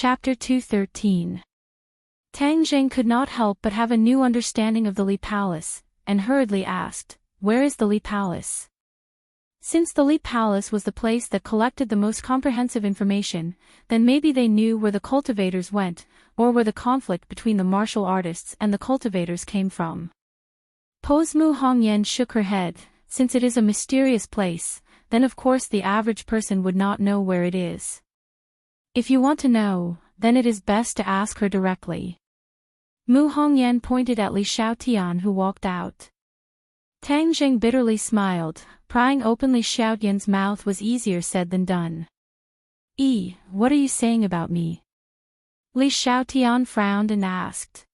Chapter 213. Tang Jing could not help but have a new understanding of the Li Palace, and hurriedly asked, "Where is the Li Palace?" Since the Li Palace was the place that collected the most comprehensive information, then maybe they knew where the cultivators went, or where the conflict between the martial artists and the cultivators came from. Pose Mu Hongyan shook her head. Since it is a mysterious place, then of course the average person would not know where it is. If you want to know, then it is best to ask her directly. Mu Hongyan pointed at Li Xiaotian, who walked out. Tang Jing bitterly smiled. Prying open Li Xiaotian's mouth was easier said than done. What are you saying about me?" Li Xiaotian frowned and asked.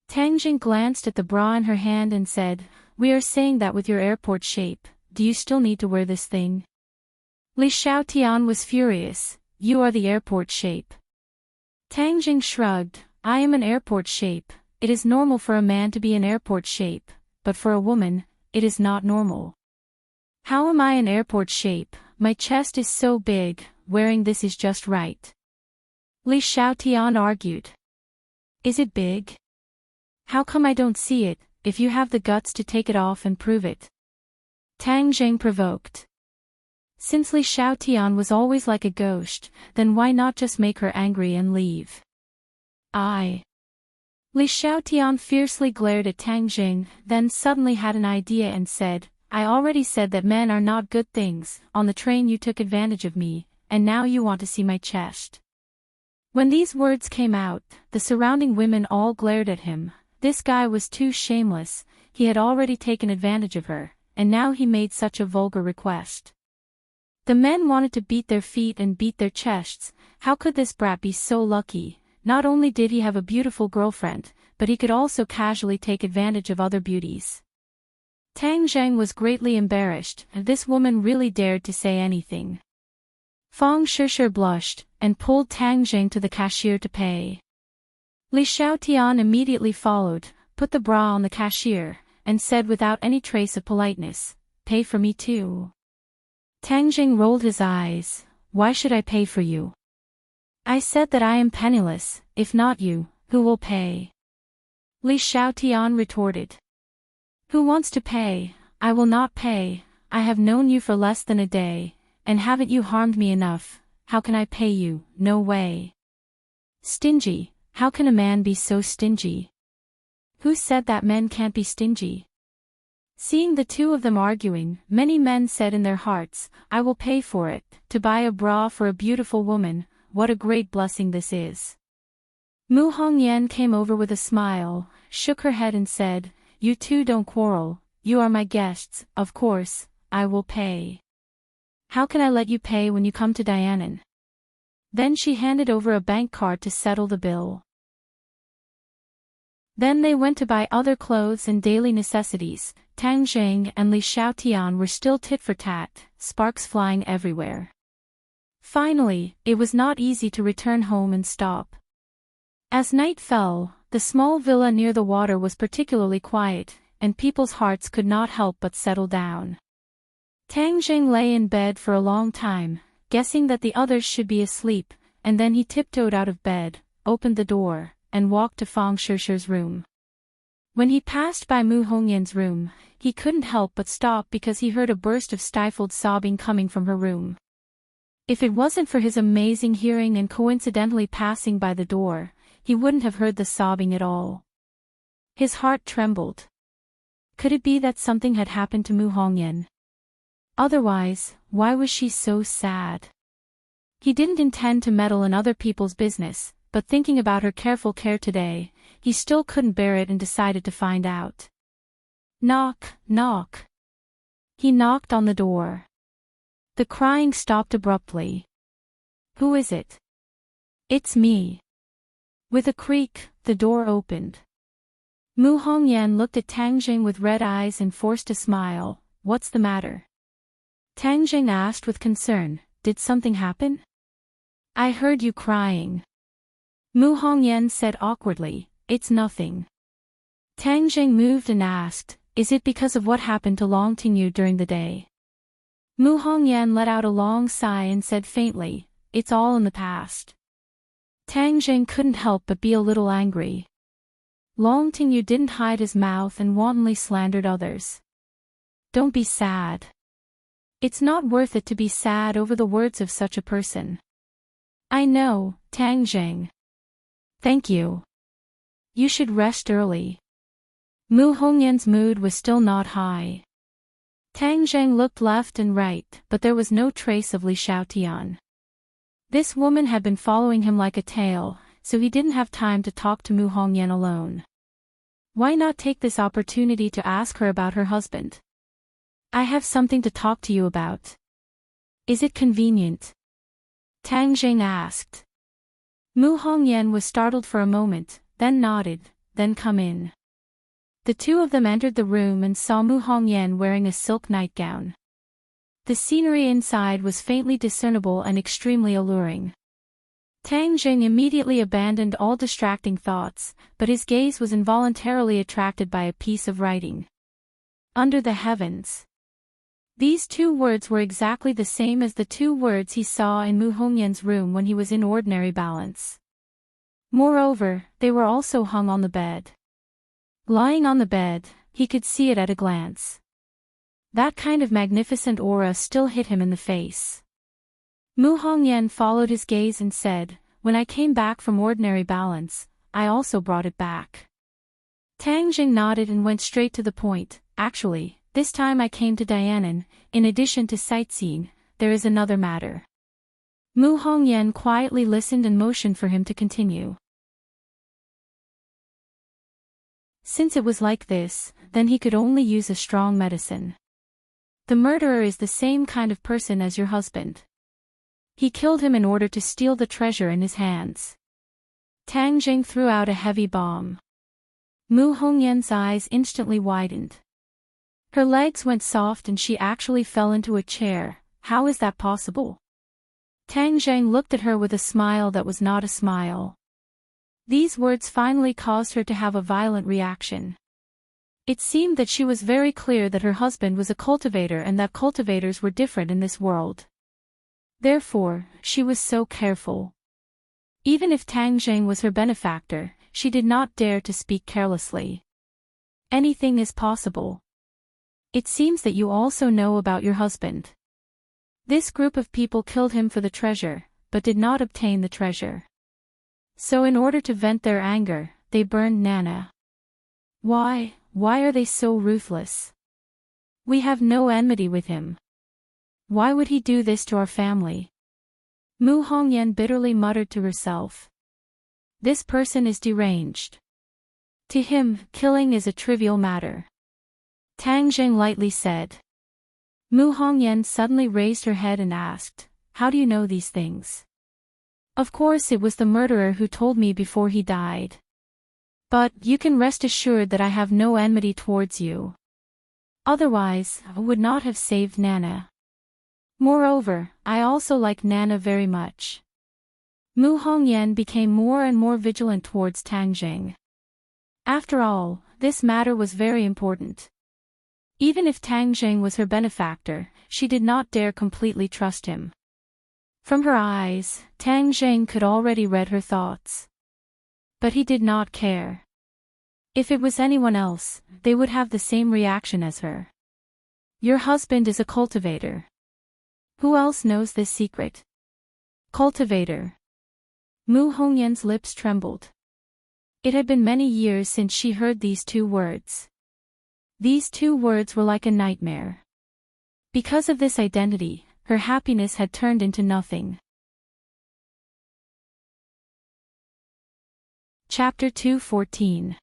Tang Jing glanced at the bra in her hand and said, "We are saying that with your airport shape, do you still need to wear this thing?" Li Xiaotian was furious. "You are the airport shape." Tang Jing shrugged. "I am an airport shape. It is normal for a man to be an airport shape, but for a woman, it is not normal." "How am I an airport shape? My chest is so big, wearing this is just right." Li Xiaotian argued. "Is it big? How come I don't see it, if you have the guts to take it off and prove it?" Tang Jing provoked. Since Li Xiaotian was always like a ghost, then why not just make her angry and leave? Li Xiaotian fiercely glared at Tang Jing, then suddenly had an idea and said, "I already said that men are not good things. On the train you took advantage of me, and now you want to see my chest." When these words came out, the surrounding women all glared at him. This guy was too shameless. He had already taken advantage of her, and now he made such a vulgar request. The men wanted to beat their feet and beat their chests. How could this brat be so lucky? Not only did he have a beautiful girlfriend, but he could also casually take advantage of other beauties. Tang Jing was greatly embarrassed, and this woman really dared to say anything. Fang Shishir blushed, and pulled Tang Jing to the cashier to pay. Li Xiaotian immediately followed, put the bra on the cashier, and said without any trace of politeness, "Pay for me too." Tang Jing rolled his eyes. "Why should I pay for you? I said that I am penniless. If not you, who will pay?" Li Xiaotian retorted. "Who wants to pay? I will not pay. I have known you for less than a day, and haven't you harmed me enough? How can I pay you? No way." "Stingy? How can a man be so stingy?" "Who said that men can't be stingy?" Seeing the two of them arguing, many men said in their hearts, "I will pay for it, to buy a bra for a beautiful woman. What a great blessing this is." Mu Hongyan came over with a smile, shook her head and said, "You two don't quarrel. You are my guests. Of course, I will pay. How can I let you pay when you come to Dianan?" Then she handed over a bank card to settle the bill. Then they went to buy other clothes and daily necessities. Tang Jing and Li Xiaotian were still tit for tat, sparks flying everywhere. Finally, it was not easy to return home and stop. As night fell, the small villa near the water was particularly quiet, and people's hearts could not help but settle down. Tang Jing lay in bed for a long time, guessing that the others should be asleep, and then he tiptoed out of bed, opened the door, and walked to Fang Shishir's room. When he passed by Mu Hongyan's room, he couldn't help but stop because he heard a burst of stifled sobbing coming from her room. If it wasn't for his amazing hearing and coincidentally passing by the door, he wouldn't have heard the sobbing at all. His heart trembled. Could it be that something had happened to Mu Hongyan? Otherwise, why was she so sad? He didn't intend to meddle in other people's business, but thinking about her careful care today, he still couldn't bear it and decided to find out. Knock, knock. He knocked on the door. The crying stopped abruptly. "Who is it?" "It's me." With a creak, the door opened. Mu Hongyan looked at Tang Jing with red eyes and forced a smile. "What's the matter?" Tang Jing asked with concern. "Did something happen?" "I heard you crying." Mu Hongyan said awkwardly, "It's nothing." Tang Jing moved and asked, "Is it because of what happened to Long Tingyu during the day?" Mu Hongyan let out a long sigh and said faintly, "It's all in the past." Tang Jing couldn't help but be a little angry. Long Tingyu didn't hide his mouth and wantonly slandered others. Don't be sad. It's not worth it to be sad over the words of such a person. I know, Tang Jing. Thank you. You should rest early. Mu Hongyan's mood was still not high. Tang Jing looked left and right, but there was no trace of Li Xiaotian. This woman had been following him like a tail, so he didn't have time to talk to Mu Hongyan alone. Why not take this opportunity to ask her about her husband? I have something to talk to you about. Is it convenient? Tang Jing asked. Mu Hongyan was startled for a moment, then nodded, then come in. The two of them entered the room and saw Mu Hongyan wearing a silk nightgown. The scenery inside was faintly discernible and extremely alluring. Tang Jing immediately abandoned all distracting thoughts, but his gaze was involuntarily attracted by a piece of writing. Under the heavens. These two words were exactly the same as the two words he saw in Mu Hongyan's room when he was in ordinary balance. Moreover, they were also hung on the bed. Lying on the bed, he could see it at a glance. That kind of magnificent aura still hit him in the face. Mu Hongyan followed his gaze and said, when I came back from ordinary balance, I also brought it back. Tang Jing nodded and went straight to the point. Actually, this time I came to Dianan. In addition to sightseeing, there is another matter. Mu Hongyan quietly listened and motioned for him to continue. Since it was like this, then he could only use a strong medicine. The murderer is the same kind of person as your husband. He killed him in order to steal the treasure in his hands. Tang Jing threw out a heavy bomb. Mu Hongyan's eyes instantly widened. Her legs went soft and she actually fell into a chair. How is that possible? Tang Jing looked at her with a smile that was not a smile. These words finally caused her to have a violent reaction. It seemed that she was very clear that her husband was a cultivator and that cultivators were different in this world. Therefore, she was so careful. Even if Tang Jing was her benefactor, she did not dare to speak carelessly. Anything is possible. It seems that you also know about your husband. This group of people killed him for the treasure, but did not obtain the treasure. So in order to vent their anger, they burned Nana. Why are they so ruthless? We have no enmity with him. Why would he do this to our family? Mu Hongyan bitterly muttered to herself. This person is deranged. To him, killing is a trivial matter. Tang Jing lightly said. Mu Hongyan suddenly raised her head and asked, how do you know these things? Of course it was the murderer who told me before he died. But you can rest assured that I have no enmity towards you. Otherwise, I would not have saved Nana. Moreover, I also like Nana very much. Mu Hongyan became more and more vigilant towards Tang Jing. After all, this matter was very important. Even if Tang Jing was her benefactor, she did not dare completely trust him. From her eyes, Tang Jing could already read her thoughts. But he did not care. If it was anyone else, they would have the same reaction as her. Your husband is a cultivator. Who else knows this secret? Cultivator. Mu Hongyan's lips trembled. It had been many years since she heard these two words. These two words were like a nightmare. Because of this identity, her happiness had turned into nothing. Chapter 2:14.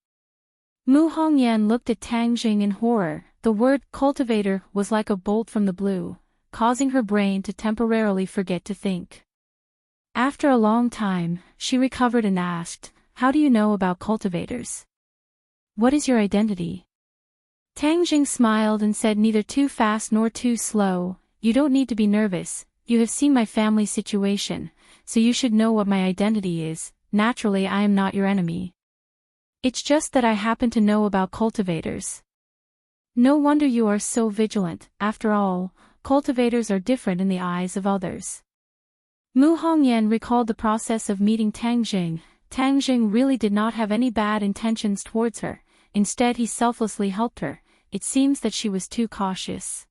Mu Hongyan looked at Tang Jing in horror. The word cultivator was like a bolt from the blue, causing her brain to temporarily forget to think. After a long time, she recovered and asked, how do you know about cultivators? What is your identity? Tang Jing smiled and said, neither too fast nor too slow. You don't need to be nervous. You have seen my family situation, so you should know what my identity is. Naturally, I am not your enemy. It's just that I happen to know about cultivators. No wonder you are so vigilant. After all, cultivators are different in the eyes of others. Mu Hongyan recalled the process of meeting Tang Jing. Tang Jing really did not have any bad intentions towards her, instead he selflessly helped her. It seems that she was too cautious.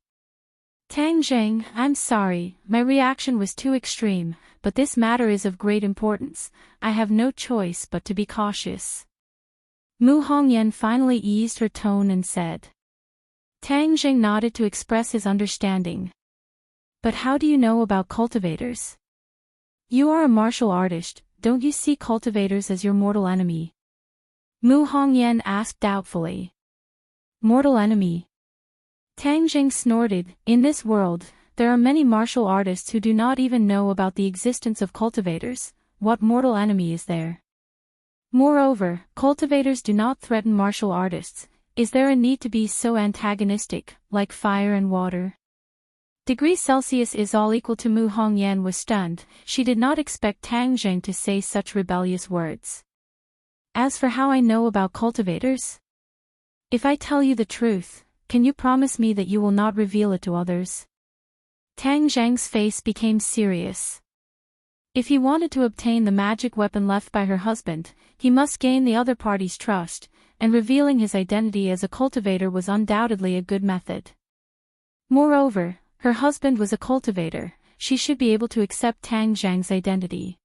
Tang Jing, I'm sorry, my reaction was too extreme, but this matter is of great importance. I have no choice but to be cautious. Mu Hongyan finally eased her tone and said. Tang Jing nodded to express his understanding. But how do you know about cultivators? You are a martial artist, don't you see cultivators as your mortal enemy? Mu Hongyan asked doubtfully. Mortal enemy? Tang Jing snorted. In this world, there are many martial artists who do not even know about the existence of cultivators. What mortal enemy is there? Moreover, cultivators do not threaten martial artists. Is there a need to be so antagonistic, like fire and water? Degrees Celsius is all equal to. Mu Hongyan was stunned. She did not expect Tang Jing to say such rebellious words. As for how I know about cultivators? If I tell you the truth, can you promise me that you will not reveal it to others? Tang Jing's face became serious. If he wanted to obtain the magic weapon left by her husband, he must gain the other party's trust, and revealing his identity as a cultivator was undoubtedly a good method. Moreover, her husband was a cultivator, she should be able to accept Tang Jing's identity.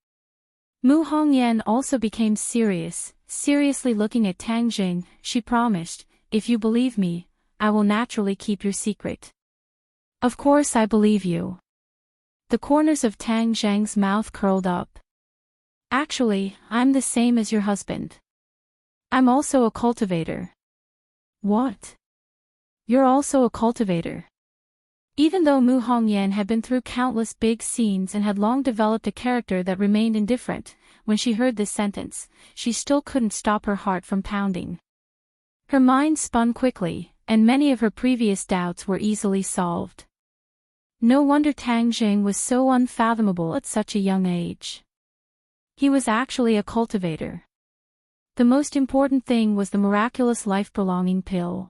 Mu Hongyan also became serious, seriously looking at Tang Jing. She promised, if you believe me, I will naturally keep your secret. Of course I believe you. The corners of Tang Jing's mouth curled up. Actually, I'm the same as your husband. I'm also a cultivator. What? You're also a cultivator? Even though Mu Hongyan had been through countless big scenes and had long developed a character that remained indifferent, when she heard this sentence, she still couldn't stop her heart from pounding. Her mind spun quickly, and many of her previous doubts were easily solved. No wonder Tang Jing was so unfathomable at such a young age. He was actually a cultivator. The most important thing was the miraculous life-prolonging pill.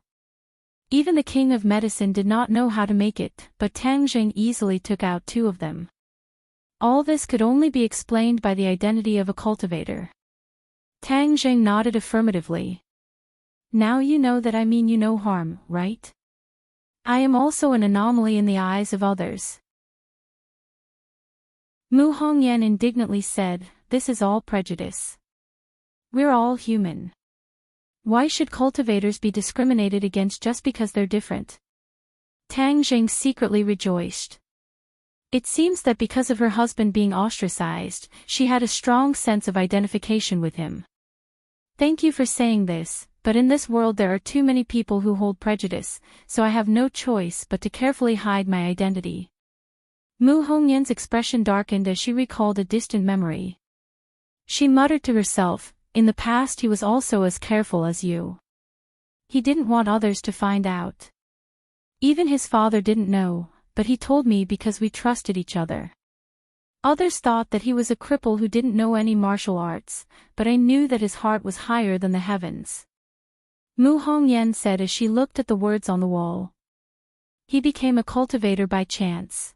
Even the king of medicine did not know how to make it, but Tang Jing easily took out 2 of them. All this could only be explained by the identity of a cultivator. Tang Jing nodded affirmatively. Now you know that I mean you no harm, right? I am also an anomaly in the eyes of others. Mu Hongyan indignantly said, this is all prejudice. We're all human. Why should cultivators be discriminated against just because they're different? Tang Jing secretly rejoiced. It seems that because of her husband being ostracized, she had a strong sense of identification with him. Thank you for saying this, but in this world there are too many people who hold prejudice, so I have no choice but to carefully hide my identity. Mu Hongyan's expression darkened as she recalled a distant memory. She muttered to herself, in the past he was also as careful as you. He didn't want others to find out. Even his father didn't know, but he told me because we trusted each other. Others thought that he was a cripple who didn't know any martial arts, but I knew that his heart was higher than the heavens. Mu Hongyan said as she looked at the words on the wall. He became a cultivator by chance.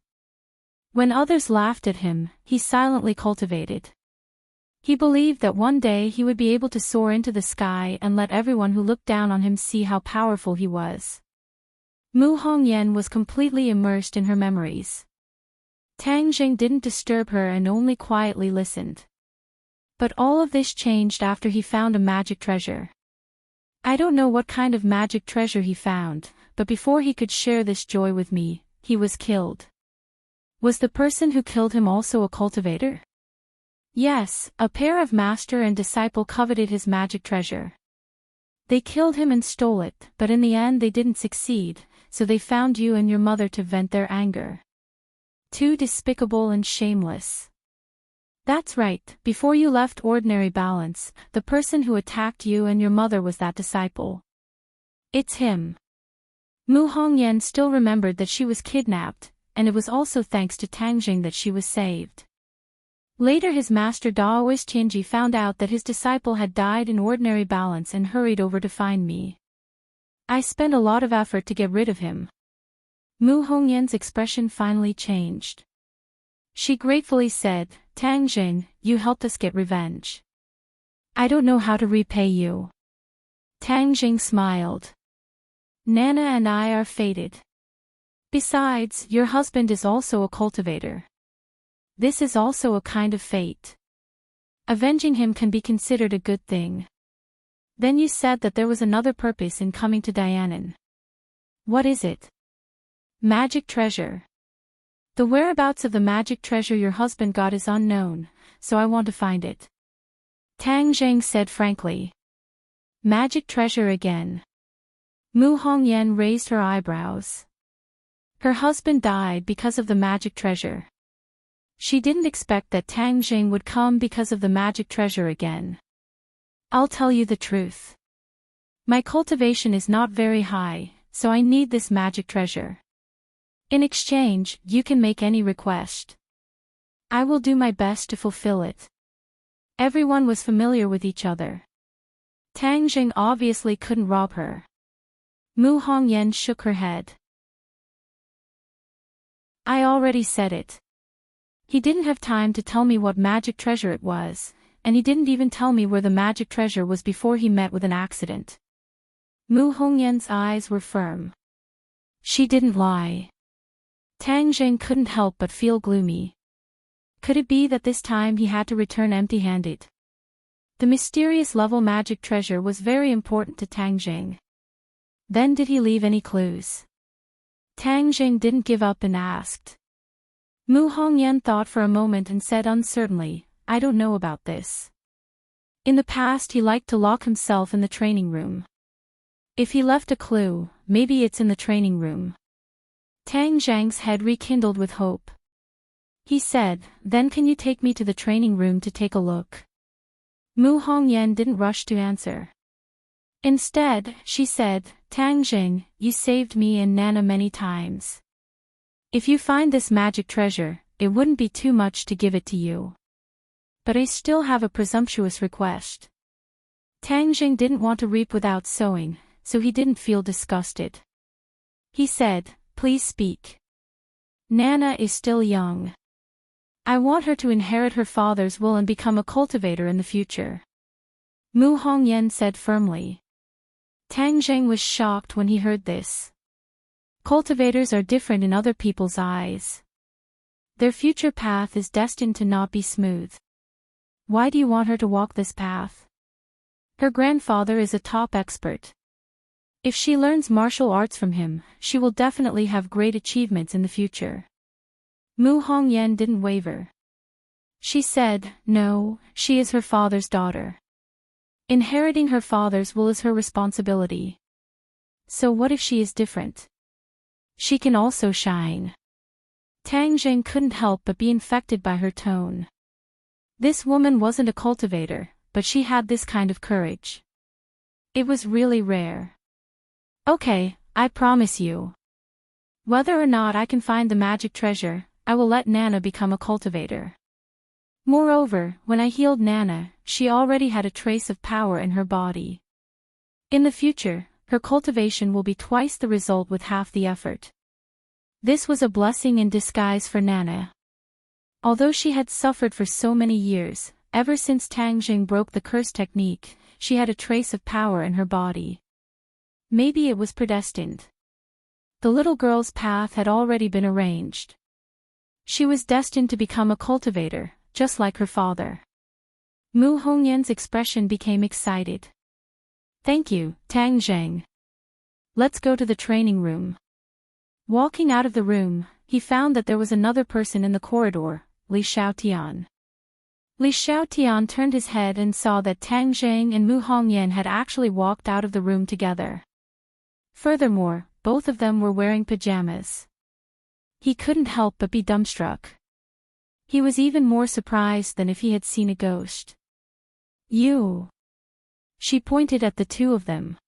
When others laughed at him, he silently cultivated. He believed that one day he would be able to soar into the sky and let everyone who looked down on him see how powerful he was. Mu Hongyan was completely immersed in her memories. Tang Jing didn't disturb her and only quietly listened. But all of this changed after he found a magic treasure. I don't know what kind of magic treasure he found, but before he could share this joy with me, he was killed. Was the person who killed him also a cultivator? Yes, a pair of master and disciple coveted his magic treasure. They killed him and stole it, but in the end they didn't succeed, so they found you and your mother to vent their anger. Too despicable and shameless. That's right, before you left Ordinary Balance, the person who attacked you and your mother was that disciple. It's him. Mu Hongyan still remembered that she was kidnapped, and it was also thanks to Tang Jing that she was saved. Later his master Daoist Tianji found out that his disciple had died in Ordinary Balance and hurried over to find me. I spent a lot of effort to get rid of him. Mu Hongyan's expression finally changed. She gratefully said, Tang Jing, you helped us get revenge. I don't know how to repay you. Tang Jing smiled. Nana and I are fated. Besides, your husband is also a cultivator. This is also a kind of fate. Avenging him can be considered a good thing. Then you said that there was another purpose in coming to Dianan. What is it? Magic treasure. The whereabouts of the magic treasure your husband got is unknown, so I want to find it. Tang Jing said frankly. Magic treasure again. Mu Hongyan raised her eyebrows. Her husband died because of the magic treasure. She didn't expect that Tang Jing would come because of the magic treasure again. I'll tell you the truth. My cultivation is not very high, so I need this magic treasure. In exchange, you can make any request. I will do my best to fulfill it. Everyone was familiar with each other. Tang Jing obviously couldn't rob her. Mu Hongyan shook her head. I already said it. He didn't have time to tell me what magic treasure it was, and he didn't even tell me where the magic treasure was before he met with an accident. Mu Hongyan's eyes were firm. She didn't lie. Tang Jing couldn't help but feel gloomy. Could it be that this time he had to return empty-handed? The mysterious level magic treasure was very important to Tang Jing. Then did he leave any clues? Tang Jing didn't give up and asked. Mu Hongyan thought for a moment and said uncertainly, I don't know about this. In the past he liked to lock himself in the training room. If he left a clue, maybe it's in the training room. Tang Jing's head rekindled with hope. He said, then can you take me to the training room to take a look? Mu Hongyan didn't rush to answer. Instead, she said, Tang Jing, you saved me and Nana many times. If you find this magic treasure, it wouldn't be too much to give it to you. But I still have a presumptuous request. Tang Jing didn't want to reap without sowing, so he didn't feel disgusted. He said, please speak. Nana is still young. I want her to inherit her father's will and become a cultivator in the future. Mu Hongyan said firmly. Tang Jing was shocked when he heard this. Cultivators are different in other people's eyes. Their future path is destined to not be smooth. Why do you want her to walk this path? Her grandfather is a top expert. If she learns martial arts from him, she will definitely have great achievements in the future. Mu Hongyan didn't waver. She said, no, she is her father's daughter. Inheriting her father's will is her responsibility. So what if she is different? She can also shine. Tang Jing couldn't help but be infected by her tone. This woman wasn't a cultivator, but she had this kind of courage. It was really rare. Okay, I promise you. Whether or not I can find the magic treasure, I will let Nana become a cultivator. Moreover, when I healed Nana, she already had a trace of power in her body. In the future, her cultivation will be twice the result with half the effort. This was a blessing in disguise for Nana. Although she had suffered for so many years, ever since Tang Jing broke the curse technique, she had a trace of power in her body. Maybe it was predestined. The little girl's path had already been arranged. She was destined to become a cultivator, just like her father. Mu Hongyan's expression became excited. Thank you, Tang Jing. Let's go to the training room. Walking out of the room, he found that there was another person in the corridor, Li Xiaotian. Li Xiaotian turned his head and saw that Tang Jing and Mu Hongyan had actually walked out of the room together. Furthermore, both of them were wearing pajamas. He couldn't help but be dumbstruck. He was even more surprised than if he had seen a ghost. You. She pointed at the two of them.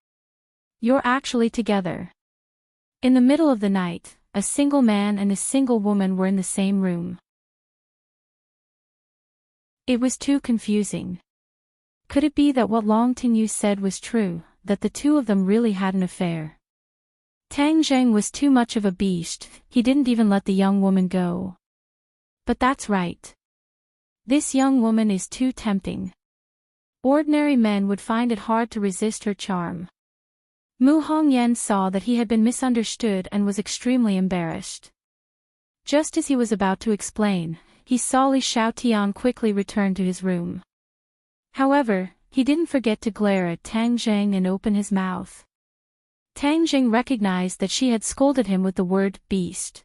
You're actually together. In the middle of the night, a single man and a single woman were in the same room. It was too confusing. Could it be that what Long Tingyu said was true, that the two of them really had an affair? Tang Jing was too much of a beast, he didn't even let the young woman go. But that's right. This young woman is too tempting. Ordinary men would find it hard to resist her charm. Mu Hongyan saw that he had been misunderstood and was extremely embarrassed. Just as he was about to explain, he saw Li Xiaotian quickly return to his room. However, he didn't forget to glare at Tang Zheng and open his mouth. Tang Zheng recognized that she had scolded him with the word beast.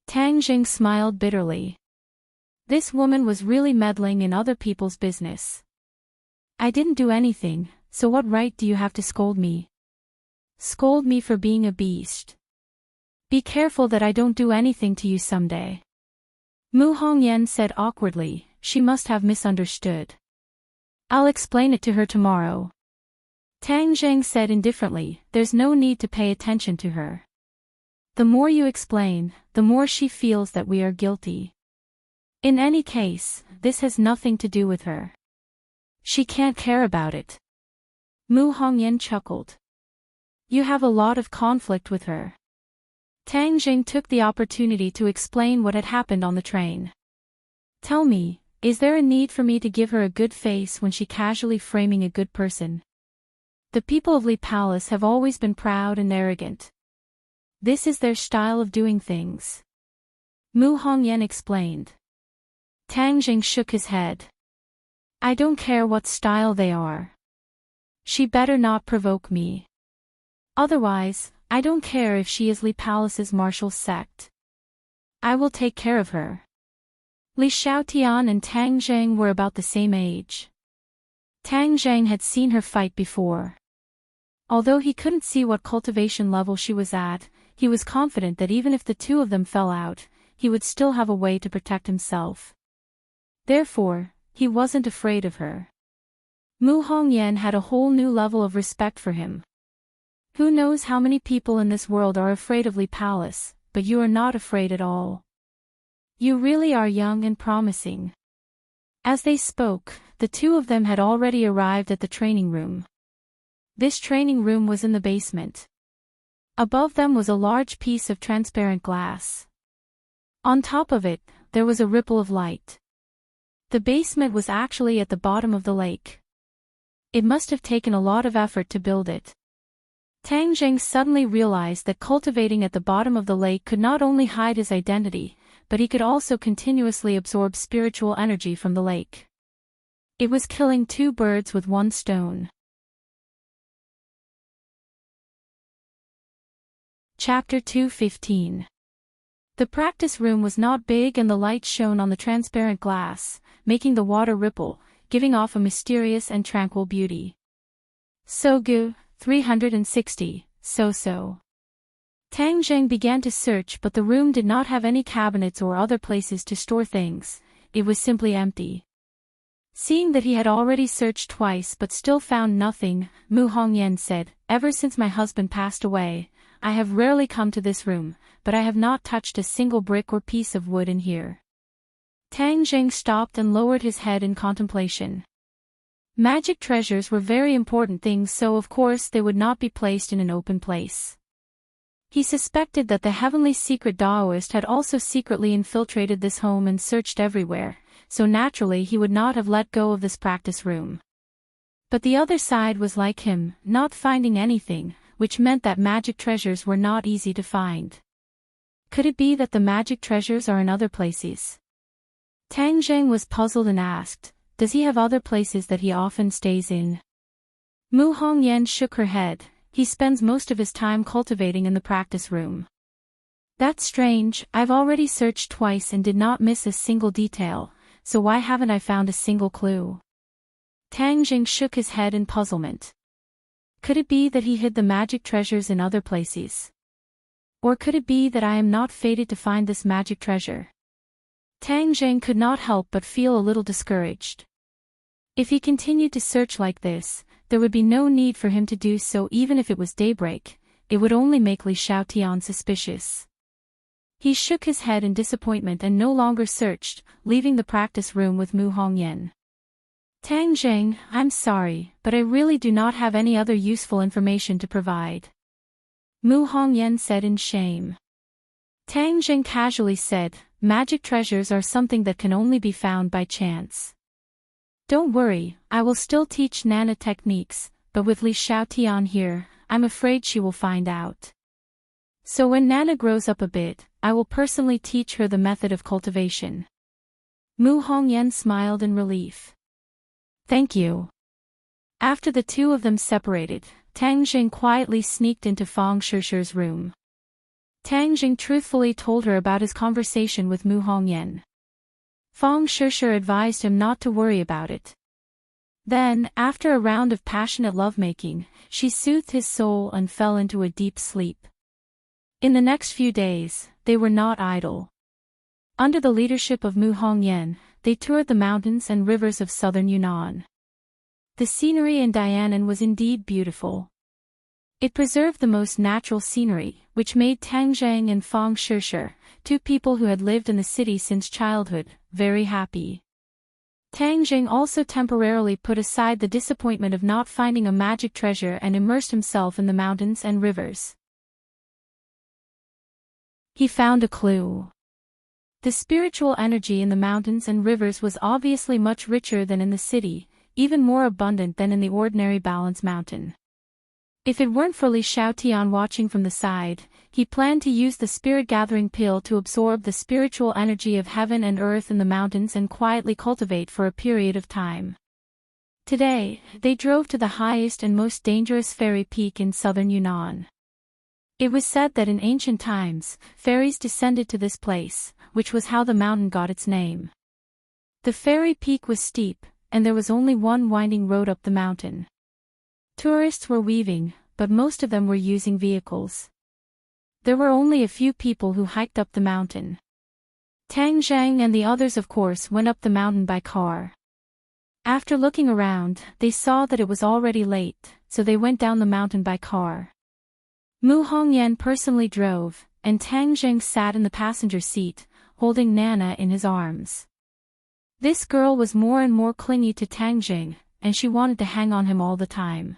Tang Zheng smiled bitterly. This woman was really meddling in other people's business. I didn't do anything, so what right do you have to scold me? Scold me for being a beast. Be careful that I don't do anything to you someday. Mu Hongyan said awkwardly, she must have misunderstood. I'll explain it to her tomorrow. Tang Zheng said indifferently, there's no need to pay attention to her. The more you explain, the more she feels that we are guilty. In any case, this has nothing to do with her. She can't care about it. Mu Hongyan chuckled. You have a lot of conflict with her. Tang Zheng took the opportunity to explain what had happened on the train. Tell me, is there a need for me to give her a good face when she casually framing a good person? The people of Li Palace have always been proud and arrogant. This is their style of doing things. Mu Hongyan explained. Tang Zheng shook his head. I don't care what style they are. She better not provoke me. Otherwise, I don't care if she is Li Palace's martial sect. I will take care of her. Li Xiaotian and Tang Zheng were about the same age. Tang Zheng had seen her fight before. Although he couldn't see what cultivation level she was at, he was confident that even if the two of them fell out, he would still have a way to protect himself. Therefore, he wasn't afraid of her. Mu Hongyan had a whole new level of respect for him. Who knows how many people in this world are afraid of Li Palace, but you are not afraid at all. You really are young and promising. As they spoke, the two of them had already arrived at the training room. This training room was in the basement. Above them was a large piece of transparent glass. On top of it, there was a ripple of light. The basement was actually at the bottom of the lake. It must have taken a lot of effort to build it. Tang Zheng suddenly realized that cultivating at the bottom of the lake could not only hide his identity, but he could also continuously absorb spiritual energy from the lake. It was killing two birds with one stone. Chapter 2:15. The practice room was not big and the light shone on the transparent glass, making the water ripple, giving off a mysterious and tranquil beauty. Sogu, 360, so. Tang Zheng began to search, but the room did not have any cabinets or other places to store things. It was simply empty. Seeing that he had already searched twice but still found nothing, Mu Hongyan said, ever since my husband passed away, I have rarely come to this room, but I have not touched a single brick or piece of wood in here. Tang Zheng stopped and lowered his head in contemplation. Magic treasures were very important things, so of course they would not be placed in an open place. He suspected that the heavenly secret Taoist had also secretly infiltrated this home and searched everywhere, so naturally he would not have let go of this practice room. But the other side was like him, not finding anything, which meant that magic treasures were not easy to find. Could it be that the magic treasures are in other places? Tang Zheng was puzzled and asked, does he have other places that he often stays in? Mu Hongyan shook her head. He spends most of his time cultivating in the practice room. That's strange, I've already searched twice and did not miss a single detail, so why haven't I found a single clue? Tang Zheng shook his head in puzzlement. Could it be that he hid the magic treasures in other places? Or could it be that I am not fated to find this magic treasure? Tang Zheng could not help but feel a little discouraged. If he continued to search like this, there would be no need for him to do so even if it was daybreak. It would only make Li Xiaotian suspicious. He shook his head in disappointment and no longer searched, leaving the practice room with Mu Hongyan. Tang Zheng, I'm sorry, but I really do not have any other useful information to provide. Mu Hongyan said in shame. Tang Zheng casually said, magic treasures are something that can only be found by chance. Don't worry, I will still teach Nana techniques, but with Li Xiaotian here, I'm afraid she will find out. So when Nana grows up a bit, I will personally teach her the method of cultivation. Mu Hongyan smiled in relief. Thank you. After the two of them separated, Tang Jing quietly sneaked into Fang Shishi's room. Tang Jing truthfully told her about his conversation with Mu Hongyan. Fang Shishi advised him not to worry about it. Then, after a round of passionate lovemaking, she soothed his soul and fell into a deep sleep. In the next few days, they were not idle. Under the leadership of Mu Hongyan, they toured the mountains and rivers of southern Yunnan. The scenery in Dianan was indeed beautiful. It preserved the most natural scenery, which made Tang Zhang and Fang Shishi, two people who had lived in the city since childhood, very happy. Tang Jing also temporarily put aside the disappointment of not finding a magic treasure and immersed himself in the mountains and rivers. He found a clue. The spiritual energy in the mountains and rivers was obviously much richer than in the city, even more abundant than in the ordinary Balance Mountain. If it weren't for Li Xiaotian watching from the side, he planned to use the spirit-gathering pill to absorb the spiritual energy of heaven and earth in the mountains and quietly cultivate for a period of time. Today, they drove to the highest and most dangerous fairy peak in southern Yunnan. It was said that in ancient times, fairies descended to this place, which was how the mountain got its name. The fairy peak was steep, and there was only one winding road up the mountain. Tourists were weaving, but most of them were using vehicles. There were only a few people who hiked up the mountain. Tang Zhang and the others of course went up the mountain by car. After looking around, they saw that it was already late, so they went down the mountain by car. Mu Hongyan personally drove, and Tang Zhang sat in the passenger seat, holding Nana in his arms. This girl was more and more clingy to Tang Jing, and she wanted to hang on him all the time.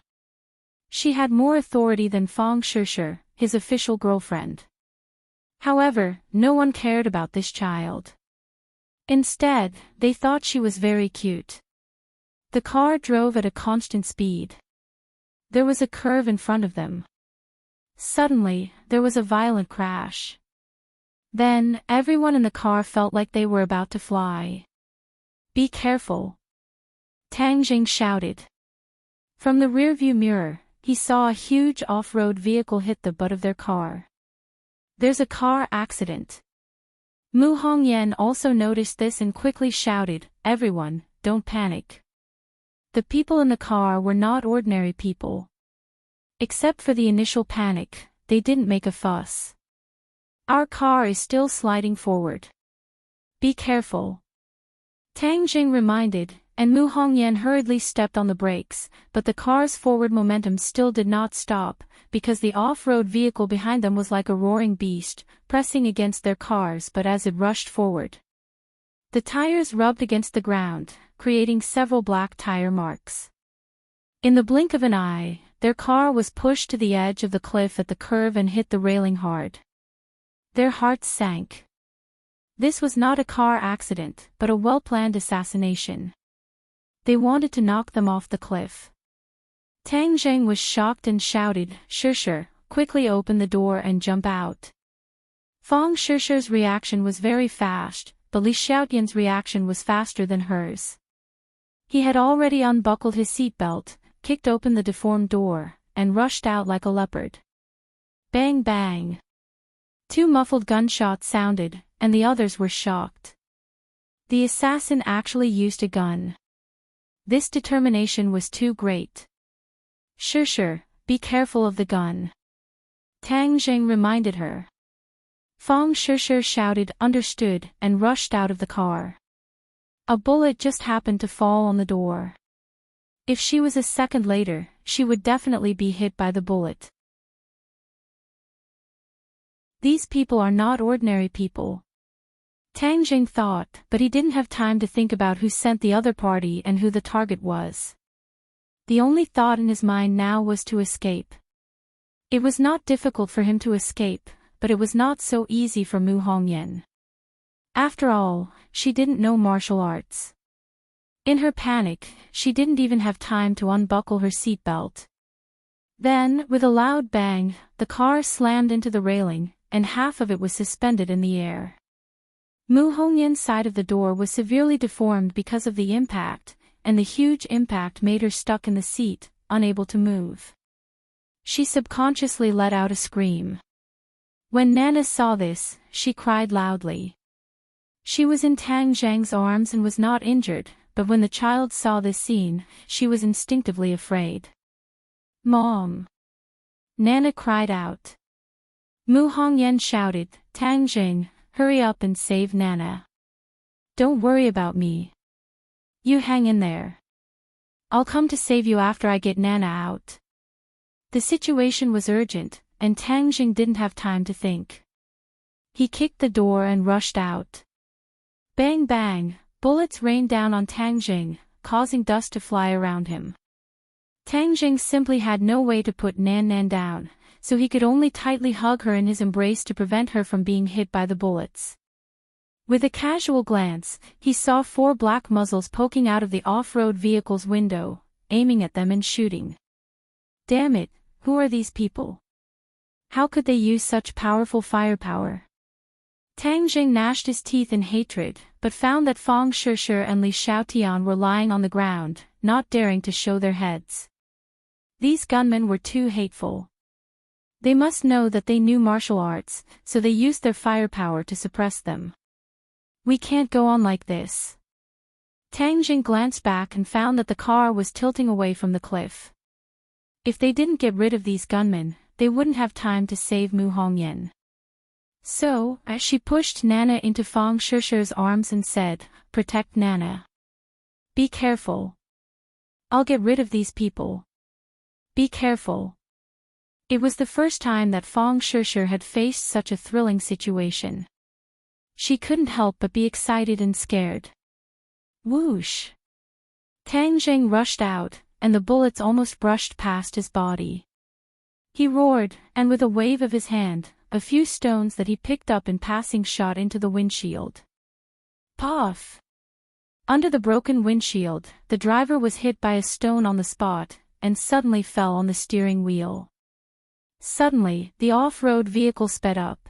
She had more authority than Fang Shishi, his official girlfriend. However, no one cared about this child. Instead, they thought she was very cute. The car drove at a constant speed. There was a curve in front of them. Suddenly, there was a violent crash. Then, everyone in the car felt like they were about to fly. Be careful! Tang Jing shouted. From the rearview mirror, he saw a huge off-road vehicle hit the butt of their car. There's a car accident. Mu Hongyan also noticed this and quickly shouted, "Everyone, don't panic." The people in the car were not ordinary people. Except for the initial panic, they didn't make a fuss. Our car is still sliding forward. Be careful. Tang Jing reminded, and Mu Hongyan hurriedly stepped on the brakes, but the car's forward momentum still did not stop, because the off-road vehicle behind them was like a roaring beast, pressing against their cars but as it rushed forward. The tires rubbed against the ground, creating several black tire marks. In the blink of an eye, their car was pushed to the edge of the cliff at the curve and hit the railing hard. Their hearts sank. This was not a car accident, but a well-planned assassination. They wanted to knock them off the cliff. Tang Zheng was shocked and shouted, "Shishi, quickly open the door and jump out." Fang Shishi's reaction was very fast, but Li Xiaotian's reaction was faster than hers. He had already unbuckled his seatbelt, kicked open the deformed door, and rushed out like a leopard. Bang bang! Two muffled gunshots sounded, and the others were shocked. The assassin actually used a gun. This determination was too great. "Shishi, be careful of the gun," Tang Zheng reminded her. Fang Shishi shouted "Understood" and rushed out of the car. A bullet just happened to fall on the door. If she was a second later, she would definitely be hit by the bullet. These people are not ordinary people. Tang Jing thought, but he didn't have time to think about who sent the other party and who the target was. The only thought in his mind now was to escape. It was not difficult for him to escape, but it was not so easy for Mu Hongyan. After all, she didn't know martial arts. In her panic, she didn't even have time to unbuckle her seatbelt. Then, with a loud bang, the car slammed into the railing, and half of it was suspended in the air. Mu Hongyan's side of the door was severely deformed because of the impact, and the huge impact made her stuck in the seat, unable to move. She subconsciously let out a scream. When Nana saw this, she cried loudly. She was in Tang Zhang's arms and was not injured, but when the child saw this scene, she was instinctively afraid. "Mom!" Nana cried out. Mu Hongyan shouted, "Tang Zhang, hurry up and save Nana. Don't worry about me. You hang in there. I'll come to save you after I get Nana out." The situation was urgent, and Tang Zhang didn't have time to think. He kicked the door and rushed out. Bang bang, bullets rained down on Tang Zhang, causing dust to fly around him. Tang Zhang simply had no way to put Nan down, so he could only tightly hug her in his embrace to prevent her from being hit by the bullets. With a casual glance, he saw 4 black muzzles poking out of the off-road vehicle's window, aiming at them and shooting. Damn it, who are these people? How could they use such powerful firepower? Tang Zhang gnashed his teeth in hatred, but found that Fang Shishir and Li Xiaotian were lying on the ground, not daring to show their heads. These gunmen were too hateful. They must know that they knew martial arts, so they used their firepower to suppress them. We can't go on like this. Tang Zhang glanced back and found that the car was tilting away from the cliff. If they didn't get rid of these gunmen, they wouldn't have time to save Mu Hongyan. So, as she pushed Nana into Fang Shishir's arms and said, "Protect Nana. Be careful. I'll get rid of these people. Be careful." It was the first time that Fang Shishir had faced such a thrilling situation. She couldn't help but be excited and scared. Whoosh! Tang Zhang rushed out, and the bullets almost brushed past his body. He roared, and with a wave of his hand, a few stones that he picked up in passing shot into the windshield. Puff! Under the broken windshield, the driver was hit by a stone on the spot, and suddenly fell on the steering wheel. Suddenly, the off-road vehicle sped up.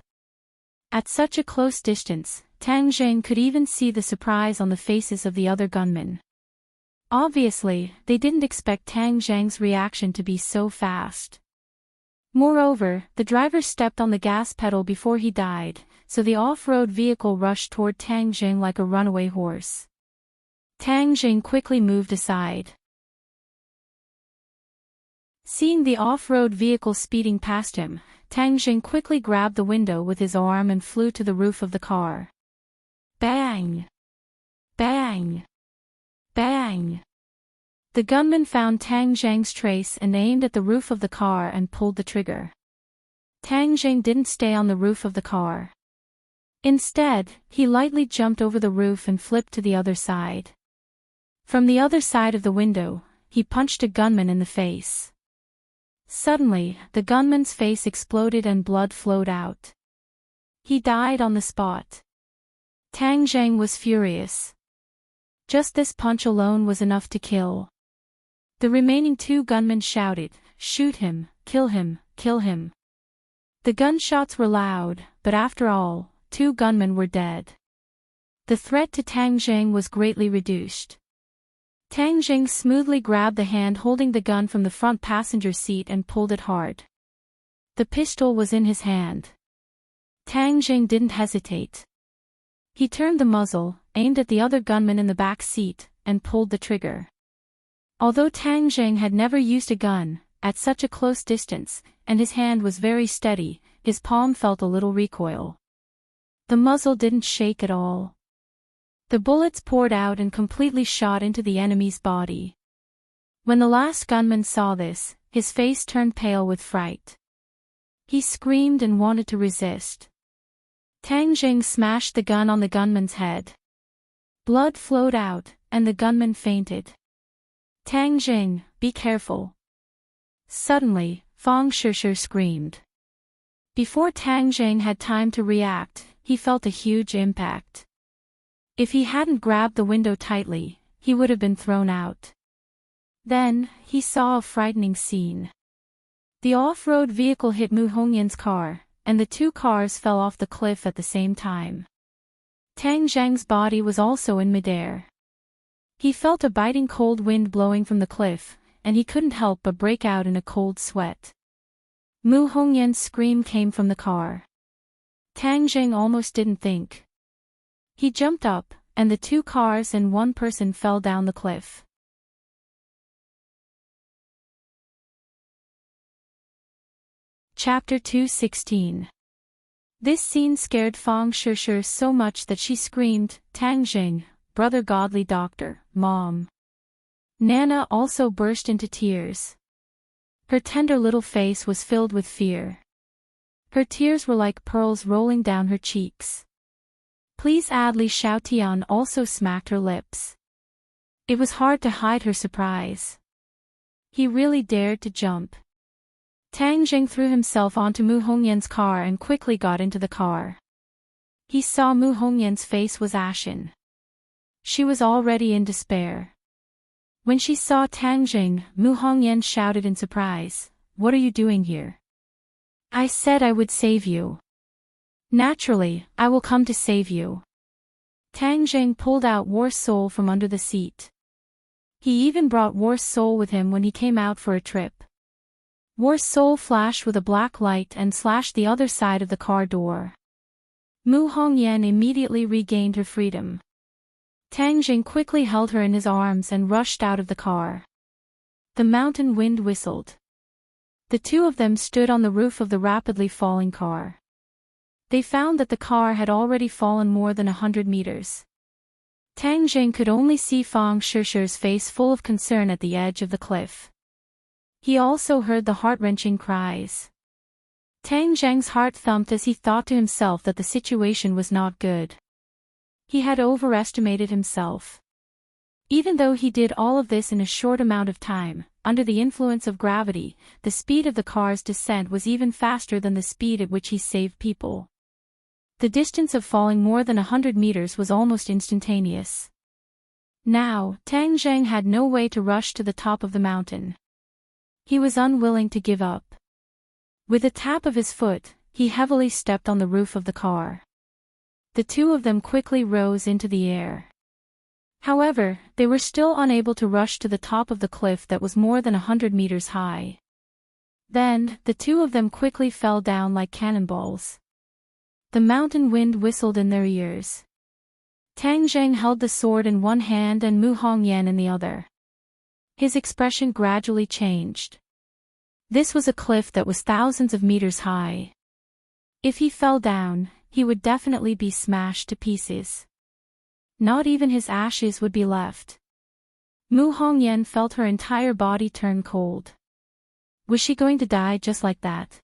At such a close distance, Tang Zhang could even see the surprise on the faces of the other gunmen. Obviously, they didn't expect Tang Zhang's reaction to be so fast. Moreover, the driver stepped on the gas pedal before he died, so the off-road vehicle rushed toward Tang Zhang like a runaway horse. Tang Zhang quickly moved aside. Seeing the off-road vehicle speeding past him, Tang Zhang quickly grabbed the window with his arm and flew to the roof of the car. Bang! Bang! Bang! The gunman found Tang Zhang's trace and aimed at the roof of the car and pulled the trigger. Tang Zhang didn't stay on the roof of the car. Instead, he lightly jumped over the roof and flipped to the other side. From the other side of the window, he punched a gunman in the face. Suddenly, the gunman's face exploded and blood flowed out. He died on the spot. Tang Zhang was furious. Just this punch alone was enough to kill. The remaining 2 gunmen shouted, "Shoot him, kill him, kill him." The gunshots were loud, but after all, 2 gunmen were dead. The threat to Tang Zhang was greatly reduced. Tang Zhang smoothly grabbed the hand holding the gun from the front passenger seat and pulled it hard. The pistol was in his hand. Tang Zhang didn't hesitate. He turned the muzzle, aimed at the other gunman in the back seat, and pulled the trigger. Although Tang Zhang had never used a gun, at such a close distance, and his hand was very steady, his palm felt a little recoil. The muzzle didn't shake at all. The bullets poured out and completely shot into the enemy's body. When the last gunman saw this, his face turned pale with fright. He screamed and wanted to resist. Tang Zhang smashed the gun on the gunman's head. Blood flowed out, and the gunman fainted. "Tang Zhang, be careful." Suddenly, Fang Shishir screamed. Before Tang Zhang had time to react, he felt a huge impact. If he hadn't grabbed the window tightly, he would have been thrown out. Then, he saw a frightening scene. The off-road vehicle hit Mu Hongyan's car, and the two cars fell off the cliff at the same time. Tang Zheng's body was also in midair. He felt a biting cold wind blowing from the cliff, and he couldn't help but break out in a cold sweat. Mu Hongyan's scream came from the car. Tang Zheng almost didn't think. He jumped up, and the two cars and one person fell down the cliff. Chapter 2:16. This scene scared Fang Shishir so much that she screamed, "Tang Zheng, brother godly doctor, mom." Nana also burst into tears. Her tender little face was filled with fear. Her tears were like pearls rolling down her cheeks. Please Adli Xiaotian also smacked her lips. It was hard to hide her surprise. He really dared to jump. Tang Zheng threw himself onto Mu Hongyan's car and quickly got into the car. He saw Mu Hongyan's face was ashen. She was already in despair. When she saw Tang Zheng, Mu Hongyan shouted in surprise, "What are you doing here?" "I said I would save you. Naturally, I will come to save you." Tang Zheng pulled out War's soul from under the seat. He even brought War's soul with him when he came out for a trip. War's soul flashed with a black light and slashed the other side of the car door. Mu Hongyan immediately regained her freedom. Tang Zheng quickly held her in his arms and rushed out of the car. The mountain wind whistled. The two of them stood on the roof of the rapidly falling car. They found that the car had already fallen more than 100 meters. Tang Zheng could only see Fang Shishir's face full of concern at the edge of the cliff. He also heard the heart-wrenching cries. Tang Zheng's heart thumped as he thought to himself that the situation was not good. He had overestimated himself. Even though he did all of this in a short amount of time, under the influence of gravity, the speed of the car's descent was even faster than the speed at which he saved people. The distance of falling more than 100 meters was almost instantaneous. Now, Tang Zheng had no way to rush to the top of the mountain. He was unwilling to give up. With a tap of his foot, he heavily stepped on the roof of the car. The two of them quickly rose into the air. However, they were still unable to rush to the top of the cliff that was more than 100 meters high. Then, the two of them quickly fell down like cannonballs. The mountain wind whistled in their ears. Tang Zheng held the sword in one hand and Mu Hongyan in the other. His expression gradually changed. This was a cliff that was thousands of meters high. If he fell down, he would definitely be smashed to pieces. Not even his ashes would be left. Mu Hongyan felt her entire body turn cold. Was she going to die just like that?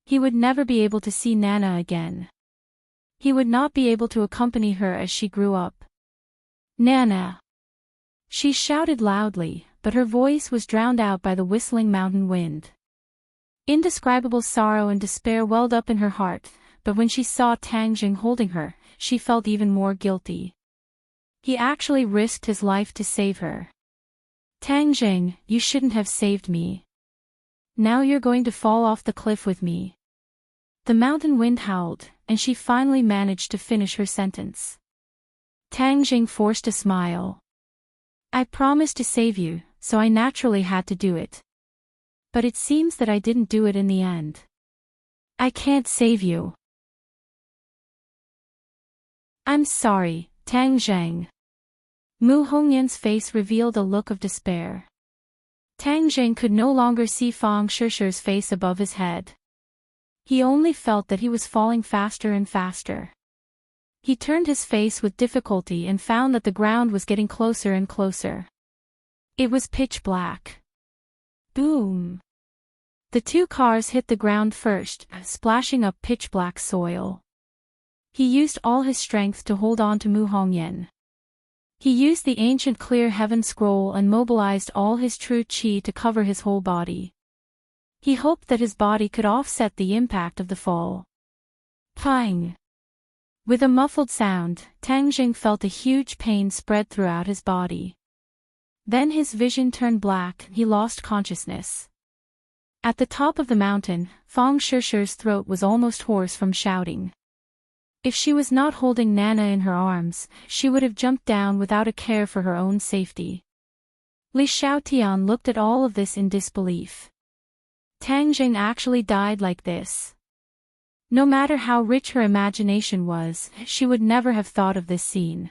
He would never be able to see Nana again. He would not be able to accompany her as she grew up. "Nana!" She shouted loudly, but her voice was drowned out by the whistling mountain wind. Indescribable sorrow and despair welled up in her heart, but when she saw Tang Zheng holding her, she felt even more guilty. He actually risked his life to save her. "Tang Zheng, you shouldn't have saved me. Now you're going to fall off the cliff with me." The mountain wind howled, and she finally managed to finish her sentence. Tang Zheng forced a smile. "I promised to save you, so I naturally had to do it. But it seems that I didn't do it in the end. I can't save you." "I'm sorry, Tang Zheng." Mu Hongyan's face revealed a look of despair. Tang Zheng could no longer see Fang Shishir's face above his head. He only felt that he was falling faster and faster. He turned his face with difficulty and found that the ground was getting closer and closer. It was pitch black. Boom! The two cars hit the ground first, splashing up pitch black soil. He used all his strength to hold on to Mu Hongyan. He used the ancient clear heaven scroll and mobilized all his true qi to cover his whole body. He hoped that his body could offset the impact of the fall. Pang! With a muffled sound, Tang Jing felt a huge pain spread throughout his body. Then his vision turned black, he lost consciousness. At the top of the mountain, Fang Shishi's throat was almost hoarse from shouting. If she was not holding Nana in her arms, she would have jumped down without a care for her own safety. Li Xiaotian looked at all of this in disbelief. Tang Jing actually died like this. No matter how rich her imagination was, she would never have thought of this scene.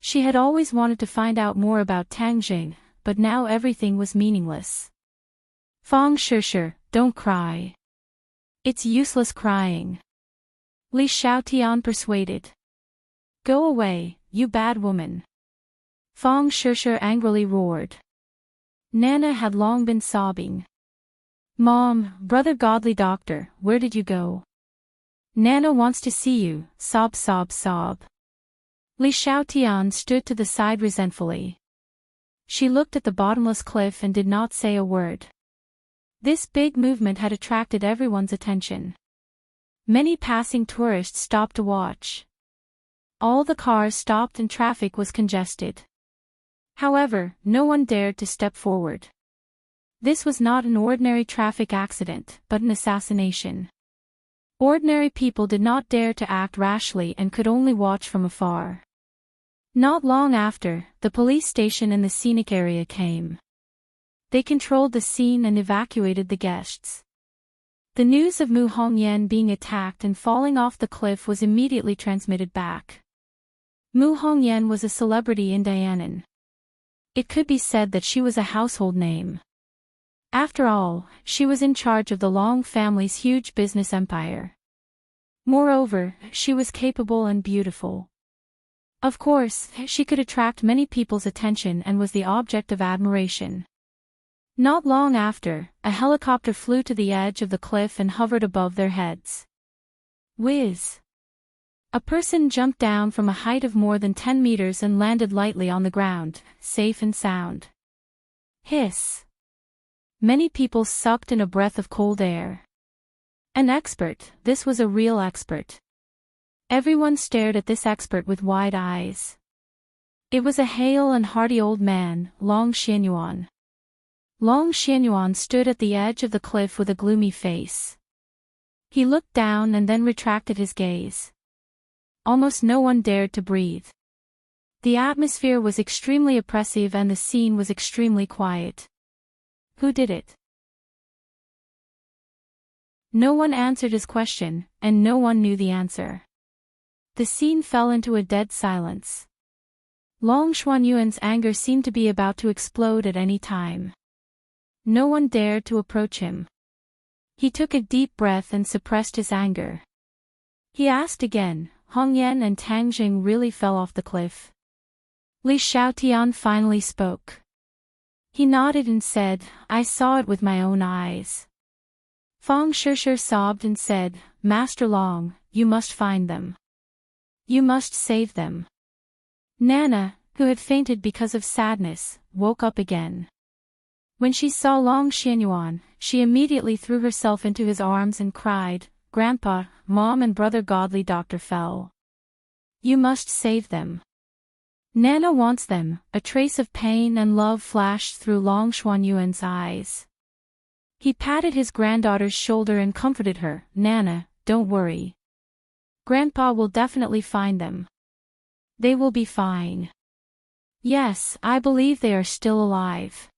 She had always wanted to find out more about Tang Jing, but now everything was meaningless. Fang Shishi, don't cry. It's useless crying. Li Xiaotian persuaded. Go away, you bad woman. Fang Shishi angrily roared. Nana had long been sobbing. Mom, brother godly doctor, where did you go? Nana wants to see you, sob sob sob. Li Xiaotian stood to the side resentfully. She looked at the bottomless cliff and did not say a word. This big movement had attracted everyone's attention. Many passing tourists stopped to watch. All the cars stopped and traffic was congested. However, no one dared to step forward. This was not an ordinary traffic accident, but an assassination. Ordinary people did not dare to act rashly and could only watch from afar. Not long after, the police station in the scenic area came. They controlled the scene and evacuated the guests. The news of Mu Hongyan being attacked and falling off the cliff was immediately transmitted back. Mu Hongyan was a celebrity in Dianan. It could be said that she was a household name. After all, she was in charge of the Long family's huge business empire. Moreover, she was capable and beautiful. Of course, she could attract many people's attention and was the object of admiration. Not long after, a helicopter flew to the edge of the cliff and hovered above their heads. Whiz! A person jumped down from a height of more than 10 meters and landed lightly on the ground, safe and sound. Hiss! Many people sucked in a breath of cold air. An expert, this was a real expert. Everyone stared at this expert with wide eyes. It was a hale and hearty old man, Long Xianyuan. Long Xianyuan stood at the edge of the cliff with a gloomy face. He looked down and then retracted his gaze. Almost no one dared to breathe. The atmosphere was extremely oppressive and the scene was extremely quiet. Who did it? No one answered his question, and no one knew the answer. The scene fell into a dead silence. Long Xuanyuan's anger seemed to be about to explode at any time. No one dared to approach him. He took a deep breath and suppressed his anger. He asked again, Hongyan and Tang Jing really fell off the cliff? Li Xiaotian finally spoke. He nodded and said, I saw it with my own eyes. Fang Shishi sobbed and said, Master Long, you must find them. You must save them. Nana, who had fainted because of sadness, woke up again. When she saw Long Xianyuan, she immediately threw herself into his arms and cried, Grandpa, Mom and brother godly doctor fell. You must save them. Nana wants them. A trace of pain and love flashed through Long Xuanyuan's eyes. He patted his granddaughter's shoulder and comforted her, Nana, don't worry. Grandpa will definitely find them. They will be fine. Yes, I believe they are still alive.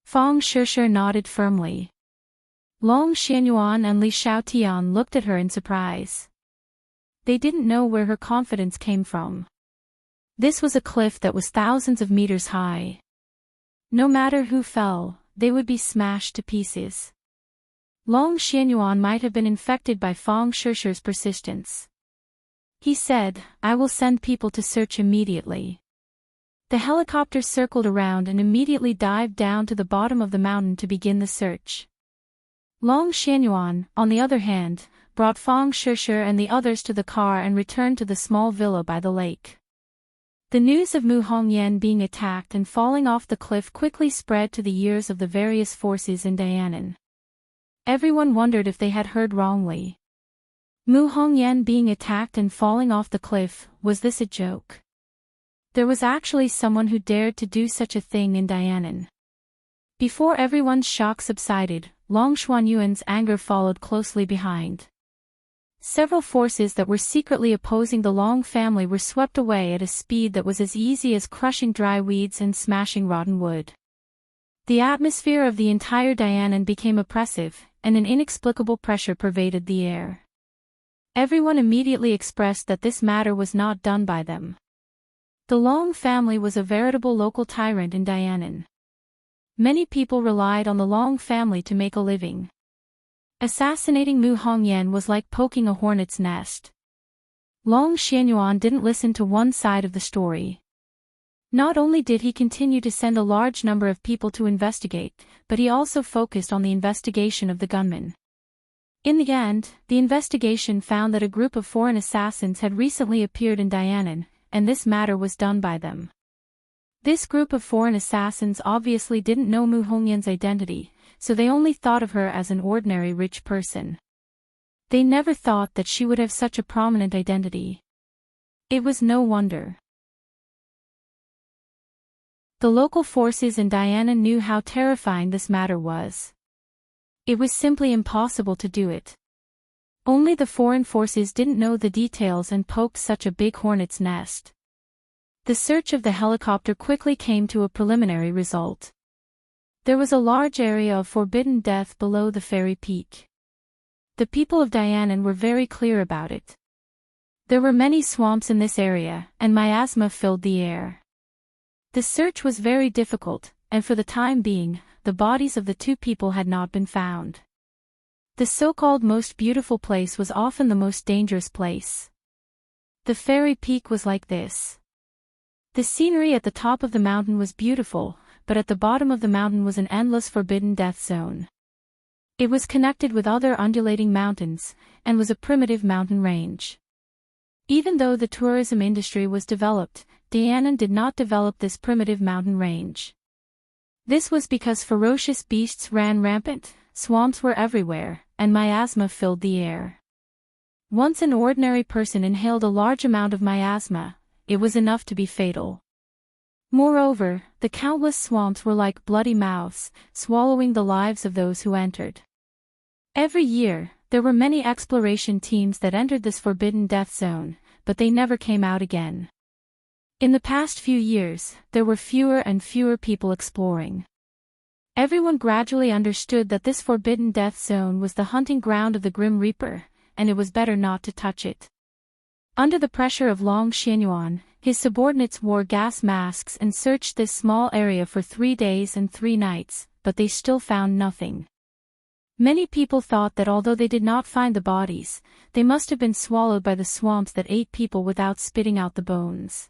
Fang Shishi nodded firmly. Long Xianyuan and Li Xiaotian looked at her in surprise. They didn't know where her confidence came from. This was a cliff that was thousands of meters high. No matter who fell, they would be smashed to pieces. Long Xianyuan might have been infected by Fang Shishi's persistence. He said, I will send people to search immediately. The helicopter circled around and immediately dived down to the bottom of the mountain to begin the search. Long Xianyuan, on the other hand, brought Fang Shishi and the others to the car and returned to the small villa by the lake. The news of Mu Hongyan being attacked and falling off the cliff quickly spread to the ears of the various forces in Dianan. Everyone wondered if they had heard wrongly. Mu Hongyan being attacked and falling off the cliff, was this a joke? There was actually someone who dared to do such a thing in Dianan. Before everyone's shock subsided, Long Xuanyuan's anger followed closely behind. Several forces that were secretly opposing the Long family were swept away at a speed that was as easy as crushing dry weeds and smashing rotten wood. The atmosphere of the entire Dianan became oppressive, and an inexplicable pressure pervaded the air. Everyone immediately expressed that this matter was not done by them. The Long family was a veritable local tyrant in Dianan. Many people relied on the Long family to make a living. Assassinating Mu Hongyan was like poking a hornet's nest. Long Xianyuan didn't listen to one side of the story. Not only did he continue to send a large number of people to investigate, but he also focused on the investigation of the gunmen. In the end, the investigation found that a group of foreign assassins had recently appeared in Dianan, and this matter was done by them. This group of foreign assassins obviously didn't know Mu Hongyan's identity, so they only thought of her as an ordinary rich person. They never thought that she would have such a prominent identity. It was no wonder. The local forces in Dianan knew how terrifying this matter was. It was simply impossible to do it. Only the foreign forces didn't know the details and poked such a big hornet's nest. The search of the helicopter quickly came to a preliminary result. There was a large area of forbidden death below the fairy peak. The people of Dianan were very clear about it. There were many swamps in this area, and miasma filled the air. The search was very difficult, and for the time being, the bodies of the two people had not been found. The so-called most beautiful place was often the most dangerous place. The fairy peak was like this. The scenery at the top of the mountain was beautiful, but at the bottom of the mountain was an endless forbidden death zone. It was connected with other undulating mountains, and was a primitive mountain range. Even though the tourism industry was developed, Dianan did not develop this primitive mountain range. This was because ferocious beasts ran rampant, swamps were everywhere, and miasma filled the air. Once an ordinary person inhaled a large amount of miasma, it was enough to be fatal. Moreover, the countless swamps were like bloody mouths, swallowing the lives of those who entered. Every year, there were many exploration teams that entered this forbidden death zone, but they never came out again. In the past few years, there were fewer and fewer people exploring. Everyone gradually understood that this forbidden death zone was the hunting ground of the Grim Reaper, and it was better not to touch it. Under the pressure of Long Xianyuan, his subordinates wore gas masks and searched this small area for 3 days and 3 nights, but they still found nothing. Many people thought that although they did not find the bodies, they must have been swallowed by the swamps that ate people without spitting out the bones.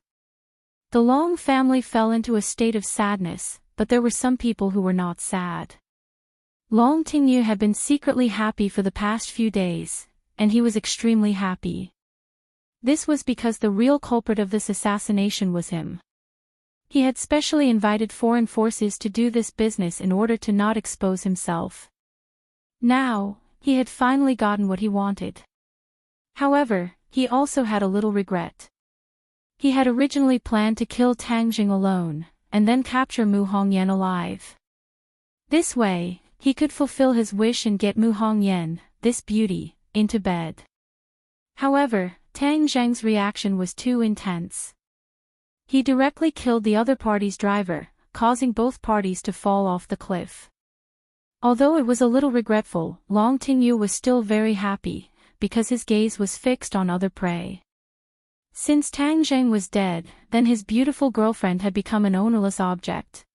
The Long family fell into a state of sadness, but there were some people who were not sad. Long Tingyu had been secretly happy for the past few days, and he was extremely happy. This was because the real culprit of this assassination was him. He had specially invited foreign forces to do this business in order to not expose himself. Now, he had finally gotten what he wanted. However, he also had a little regret. He had originally planned to kill Tang Jing alone, and then capture Mu Hongyan alive. This way, he could fulfill his wish and get Mu Hongyan, this beauty, into bed. However, Tang Zheng's reaction was too intense. He directly killed the other party's driver, causing both parties to fall off the cliff. Although it was a little regretful, Long Tingyu was still very happy, because his gaze was fixed on other prey. Since Tang Zheng was dead, then his beautiful girlfriend had become an ownerless object.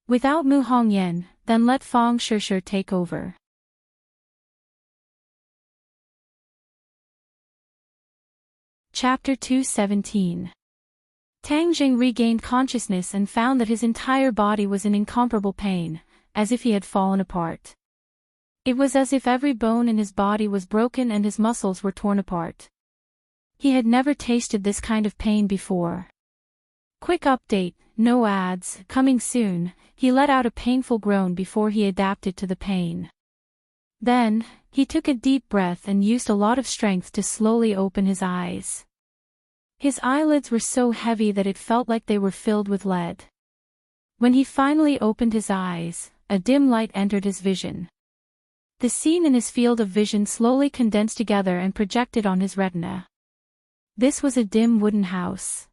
Without Mu Hongyan, then let Fang Shishir take over. Chapter 217. Tang Jing regained consciousness and found that his entire body was in incomparable pain, as if he had fallen apart. It was as if every bone in his body was broken and his muscles were torn apart. He had never tasted this kind of pain before. Quick update, no ads, coming soon. He let out a painful groan before he adapted to the pain. Then, he took a deep breath and used a lot of strength to slowly open his eyes. His eyelids were so heavy that it felt like they were filled with lead. When he finally opened his eyes, a dim light entered his vision. The scene in his field of vision slowly condensed together and projected on his retina. This was a dim wooden house.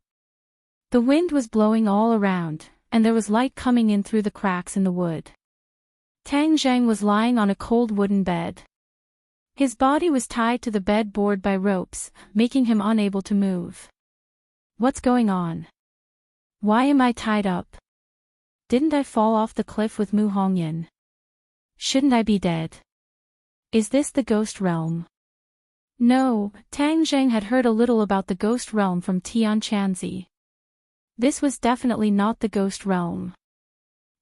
The wind was blowing all around, and there was light coming in through the cracks in the wood. Tang Zheng was lying on a cold wooden bed. His body was tied to the bed board by ropes, making him unable to move. What's going on? Why am I tied up? Didn't I fall off the cliff with Mu Hongyan? Shouldn't I be dead? Is this the ghost realm? No, Tang Zheng had heard a little about the ghost realm from Tian Chanzi. This was definitely not the ghost realm.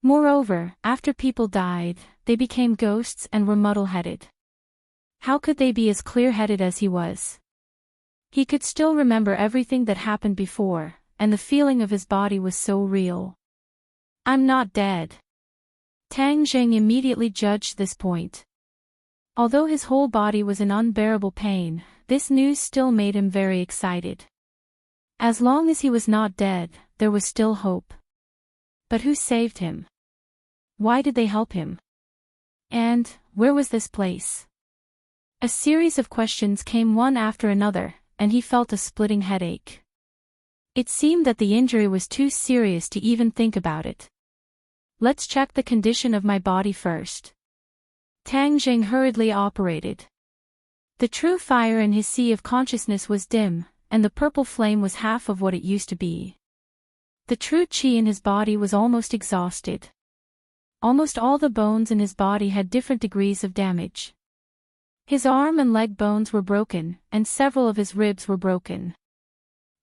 Moreover, after people died, they became ghosts and were muddle-headed. How could they be as clear-headed as he was? He could still remember everything that happened before, and the feeling of his body was so real. I'm not dead. Tang Zheng immediately judged this point. Although his whole body was in unbearable pain, this news still made him very excited. As long as he was not dead, there was still hope. But who saved him? Why did they help him? And, where was this place? A series of questions came one after another, and he felt a splitting headache. It seemed that the injury was too serious to even think about it. Let's check the condition of my body first. Tang Zheng hurriedly operated. The true fire in his sea of consciousness was dim, and the purple flame was half of what it used to be. The true qi in his body was almost exhausted. Almost all the bones in his body had different degrees of damage. His arm and leg bones were broken, and several of his ribs were broken.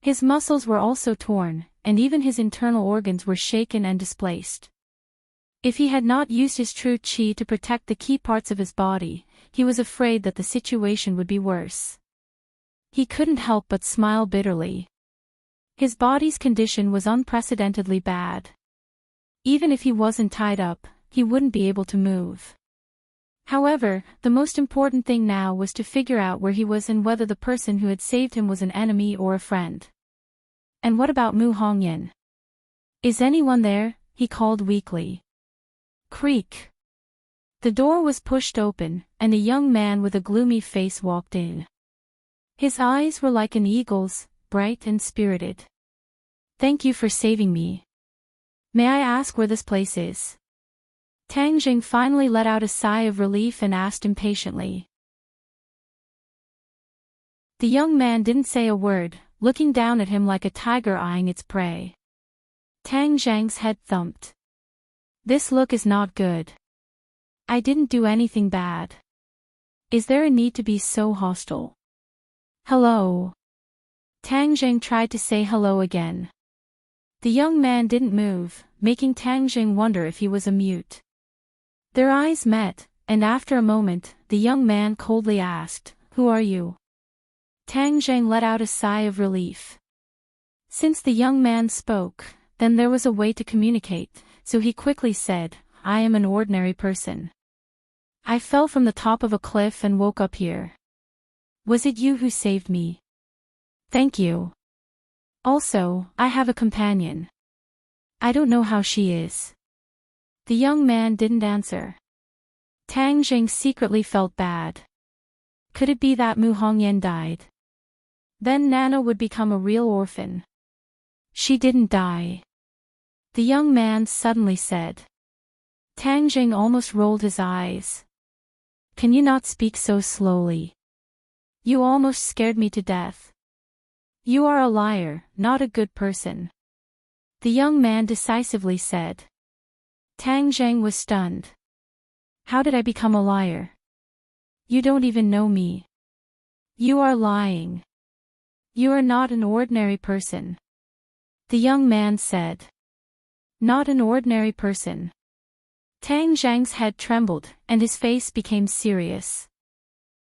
His muscles were also torn, and even his internal organs were shaken and displaced. If he had not used his true qi to protect the key parts of his body, he was afraid that the situation would be worse. He couldn't help but smile bitterly. His body's condition was unprecedentedly bad. Even if he wasn't tied up, he wouldn't be able to move. However, the most important thing now was to figure out where he was and whether the person who had saved him was an enemy or a friend. And what about Mu Hongyan? Is anyone there? He called weakly. Creak. The door was pushed open, and a young man with a gloomy face walked in. His eyes were like an eagle's, bright and spirited. Thank you for saving me. May I ask where this place is? Tang Zheng finally let out a sigh of relief and asked impatiently. The young man didn't say a word, looking down at him like a tiger eyeing its prey. Tang Zheng's head thumped. This look is not good. I didn't do anything bad. Is there a need to be so hostile? Hello. Tang Zheng tried to say hello again. The young man didn't move, making Tang Zheng wonder if he was a mute. Their eyes met, and after a moment, the young man coldly asked, "Who are you?" Tang Zheng let out a sigh of relief. Since the young man spoke, then there was a way to communicate, so he quickly said, "I am an ordinary person. I fell from the top of a cliff and woke up here. Was it you who saved me? Thank you. Also, I have a companion. I don't know how she is." The young man didn't answer. Tang Zheng secretly felt bad. Could it be that Mu Hongyan died? Then Nana would become a real orphan. She didn't die. The young man suddenly said. Tang Zheng almost rolled his eyes. Can you not speak so slowly? You almost scared me to death. You are a liar, not a good person. The young man decisively said. Tang Zheng was stunned. How did I become a liar? You don't even know me. You are lying. You are not an ordinary person. The young man said. Not an ordinary person. Tang Zheng's head trembled, and his face became serious.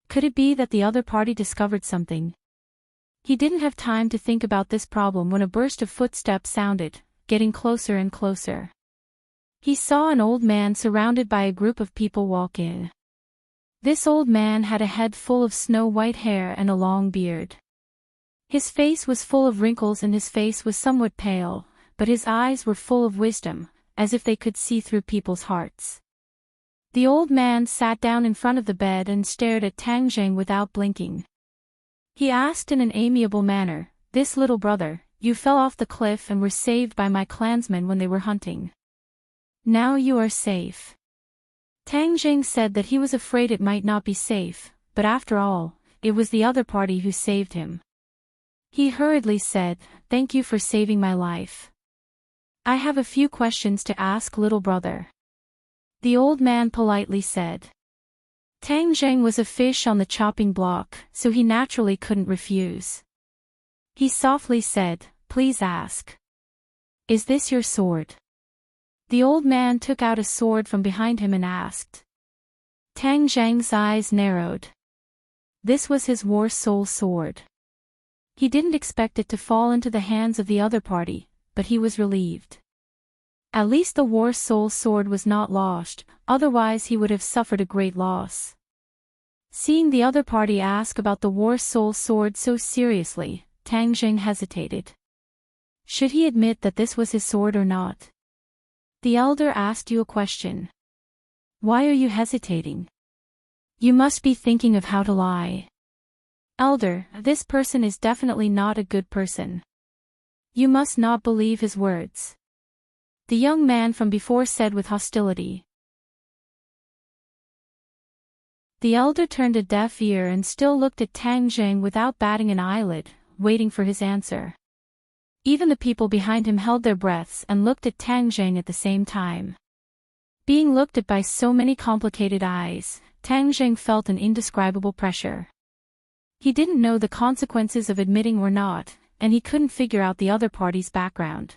Could it be that the other party discovered something? He didn't have time to think about this problem when a burst of footsteps sounded, getting closer and closer. He saw an old man surrounded by a group of people walk in. This old man had a head full of snow-white hair and a long beard. His face was full of wrinkles and his face was somewhat pale, but his eyes were full of wisdom, as if they could see through people's hearts. The old man sat down in front of the bed and stared at Tang Zheng without blinking. He asked in an amiable manner, "This little brother, you fell off the cliff and were saved by my clansmen when they were hunting. Now you are safe." Tang Zheng said that he was afraid it might not be safe, but after all, it was the other party who saved him. He hurriedly said, "Thank you for saving my life. I have a few questions to ask, little brother." The old man politely said. Tang Zheng was a fish on the chopping block, so he naturally couldn't refuse. He softly said, "Please ask. Is this your sword?" The old man took out a sword from behind him and asked. Tang Zheng's eyes narrowed. This was his war soul sword. He didn't expect it to fall into the hands of the other party, but he was relieved. At least the war soul sword was not lost, otherwise he would have suffered a great loss. Seeing the other party ask about the war soul sword so seriously, Tang Zheng hesitated. Should he admit that this was his sword or not? The elder asked you a question. Why are you hesitating? You must be thinking of how to lie. Elder, this person is definitely not a good person. You must not believe his words. The young man from before said with hostility. The elder turned a deaf ear and still looked at Tang Zheng without batting an eyelid, waiting for his answer. Even the people behind him held their breaths and looked at Tang Zheng at the same time. Being looked at by so many complicated eyes, Tang Zheng felt an indescribable pressure. He didn't know the consequences of admitting or not, and he couldn't figure out the other party's background.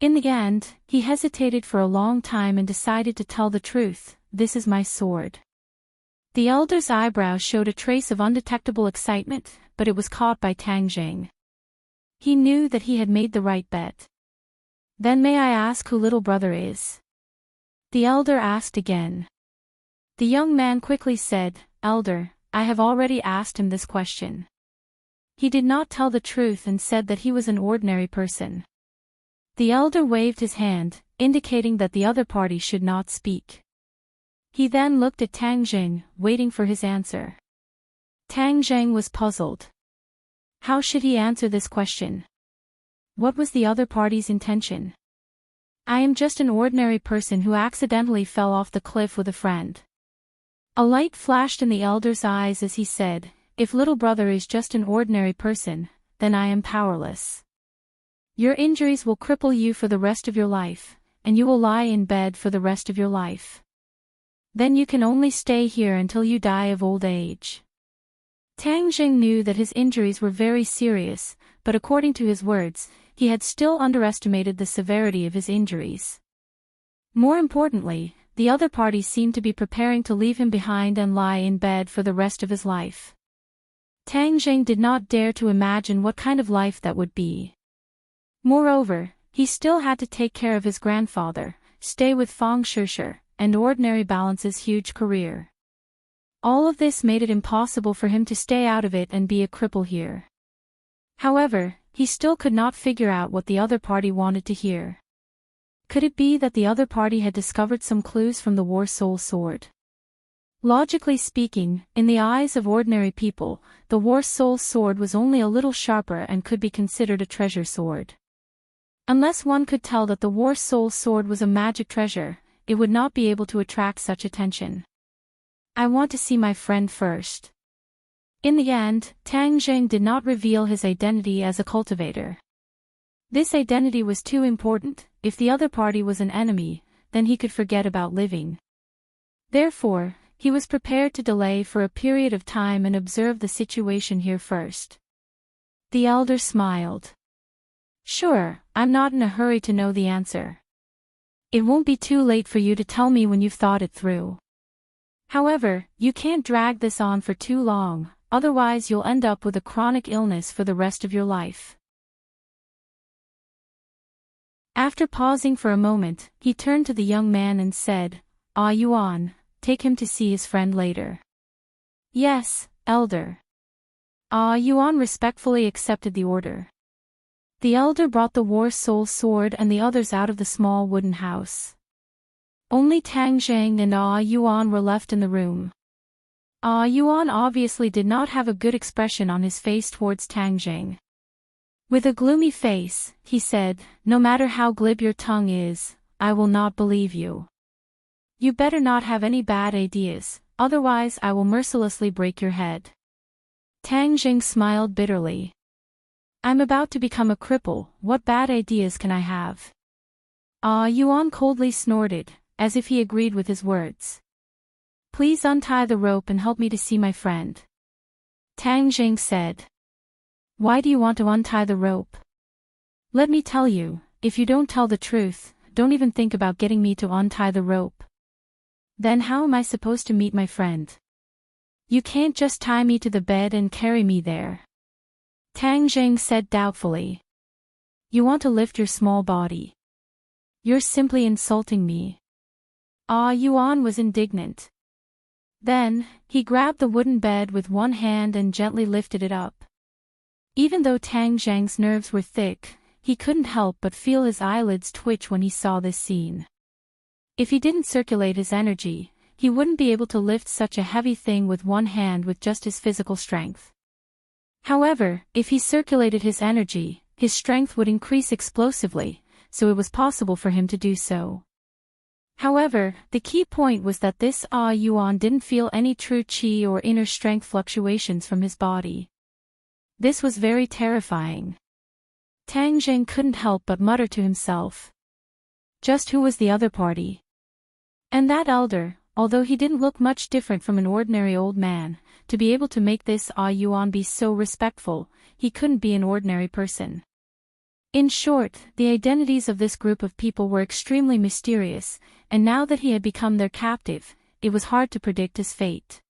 In the end, he hesitated for a long time and decided to tell the truth. This is my sword. The elder's eyebrows showed a trace of undetectable excitement, but it was caught by Tang Zheng. He knew that he had made the right bet. Then may I ask who little brother is? The elder asked again. The young man quickly said, Elder, I have already asked him this question. He did not tell the truth and said that he was an ordinary person. The elder waved his hand, indicating that the other party should not speak. He then looked at Tang Zheng, waiting for his answer. Tang Zheng was puzzled. How should he answer this question? What was the other party's intention? I am just an ordinary person who accidentally fell off the cliff with a friend. A light flashed in the elder's eyes as he said, If little brother is just an ordinary person, then I am powerless. Your injuries will cripple you for the rest of your life, and you will lie in bed for the rest of your life. Then you can only stay here until you die of old age. Tang Zheng knew that his injuries were very serious, but according to his words, he had still underestimated the severity of his injuries. More importantly, the other party seemed to be preparing to leave him behind and lie in bed for the rest of his life. Tang Zheng did not dare to imagine what kind of life that would be. Moreover, he still had to take care of his grandfather, stay with Fang Shishir, and ordinary Balance's huge career. All of this made it impossible for him to stay out of it and be a cripple here. However, he still could not figure out what the other party wanted to hear. Could it be that the other party had discovered some clues from the War Soul Sword? Logically speaking, in the eyes of ordinary people, the War Soul Sword was only a little sharper and could be considered a treasure sword. Unless one could tell that the War Soul Sword was a magic treasure, it would not be able to attract such attention. I want to see my friend first. In the end, Tang Zheng did not reveal his identity as a cultivator. This identity was too important. If the other party was an enemy, then he could forget about living. Therefore, he was prepared to delay for a period of time and observe the situation here first. The elder smiled. Sure, I'm not in a hurry to know the answer. It won't be too late for you to tell me when you've thought it through. However, you can't drag this on for too long, otherwise you'll end up with a chronic illness for the rest of your life. After pausing for a moment, he turned to the young man and said, Ah Yuan, take him to see his friend later. Yes, elder. Yuan respectfully accepted the order. The elder brought the war soul sword and the others out of the small wooden house. Only Tang Zheng and Yuan were left in the room. Yuan obviously did not have a good expression on his face towards Tang Zheng. With a gloomy face, he said, "No matter how glib your tongue is, I will not believe you. You better not have any bad ideas, otherwise I will mercilessly break your head." Tang Zheng smiled bitterly. "I'm about to become a cripple, what bad ideas can I have?" Yuan coldly snorted, as if he agreed with his words. "Please untie the rope and help me to see my friend," Tang Zheng said. "Why do you want to untie the rope? Let me tell you, if you don't tell the truth, don't even think about getting me to untie the rope. Then how am I supposed to meet my friend? You can't just tie me to the bed and carry me there," Tang Zheng said doubtfully. "You want to lift your small body. You're simply insulting me." Yuan was indignant. Then, he grabbed the wooden bed with one hand and gently lifted it up. Even though Tang Zheng's nerves were thick, he couldn't help but feel his eyelids twitch when he saw this scene. If he didn't circulate his energy, he wouldn't be able to lift such a heavy thing with one hand with just his physical strength. However, if he circulated his energy, his strength would increase explosively, so it was possible for him to do so. However, the key point was that this Yuan didn't feel any true qi or inner strength fluctuations from his body. This was very terrifying. Tang Zheng couldn't help but mutter to himself. Just who was the other party? And that elder, although he didn't look much different from an ordinary old man, to be able to make this Yuan be so respectful, he couldn't be an ordinary person. In short, the identities of this group of people were extremely mysterious, and now that he had become their captive, it was hard to predict his fate.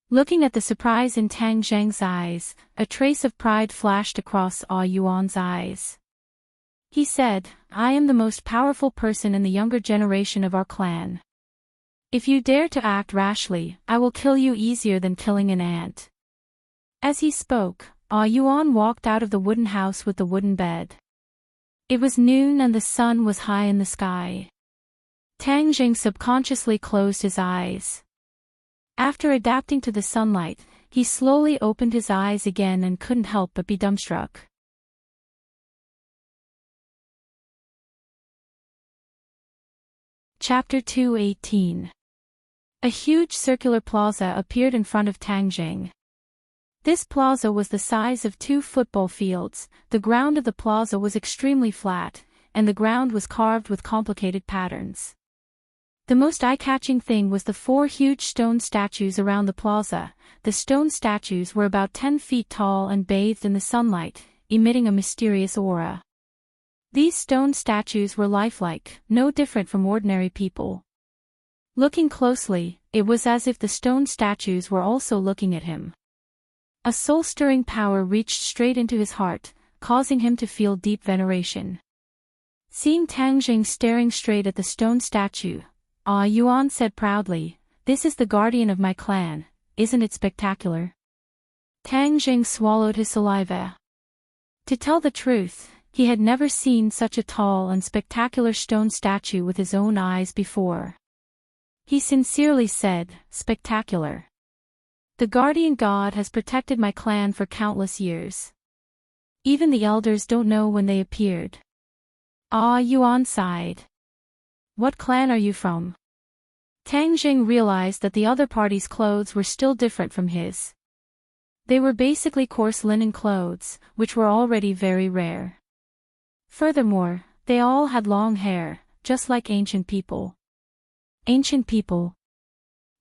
Looking at the surprise in Tang Zheng's eyes, a trace of pride flashed across Yuan's eyes. He said, "I am the most powerful person in the younger generation of our clan. If you dare to act rashly, I will kill you easier than killing an ant." As he spoke, Yuan walked out of the wooden house with the wooden bed. It was noon and the sun was high in the sky. Tang Zheng subconsciously closed his eyes. After adapting to the sunlight, he slowly opened his eyes again and couldn't help but be dumbstruck. Chapter 218. A huge circular plaza appeared in front of Tang Zheng. This plaza was the size of 2 football fields, the ground of the plaza was extremely flat, and the ground was carved with complicated patterns. The most eye-catching thing was the 4 huge stone statues around the plaza. The stone statues were about 10 feet tall and bathed in the sunlight, emitting a mysterious aura. These stone statues were lifelike, no different from ordinary people. Looking closely, it was as if the stone statues were also looking at him. A soul-stirring power reached straight into his heart, causing him to feel deep veneration. Seeing Tang Zheng staring straight at the stone statue, Yuan said proudly, "This is the guardian of my clan, isn't it spectacular?" Tang Zheng swallowed his saliva. To tell the truth, he had never seen such a tall and spectacular stone statue with his own eyes before. He sincerely said, "Spectacular. The guardian god has protected my clan for countless years. Even the elders don't know when they appeared." Yuan sighed. "What clan are you from?" Tang Zheng realized that the other party's clothes were still different from his. They were basically coarse linen clothes, which were already very rare. Furthermore, they all had long hair, just like ancient people. Ancient people.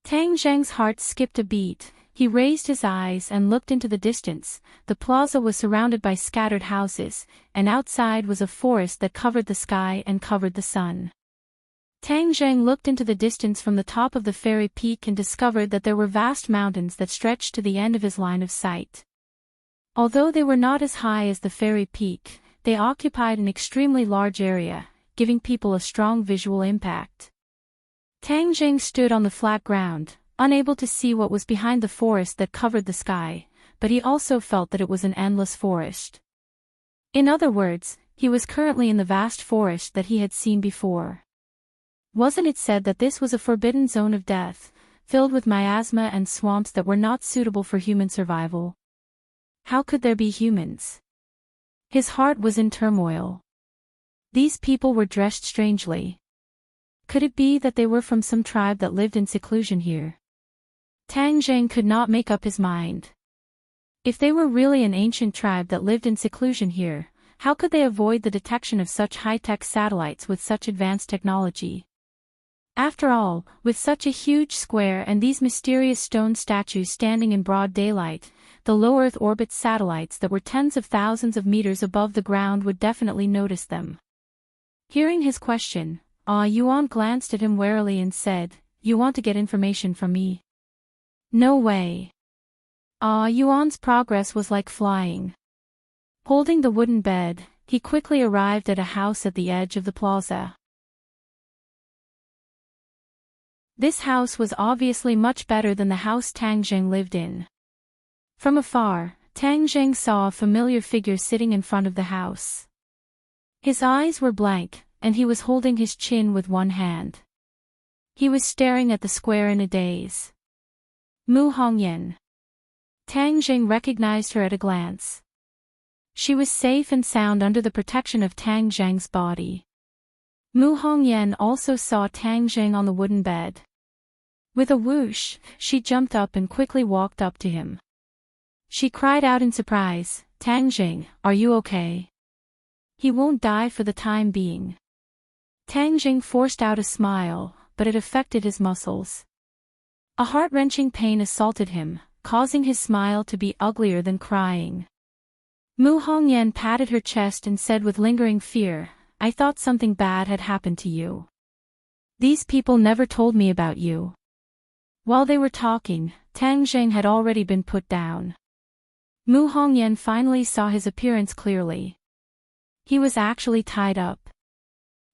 Tang Zheng's heart skipped a beat. He raised his eyes and looked into the distance. The plaza was surrounded by scattered houses, and outside was a forest that covered the sky and covered the sun. Tang Zheng looked into the distance from the top of the fairy peak and discovered that there were vast mountains that stretched to the end of his line of sight. Although they were not as high as the fairy peak, they occupied an extremely large area, giving people a strong visual impact. Tang Jing stood on the flat ground, unable to see what was behind the forest that covered the sky, but he also felt that it was an endless forest. In other words, he was currently in the vast forest that he had seen before. Wasn't it said that this was a forbidden zone of death, filled with miasma and swamps that were not suitable for human survival? How could there be humans? His heart was in turmoil. These people were dressed strangely. Could it be that they were from some tribe that lived in seclusion here? Tang Jing could not make up his mind. If they were really an ancient tribe that lived in seclusion here, how could they avoid the detection of such high-tech satellites with such advanced technology? After all, with such a huge square and these mysterious stone statues standing in broad daylight, the low Earth orbit satellites that were tens of thousands of meters above the ground would definitely notice them. Hearing his question, Yuan glanced at him warily and said, "You want to get information from me?" "No way." Yuan's progress was like flying. Holding the wooden bed, he quickly arrived at a house at the edge of the plaza. This house was obviously much better than the house Tang Jing lived in. From afar, Tang Jing saw a familiar figure sitting in front of the house. His eyes were blank, and he was holding his chin with one hand. He was staring at the square in a daze. Mu Hongyan. Tang Jing recognized her at a glance. She was safe and sound under the protection of Tang Jing's body. Mu Hongyan also saw Tang Jing on the wooden bed. With a whoosh, she jumped up and quickly walked up to him. She cried out in surprise, "Tang Jing, are you okay? He won't die for the time being." Tang Jing forced out a smile, but it affected his muscles. A heart-wrenching pain assaulted him, causing his smile to be uglier than crying. Mu Hongyan patted her chest and said with lingering fear, "I thought something bad had happened to you. These people never told me about you." While they were talking, Tang Jing had already been put down. Mu Hongyan finally saw his appearance clearly. He was actually tied up.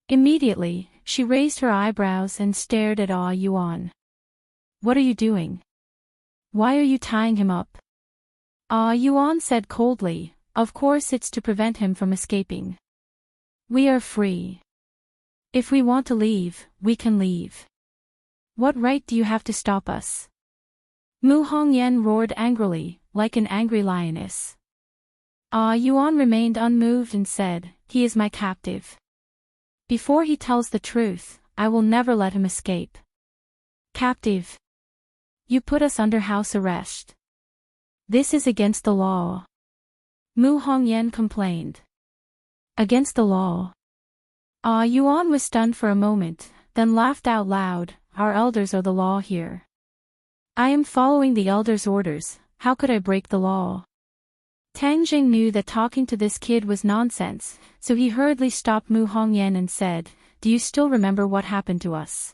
Immediately, she raised her eyebrows and stared at Yuan. "What are you doing? Why are you tying him up?" Yuan said coldly, "Of course it's to prevent him from escaping. We are free. If we want to leave, we can leave. What right do you have to stop us?" Mu Hongyan roared angrily, like an angry lioness. Yuan remained unmoved and said, "He is my captive. Before he tells the truth, I will never let him escape." "Captive? You put us under house arrest. This is against the law." Mu Hongyan complained. "Against the law?" Yuan was stunned for a moment, then laughed out loud. "Our elders are the law here. I am following the elders' orders, how could I break the law?" Tang Jing knew that talking to this kid was nonsense, so he hurriedly stopped Mu Hongyan and said, "Do you still remember what happened to us?"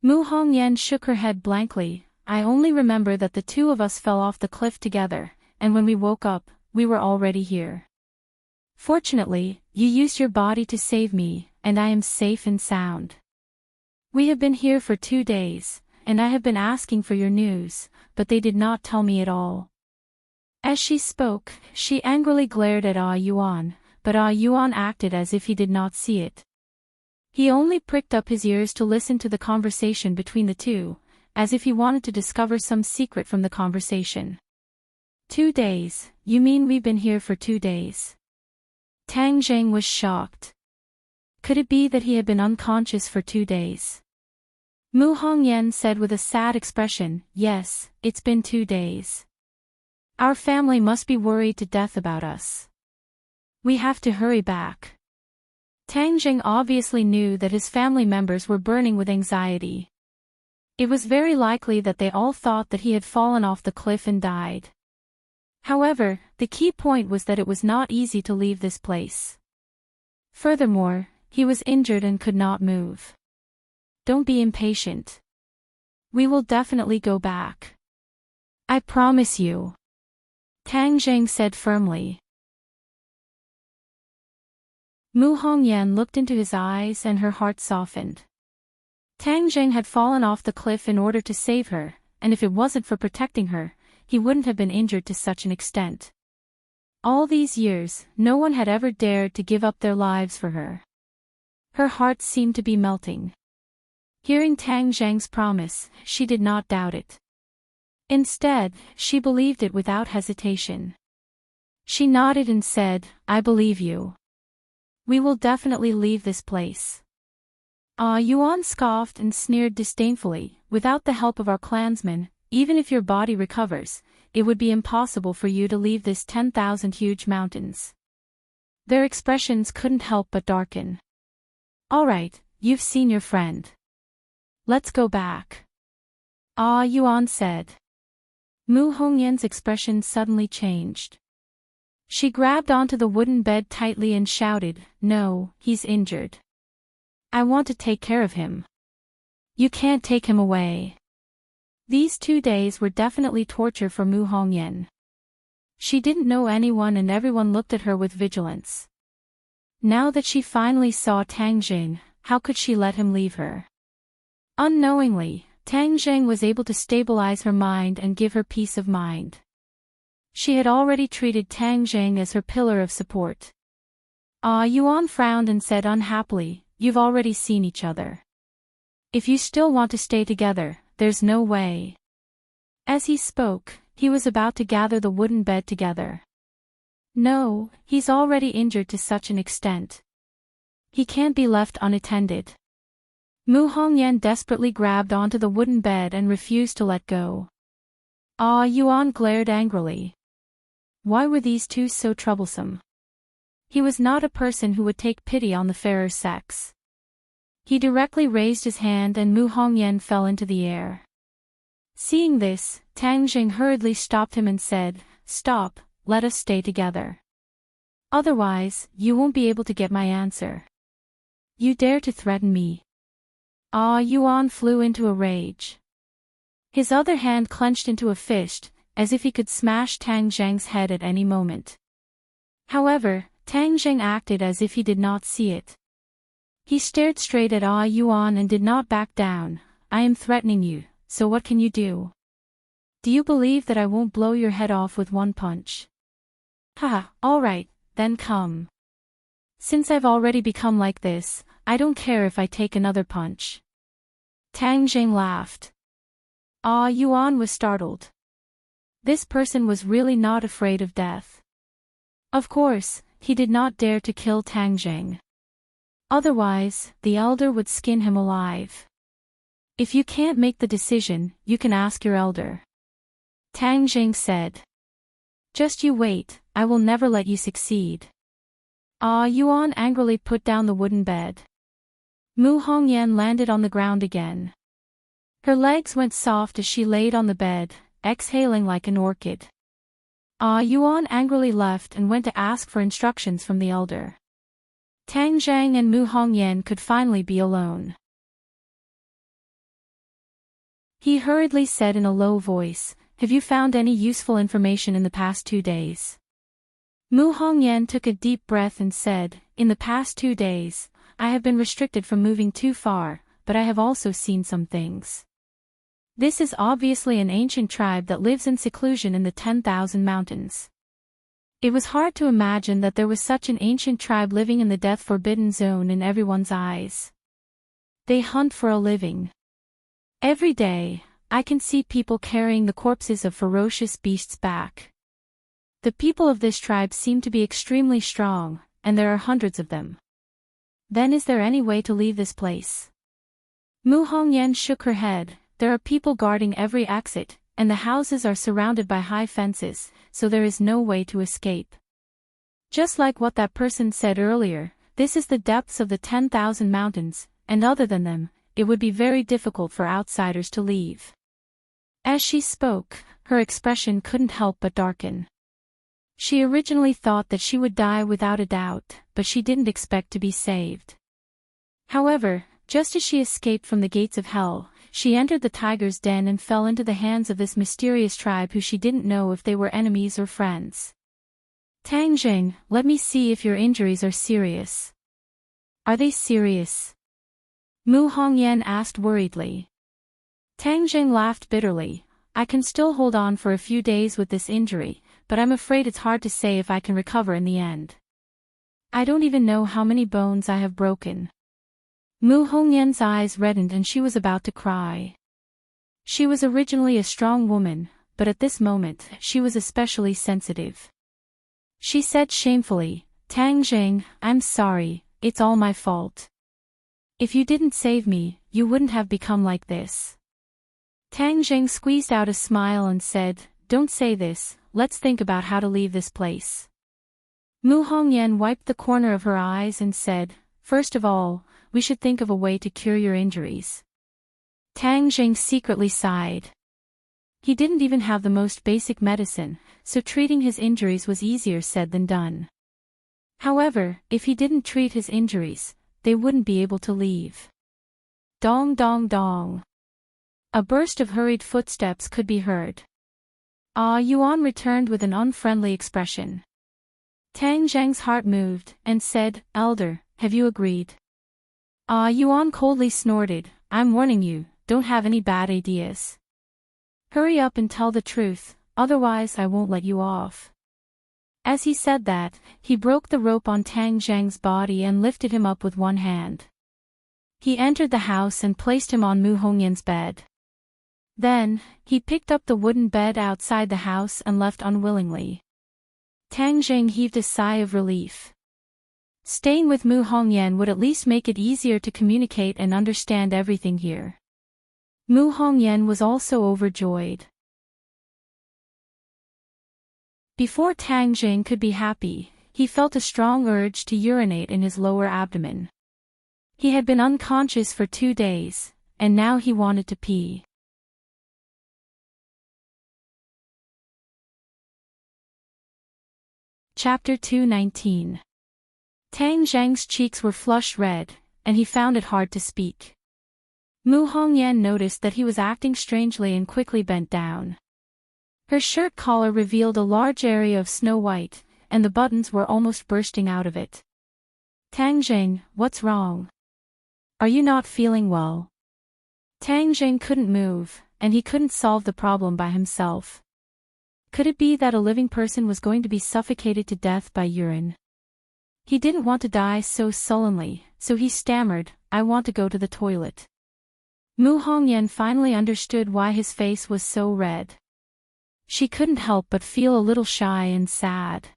Mu Hongyan shook her head blankly. "I only remember that the two of us fell off the cliff together, and when we woke up, we were already here. Fortunately, you used your body to save me, and I am safe and sound. We have been here for 2 days, and I have been asking for your news, but they did not tell me at all." As she spoke, she angrily glared at Yuan, but Yuan acted as if he did not see it. He only pricked up his ears to listen to the conversation between the two, as if he wanted to discover some secret from the conversation. 2 days, you mean we've been here for 2 days? Tang Jing was shocked. Could it be that he had been unconscious for 2 days? Mu Hongyan said with a sad expression, "Yes, it's been 2 days. Our family must be worried to death about us. We have to hurry back." Tang Jing obviously knew that his family members were burning with anxiety. It was very likely that they all thought that he had fallen off the cliff and died. However, the key point was that it was not easy to leave this place. Furthermore, he was injured and could not move. "Don't be impatient. We will definitely go back. I promise you," Tang Jing said firmly. Mu Hongyan looked into his eyes and her heart softened. Tang Zheng had fallen off the cliff in order to save her, and if it wasn't for protecting her, he wouldn't have been injured to such an extent. All these years, no one had ever dared to give up their lives for her. Her heart seemed to be melting. Hearing Tang Zheng's promise, she did not doubt it. Instead, she believed it without hesitation. She nodded and said, "I believe you. We will definitely leave this place." Yuan scoffed and sneered disdainfully, "Without the help of our clansmen, even if your body recovers, it would be impossible for you to leave this 10,000 huge mountains." Their expressions couldn't help but darken. "All right, you've seen your friend. Let's go back," Yuan said. Mu Hongyan's expression suddenly changed. She grabbed onto the wooden bed tightly and shouted, "No, he's injured. I want to take care of him. You can't take him away." These 2 days were definitely torture for Mu Hongyan. She didn't know anyone and everyone looked at her with vigilance. Now that she finally saw Tang Zheng, how could she let him leave her? Unknowingly, Tang Zheng was able to stabilize her mind and give her peace of mind. She had already treated Tang Zheng as her pillar of support. Yuan frowned and said unhappily, "You've already seen each other. If you still want to stay together, there's no way." As he spoke, he was about to gather the wooden bed together. "No, he's already injured to such an extent. He can't be left unattended." Mu Hongyan desperately grabbed onto the wooden bed and refused to let go. Yuan glared angrily. Why were these two so troublesome? He was not a person who would take pity on the fairer sex. He directly raised his hand and Mu Hongyan fell into the air. Seeing this, Tang Zheng hurriedly stopped him and said, "Stop, let us stay together. Otherwise, you won't be able to get my answer. You dare to threaten me?" Yuan flew into a rage. His other hand clenched into a fist, as if he could smash Tang Zheng's head at any moment. However, Tang Zheng acted as if he did not see it. He stared straight at Yuan and did not back down. "I am threatening you, so what can you do? Do you believe that I won't blow your head off with one punch? Haha, alright, then come. Since I've already become like this, I don't care if I take another punch." Tang Zheng laughed. Yuan was startled. This person was really not afraid of death. Of course, he did not dare to kill Tang Zheng. Otherwise, the elder would skin him alive. "If you can't make the decision, you can ask your elder," Tang Zheng said. "Just you wait, I will never let you succeed." Yuan angrily put down the wooden bed. Mu Hongyan landed on the ground again. Her legs went soft as she laid on the bed, exhaling like an orchid. Yuan angrily left and went to ask for instructions from the elder. Tang Zheng and Mu Hongyan could finally be alone. He hurriedly said in a low voice, "Have you found any useful information in the past 2 days?" Mu Hongyan took a deep breath and said, "In the past 2 days, I have been restricted from moving too far, but I have also seen some things. This is obviously an ancient tribe that lives in seclusion in the 10,000 mountains." It was hard to imagine that there was such an ancient tribe living in the death-forbidden zone in everyone's eyes. They hunt for a living. Every day, I can see people carrying the corpses of ferocious beasts back. The people of this tribe seem to be extremely strong, and there are hundreds of them. Then is there any way to leave this place? Mu Hongyan shook her head. "There are people guarding every exit, and the houses are surrounded by high fences, so there is no way to escape. Just like what that person said earlier, this is the depths of the 10,000 mountains, and other than them, it would be very difficult for outsiders to leave." As she spoke, her expression couldn't help but darken. She originally thought that she would die without a doubt, but she didn't expect to be saved. However, just as she escaped from the gates of hell, she entered the tiger's den and fell into the hands of this mysterious tribe who she didn't know if they were enemies or friends. "Tang Zheng, let me see if your injuries are serious." "Are they serious?" Mu Hongyan asked worriedly. Tang Jing laughed bitterly. I can still hold on for a few days with this injury, but I'm afraid it's hard to say if I can recover in the end. I don't even know how many bones I have broken. Mu Hongyan's eyes reddened and she was about to cry. She was originally a strong woman, but at this moment, she was especially sensitive. She said shamefully, Tang Jing, I'm sorry, it's all my fault. If you didn't save me, you wouldn't have become like this. Tang Jing squeezed out a smile and said, don't say this, let's think about how to leave this place. Mu Hongyan wiped the corner of her eyes and said, first of all, we should think of a way to cure your injuries. Tang Jing secretly sighed. He didn't even have the most basic medicine, so treating his injuries was easier said than done. However, if he didn't treat his injuries, they wouldn't be able to leave. Dong dong dong. A burst of hurried footsteps could be heard. Ah Yuan returned with an unfriendly expression. Tang Zhang's heart moved, and said, Elder, have you agreed? Ah Yuan coldly snorted, I'm warning you, don't have any bad ideas. Hurry up and tell the truth, otherwise I won't let you off. As he said that, he broke the rope on Tang Zhang's body and lifted him up with one hand. He entered the house and placed him on Mu Hongyan's bed. Then, he picked up the wooden bed outside the house and left unwillingly. Tang Jing heaved a sigh of relief. Staying with Mu Hongyan would at least make it easier to communicate and understand everything here. Mu Hongyan was also overjoyed. Before Tang Jing could be happy, he felt a strong urge to urinate in his lower abdomen. He had been unconscious for 2 days, and now he wanted to pee. Chapter 219. Tang Zhang's cheeks were flushed red, and he found it hard to speak. Mu Hongyan noticed that he was acting strangely and quickly bent down. Her shirt collar revealed a large area of snow white, and the buttons were almost bursting out of it. Tang Jing, what's wrong? Are you not feeling well? Tang Jing couldn't move, and he couldn't solve the problem by himself. Could it be that a living person was going to be suffocated to death by urine? He didn't want to die so sullenly, so he stammered, I want to go to the toilet. Mu Hongyan finally understood why his face was so red. She couldn't help but feel a little shy and sad.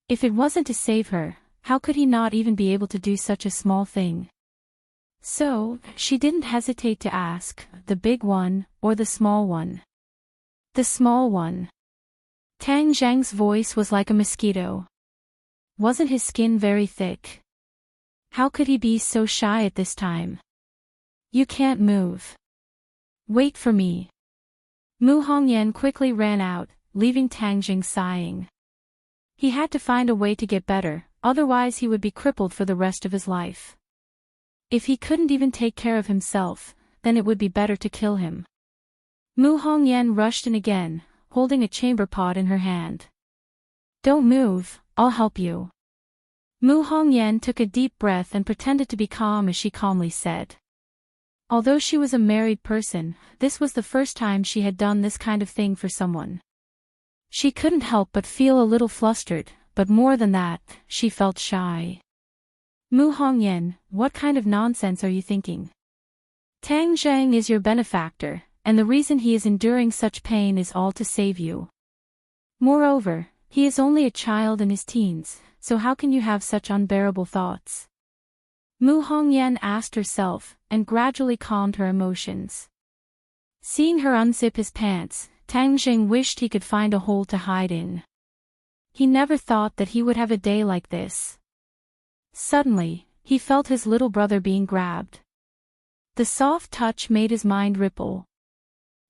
If it wasn't to save her, how could he not even be able to do such a small thing? So, she didn't hesitate to ask, the big one, or the small one? The small one. Tang Zhang's voice was like a mosquito. Wasn't his skin very thick? How could he be so shy at this time? You can't move. Wait for me. Mu Hongyan quickly ran out, leaving Tang Jing sighing. He had to find a way to get better, otherwise he would be crippled for the rest of his life. If he couldn't even take care of himself, then it would be better to kill him. Mu Hongyan rushed in again, holding a chamber pot in her hand. Don't move, I'll help you. Mu Hongyan took a deep breath and pretended to be calm as she calmly said. Although she was a married person, this was the first time she had done this kind of thing for someone. She couldn't help but feel a little flustered, but more than that, she felt shy. Mu Hongyan, what kind of nonsense are you thinking? Tang Zhang is your benefactor, and the reason he is enduring such pain is all to save you. Moreover, he is only a child in his teens, so how can you have such unbearable thoughts? Mu Hongyan asked herself, and gradually calmed her emotions. Seeing her unzip his pants, Tang Jing wished he could find a hole to hide in. He never thought that he would have a day like this. Suddenly, he felt his little brother being grabbed. The soft touch made his mind ripple.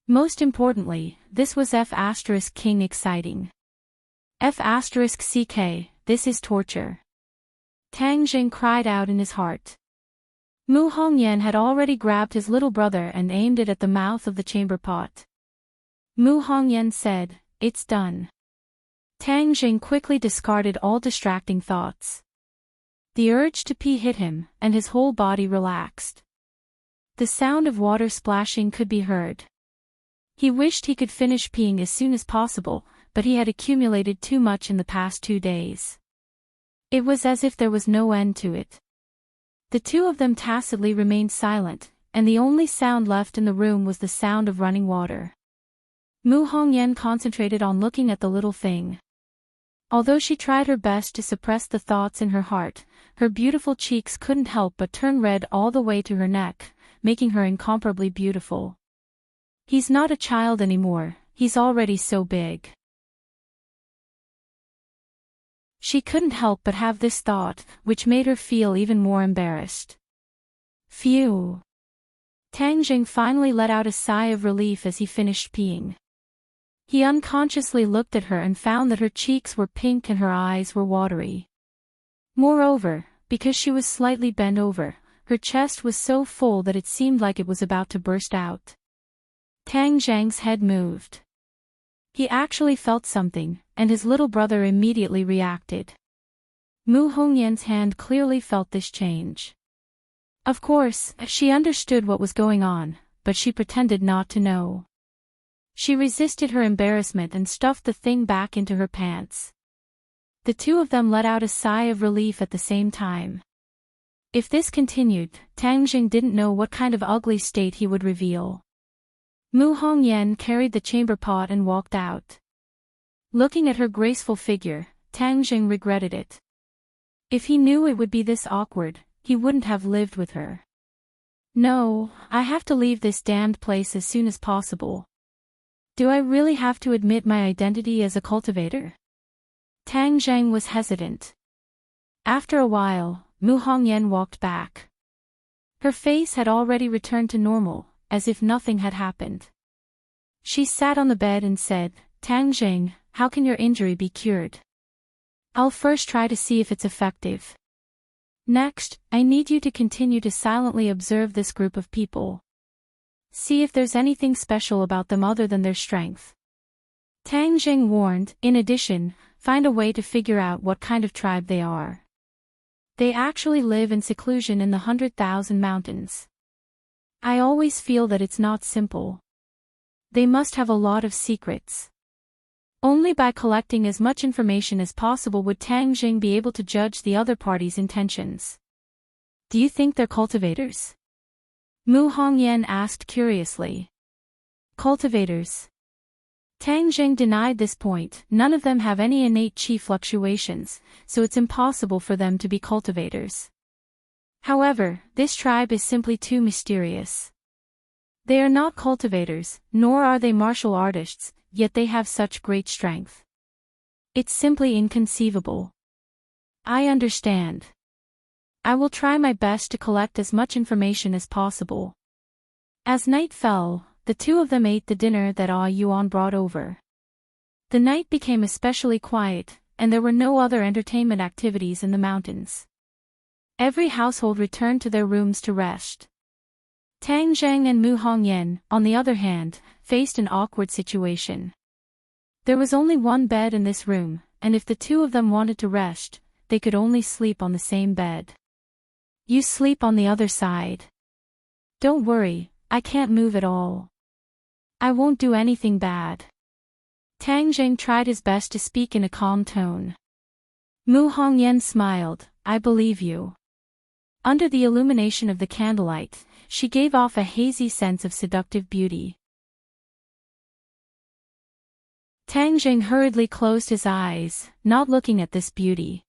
Most importantly, this was F*King exciting. F*CK, this is torture. Tang Jing cried out in his heart. Mu Hongyan had already grabbed his little brother and aimed it at the mouth of the chamber pot. Mu Hongyan said, it's done. Tang Jing quickly discarded all distracting thoughts. The urge to pee hit him, and his whole body relaxed. The sound of water splashing could be heard. He wished he could finish peeing as soon as possible, but he had accumulated too much in the past 2 days. It was as if there was no end to it. The two of them tacitly remained silent, and the only sound left in the room was the sound of running water. Mu Hongyan concentrated on looking at the little thing. Although she tried her best to suppress the thoughts in her heart, her beautiful cheeks couldn't help but turn red all the way to her neck, making her incomparably beautiful. He's not a child anymore, he's already so big. She couldn't help but have this thought, which made her feel even more embarrassed. Phew! Tang Jing finally let out a sigh of relief as he finished peeing. He unconsciously looked at her and found that her cheeks were pink and her eyes were watery. Moreover, because she was slightly bent over, her chest was so full that it seemed like it was about to burst out. Tang Zhang's head moved. He actually felt something, and his little brother immediately reacted. Mu Hongyan's hand clearly felt this change. Of course, she understood what was going on, but she pretended not to know. She resisted her embarrassment and stuffed the thing back into her pants. The two of them let out a sigh of relief at the same time. If this continued, Tang Jing didn't know what kind of ugly state he would reveal. Mu Hongyan carried the chamber pot and walked out. Looking at her graceful figure, Tang Jing regretted it. If he knew it would be this awkward, he wouldn't have lived with her. No, I have to leave this damned place as soon as possible. Do I really have to admit my identity as a cultivator? Tang Zhang was hesitant. After a while, Mu Hongyan walked back. Her face had already returned to normal, as if nothing had happened. She sat on the bed and said, Tang Zhang, how can your injury be cured? I'll first try to see if it's effective. Next, I need you to continue to silently observe this group of people. See if there's anything special about them other than their strength. Tang Jing warned, in addition, find a way to figure out what kind of tribe they are. They actually live in seclusion in the 100,000 mountains. I always feel that it's not simple. They must have a lot of secrets. Only by collecting as much information as possible would Tang Jing be able to judge the other party's intentions. Do you think they're cultivators? Mu Hongyan asked curiously. Cultivators. Tang Jing denied this point. None of them have any innate chi fluctuations, so it's impossible for them to be cultivators. However, this tribe is simply too mysterious. They are not cultivators, nor are they martial artists, yet they have such great strength. It's simply inconceivable. I understand. I will try my best to collect as much information as possible. As night fell, the two of them ate the dinner that Ah Yuan brought over. The night became especially quiet, and there were no other entertainment activities in the mountains. Every household returned to their rooms to rest. Tang Zhang and Mu Hongyan, on the other hand, faced an awkward situation. There was only one bed in this room, and if the two of them wanted to rest, they could only sleep on the same bed. You sleep on the other side. Don't worry, I can't move at all. I won't do anything bad. Tang Jing tried his best to speak in a calm tone. Mu Hongyan smiled, I believe you. Under the illumination of the candlelight, she gave off a hazy sense of seductive beauty. Tang Jing hurriedly closed his eyes, not looking at this beauty.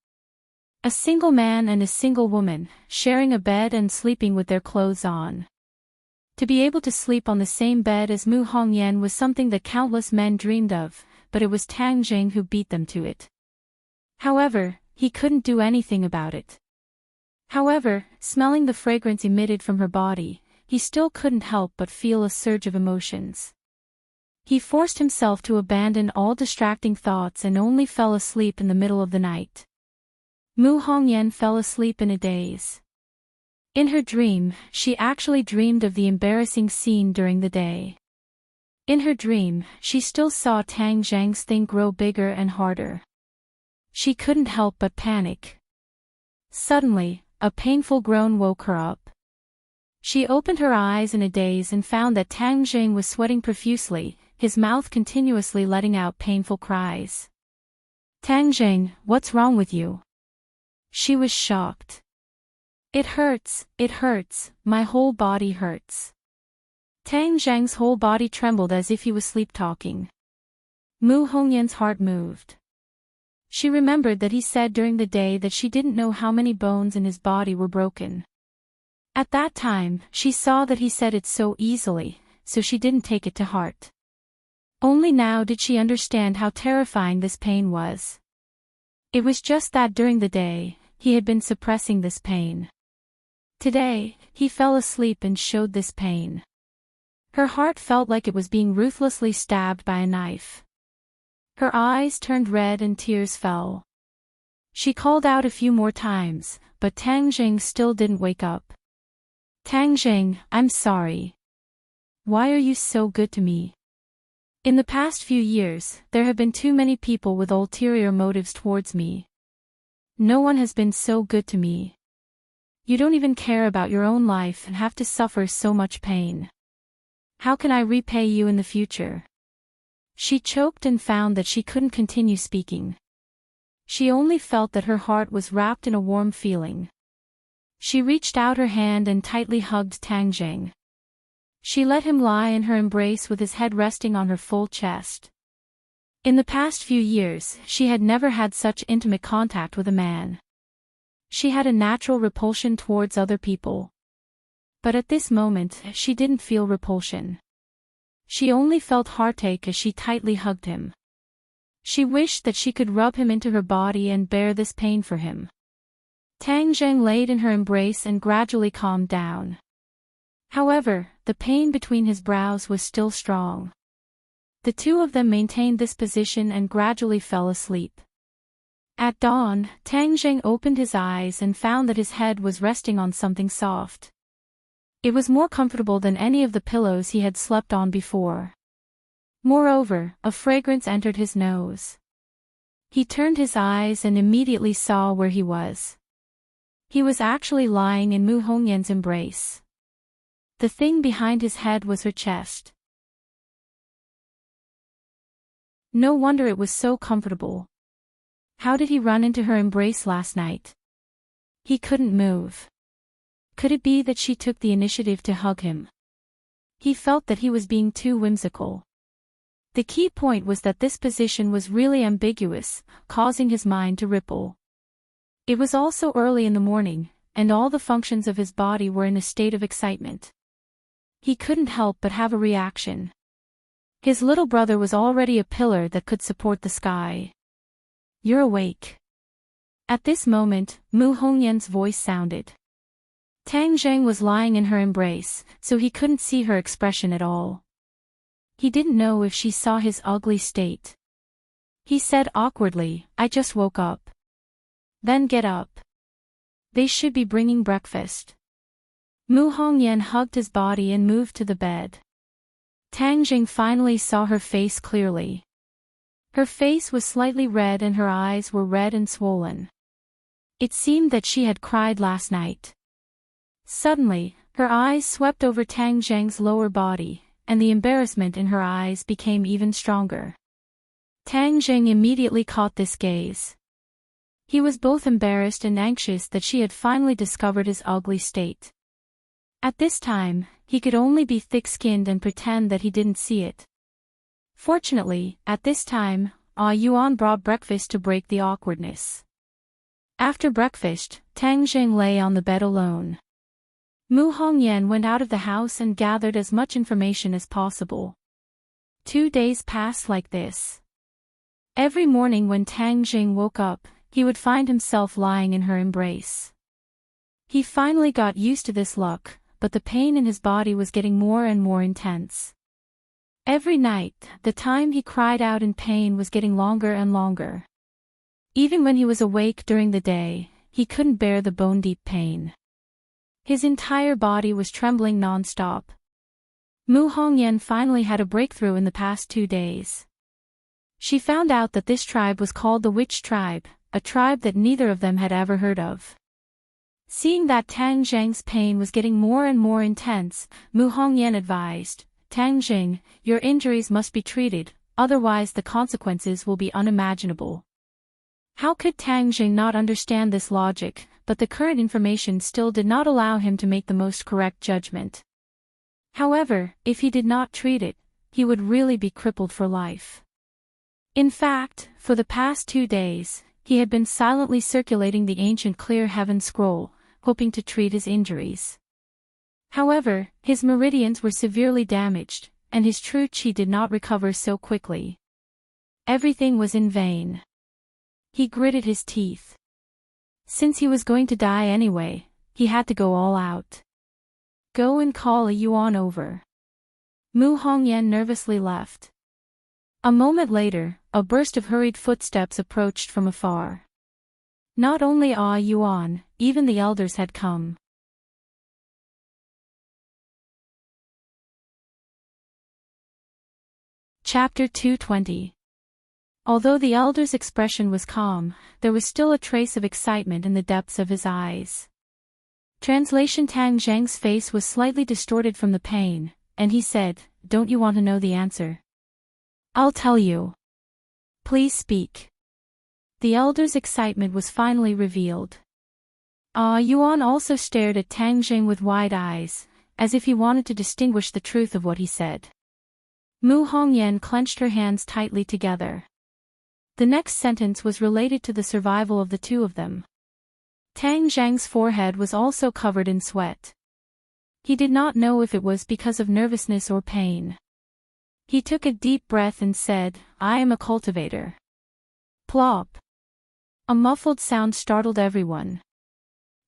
A single man and a single woman, sharing a bed and sleeping with their clothes on. To be able to sleep on the same bed as Mu Hongyan was something that countless men dreamed of, but it was Tang Jing who beat them to it. However, he couldn't do anything about it. However, smelling the fragrance emitted from her body, he still couldn't help but feel a surge of emotions. He forced himself to abandon all distracting thoughts and only fell asleep in the middle of the night. Mu Hongyan fell asleep in a daze. In her dream, she actually dreamed of the embarrassing scene during the day. In her dream, she still saw Tang Zhang's thing grow bigger and harder. She couldn't help but panic. Suddenly, a painful groan woke her up. She opened her eyes in a daze and found that Tang Jing was sweating profusely, his mouth continuously letting out painful cries. Tang Jing, what's wrong with you? She was shocked. It hurts, my whole body hurts. Tang Zhang's whole body trembled as if he was sleep-talking. Mu Hongyan's heart moved. She remembered that he said during the day that she didn't know how many bones in his body were broken. At that time, she saw that he said it so easily, so she didn't take it to heart. Only now did she understand how terrifying this pain was. It was just that during the day, he had been suppressing this pain. Today, he fell asleep and showed this pain. Her heart felt like it was being ruthlessly stabbed by a knife. Her eyes turned red and tears fell. She called out a few more times, but Tang Jing still didn't wake up. Tang Jing, I'm sorry. Why are you so good to me? In the past few years, there have been too many people with ulterior motives towards me. No one has been so good to me. You don't even care about your own life and have to suffer so much pain. How can I repay you in the future? She choked and found that she couldn't continue speaking. She only felt that her heart was wrapped in a warm feeling. She reached out her hand and tightly hugged Tang Jing. She let him lie in her embrace with his head resting on her full chest. In the past few years, she had never had such intimate contact with a man. She had a natural repulsion towards other people. But at this moment, she didn't feel repulsion. She only felt heartache as she tightly hugged him. She wished that she could rub him into her body and bear this pain for him. Tang Zheng laid in her embrace and gradually calmed down. However, the pain between his brows was still strong. The two of them maintained this position and gradually fell asleep. At dawn, Tang Zheng opened his eyes and found that his head was resting on something soft. It was more comfortable than any of the pillows he had slept on before. Moreover, a fragrance entered his nose. He turned his eyes and immediately saw where he was. He was actually lying in Mu Hongyan's embrace. The thing behind his head was her chest. No wonder it was so comfortable. How did he run into her embrace last night? He couldn't move. Could it be that she took the initiative to hug him? He felt that he was being too whimsical. The key point was that this position was really ambiguous, causing his mind to ripple. It was also early in the morning, and all the functions of his body were in a state of excitement. He couldn't help but have a reaction. His little brother was already a pillar that could support the sky. You're awake. At this moment, Mu Hongyan's voice sounded. Tang Zheng was lying in her embrace, so he couldn't see her expression at all. He didn't know if she saw his ugly state. He said awkwardly, I just woke up. Then get up. They should be bringing breakfast. Mu Hongyan hugged his body and moved to the bed. Tang Jing finally saw her face clearly. Her face was slightly red and her eyes were red and swollen. It seemed that she had cried last night. Suddenly, her eyes swept over Tang Zheng's lower body, and the embarrassment in her eyes became even stronger. Tang Zheng immediately caught this gaze. He was both embarrassed and anxious that she had finally discovered his ugly state. At this time, he could only be thick-skinned and pretend that he didn't see it. Fortunately, at this time, Yuan brought breakfast to break the awkwardness. After breakfast, Tang Zheng lay on the bed alone. Mu Hongyan went out of the house and gathered as much information as possible. 2 days passed like this. Every morning when Tang Zheng woke up, he would find himself lying in her embrace. He finally got used to this luck, but the pain in his body was getting more and more intense. Every night, the time he cried out in pain was getting longer and longer. Even when he was awake during the day, he couldn't bear the bone-deep pain. His entire body was trembling non-stop. Mu Hongyan finally had a breakthrough in the past 2 days. She found out that this tribe was called the Witch Tribe, a tribe that neither of them had ever heard of. Seeing that Tang Zheng's pain was getting more and more intense, Mu Hongyan advised, Tang Zheng, your injuries must be treated, otherwise the consequences will be unimaginable. How could Tang Zheng not understand this logic, but the current information still did not allow him to make the most correct judgment. However, if he did not treat it, he would really be crippled for life. In fact, for the past 2 days, he had been silently circulating the ancient Clear Heaven scroll, hoping to treat his injuries. However, his meridians were severely damaged, and his true qi did not recover so quickly. Everything was in vain. He gritted his teeth. Since he was going to die anyway, he had to go all out. Go and call a yuan over. Mu Hongyan nervously left. A moment later, a burst of hurried footsteps approached from afar. Not only Ah Yuan, even the elders had come. Chapter 220. Although the elder's expression was calm, there was still a trace of excitement in the depths of his eyes. Translation: Tang Zheng's face was slightly distorted from the pain, and he said, "Don't you want to know the answer? I'll tell you. Please speak." The elder's excitement was finally revealed. Ah Yuan also stared at Tang Zheng with wide eyes, as if he wanted to distinguish the truth of what he said. Mu Hongyan clenched her hands tightly together. The next sentence was related to the survival of the two of them. Tang Zheng's forehead was also covered in sweat. He did not know if it was because of nervousness or pain. He took a deep breath and said, "I am a cultivator." Plop. A muffled sound startled everyone.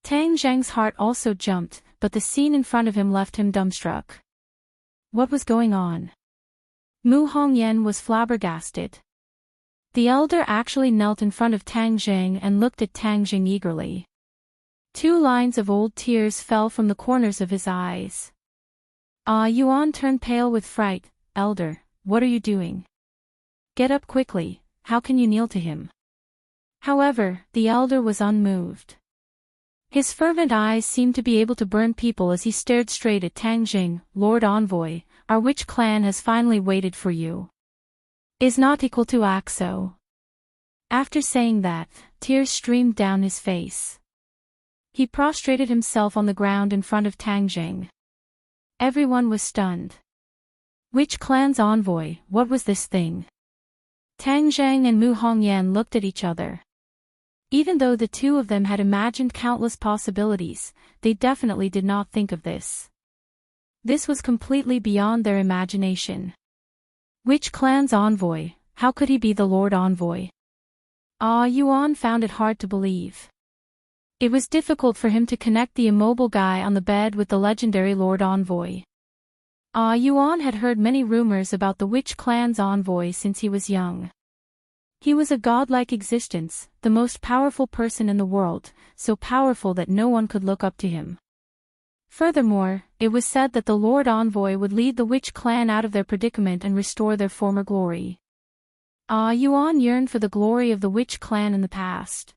Tang Zheng's heart also jumped, but the scene in front of him left him dumbstruck. What was going on? Mu Hongyan was flabbergasted. The elder actually knelt in front of Tang Zheng and looked at Tang Zheng eagerly. 2 lines of old tears fell from the corners of his eyes. Ah Yuan turned pale with fright. "Elder, what are you doing? Get up quickly, how can you kneel to him?" However, the elder was unmoved. His fervent eyes seemed to be able to burn people as he stared straight at Tang Zheng. "Lord Envoy, our witch clan has finally waited for you. Is not equal to Axo." After saying that, tears streamed down his face. He prostrated himself on the ground in front of Tang Zheng. Everyone was stunned. Witch clan's envoy, what was this thing? Tang Zheng and Mu Hongyan looked at each other. Even though the two of them had imagined countless possibilities, they definitely did not think of this. This was completely beyond their imagination. Witch clan's envoy, how could he be the Lord Envoy? Ah Yuan found it hard to believe. It was difficult for him to connect the immobile guy on the bed with the legendary Lord Envoy. Ah Yuan had heard many rumors about the witch clan's envoy since he was young. He was a godlike existence, the most powerful person in the world, so powerful that no one could look up to him. Furthermore, it was said that the Lord Envoy would lead the witch clan out of their predicament and restore their former glory. Ah Yuan yearned for the glory of the witch clan in the past.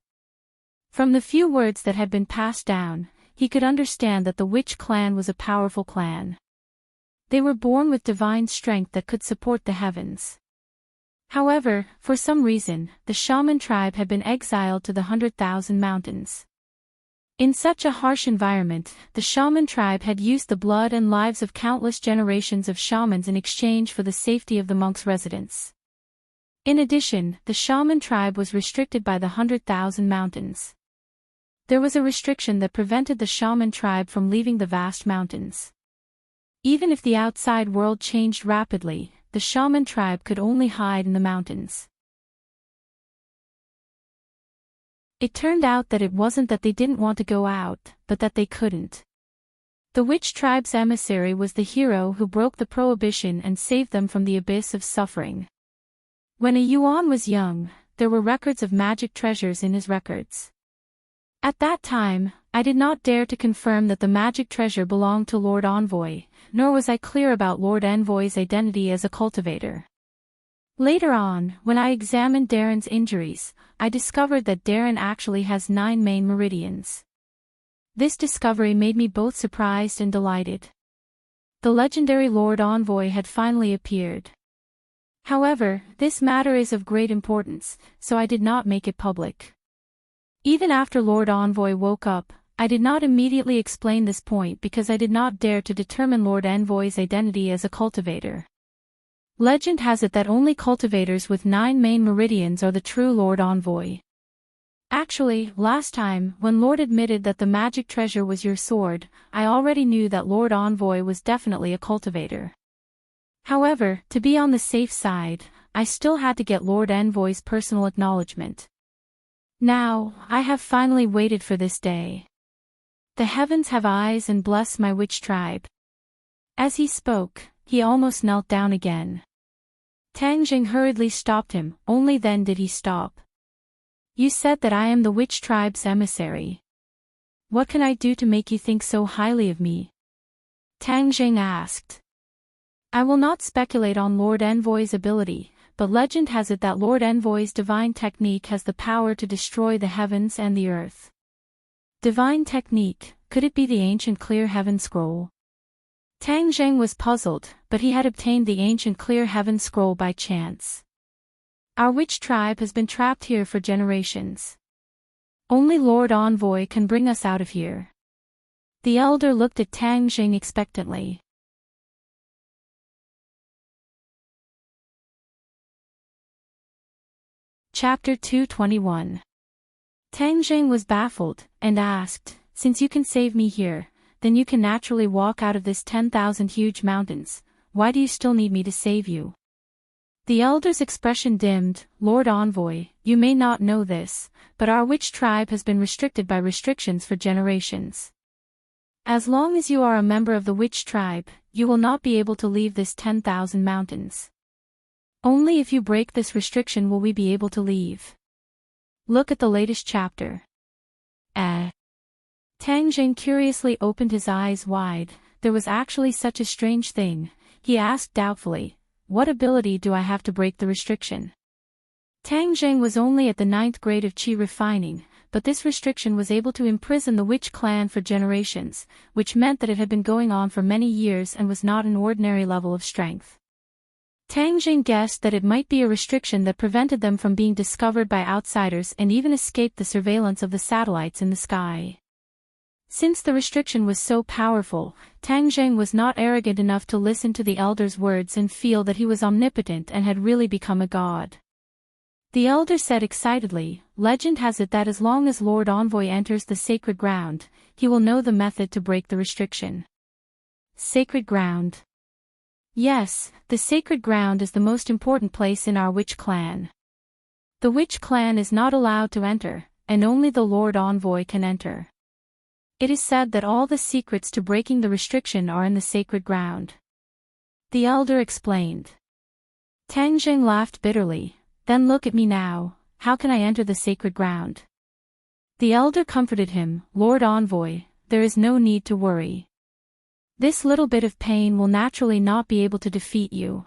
From the few words that had been passed down, he could understand that the witch clan was a powerful clan. They were born with divine strength that could support the heavens. However, for some reason, the shaman tribe had been exiled to the 100,000 mountains. In such a harsh environment, the shaman tribe had used the blood and lives of countless generations of shamans in exchange for the safety of the monks' residence. In addition, the shaman tribe was restricted by the 100,000 mountains. There was a restriction that prevented the shaman tribe from leaving the vast mountains. Even if the outside world changed rapidly, the shaman tribe could only hide in the mountains. It turned out that it wasn't that they didn't want to go out, but that they couldn't. The witch tribe's emissary was the hero who broke the prohibition and saved them from the abyss of suffering. When a Yuan was young, there were records of magic treasures in his records. At that time, I did not dare to confirm that the magic treasure belonged to Lord Envoy, nor was I clear about Lord Envoy's identity as a cultivator. Later on, when I examined Darren's injuries, I discovered that Darren actually has 9 main meridians. This discovery made me both surprised and delighted. The legendary Lord Envoy had finally appeared. However, this matter is of great importance, so I did not make it public. Even after Lord Envoy woke up, I did not immediately explain this point because I did not dare to determine Lord Envoy's identity as a cultivator. Legend has it that only cultivators with 9 main meridians are the true Lord Envoy. Actually, last time, when Lord admitted that the magic treasure was your sword, I already knew that Lord Envoy was definitely a cultivator. However, to be on the safe side, I still had to get Lord Envoy's personal acknowledgement. Now, I have finally waited for this day. The heavens have eyes and bless my witch tribe. As he spoke, he almost knelt down again. Tang Jing hurriedly stopped him, only then did he stop. You said that I am the witch tribe's emissary. What can I do to make you think so highly of me? Tang Jing asked. I will not speculate on Lord Envoy's ability, but legend has it that Lord Envoy's divine technique has the power to destroy the heavens and the earth. Divine technique, could it be the ancient Clear Heaven Scroll? Tang Jing was puzzled, but he had obtained the ancient Clear Heaven Scroll by chance. Our witch tribe has been trapped here for generations. Only Lord Envoy can bring us out of here. The elder looked at Tang Jing expectantly. Chapter 221. Tang Jing was baffled, and asked, Since you can save me here, then you can naturally walk out of this 10,000 huge mountains, why do you still need me to save you? The elder's expression dimmed. Lord Envoy, you may not know this, but our witch tribe has been restricted by restrictions for generations. As long as you are a member of the witch tribe, you will not be able to leave this 10,000 mountains. Only if you break this restriction will we be able to leave. Look at the latest chapter. Tang Jing curiously opened his eyes wide. There was actually such a strange thing. He asked doubtfully, what ability do I have to break the restriction? Tang Jing was only at the 9th grade of Qi refining, but this restriction was able to imprison the witch clan for generations, which meant that it had been going on for many years and was not an ordinary level of strength. Tang Jing guessed that it might be a restriction that prevented them from being discovered by outsiders and even escaped the surveillance of the satellites in the sky. Since the restriction was so powerful, Tang Jing was not arrogant enough to listen to the elder's words and feel that he was omnipotent and had really become a god. The elder said excitedly, Legend has it that as long as Lord Envoy enters the sacred ground, he will know the method to break the restriction. Sacred ground. Yes, the sacred ground is the most important place in our witch clan. The witch clan is not allowed to enter, and only the Lord Envoy can enter. It is said that all the secrets to breaking the restriction are in the sacred ground. The elder explained. Tang Jing laughed bitterly. Then look at me now, how can I enter the sacred ground? The elder comforted him, Lord Envoy, there is no need to worry. This little bit of pain will naturally not be able to defeat you.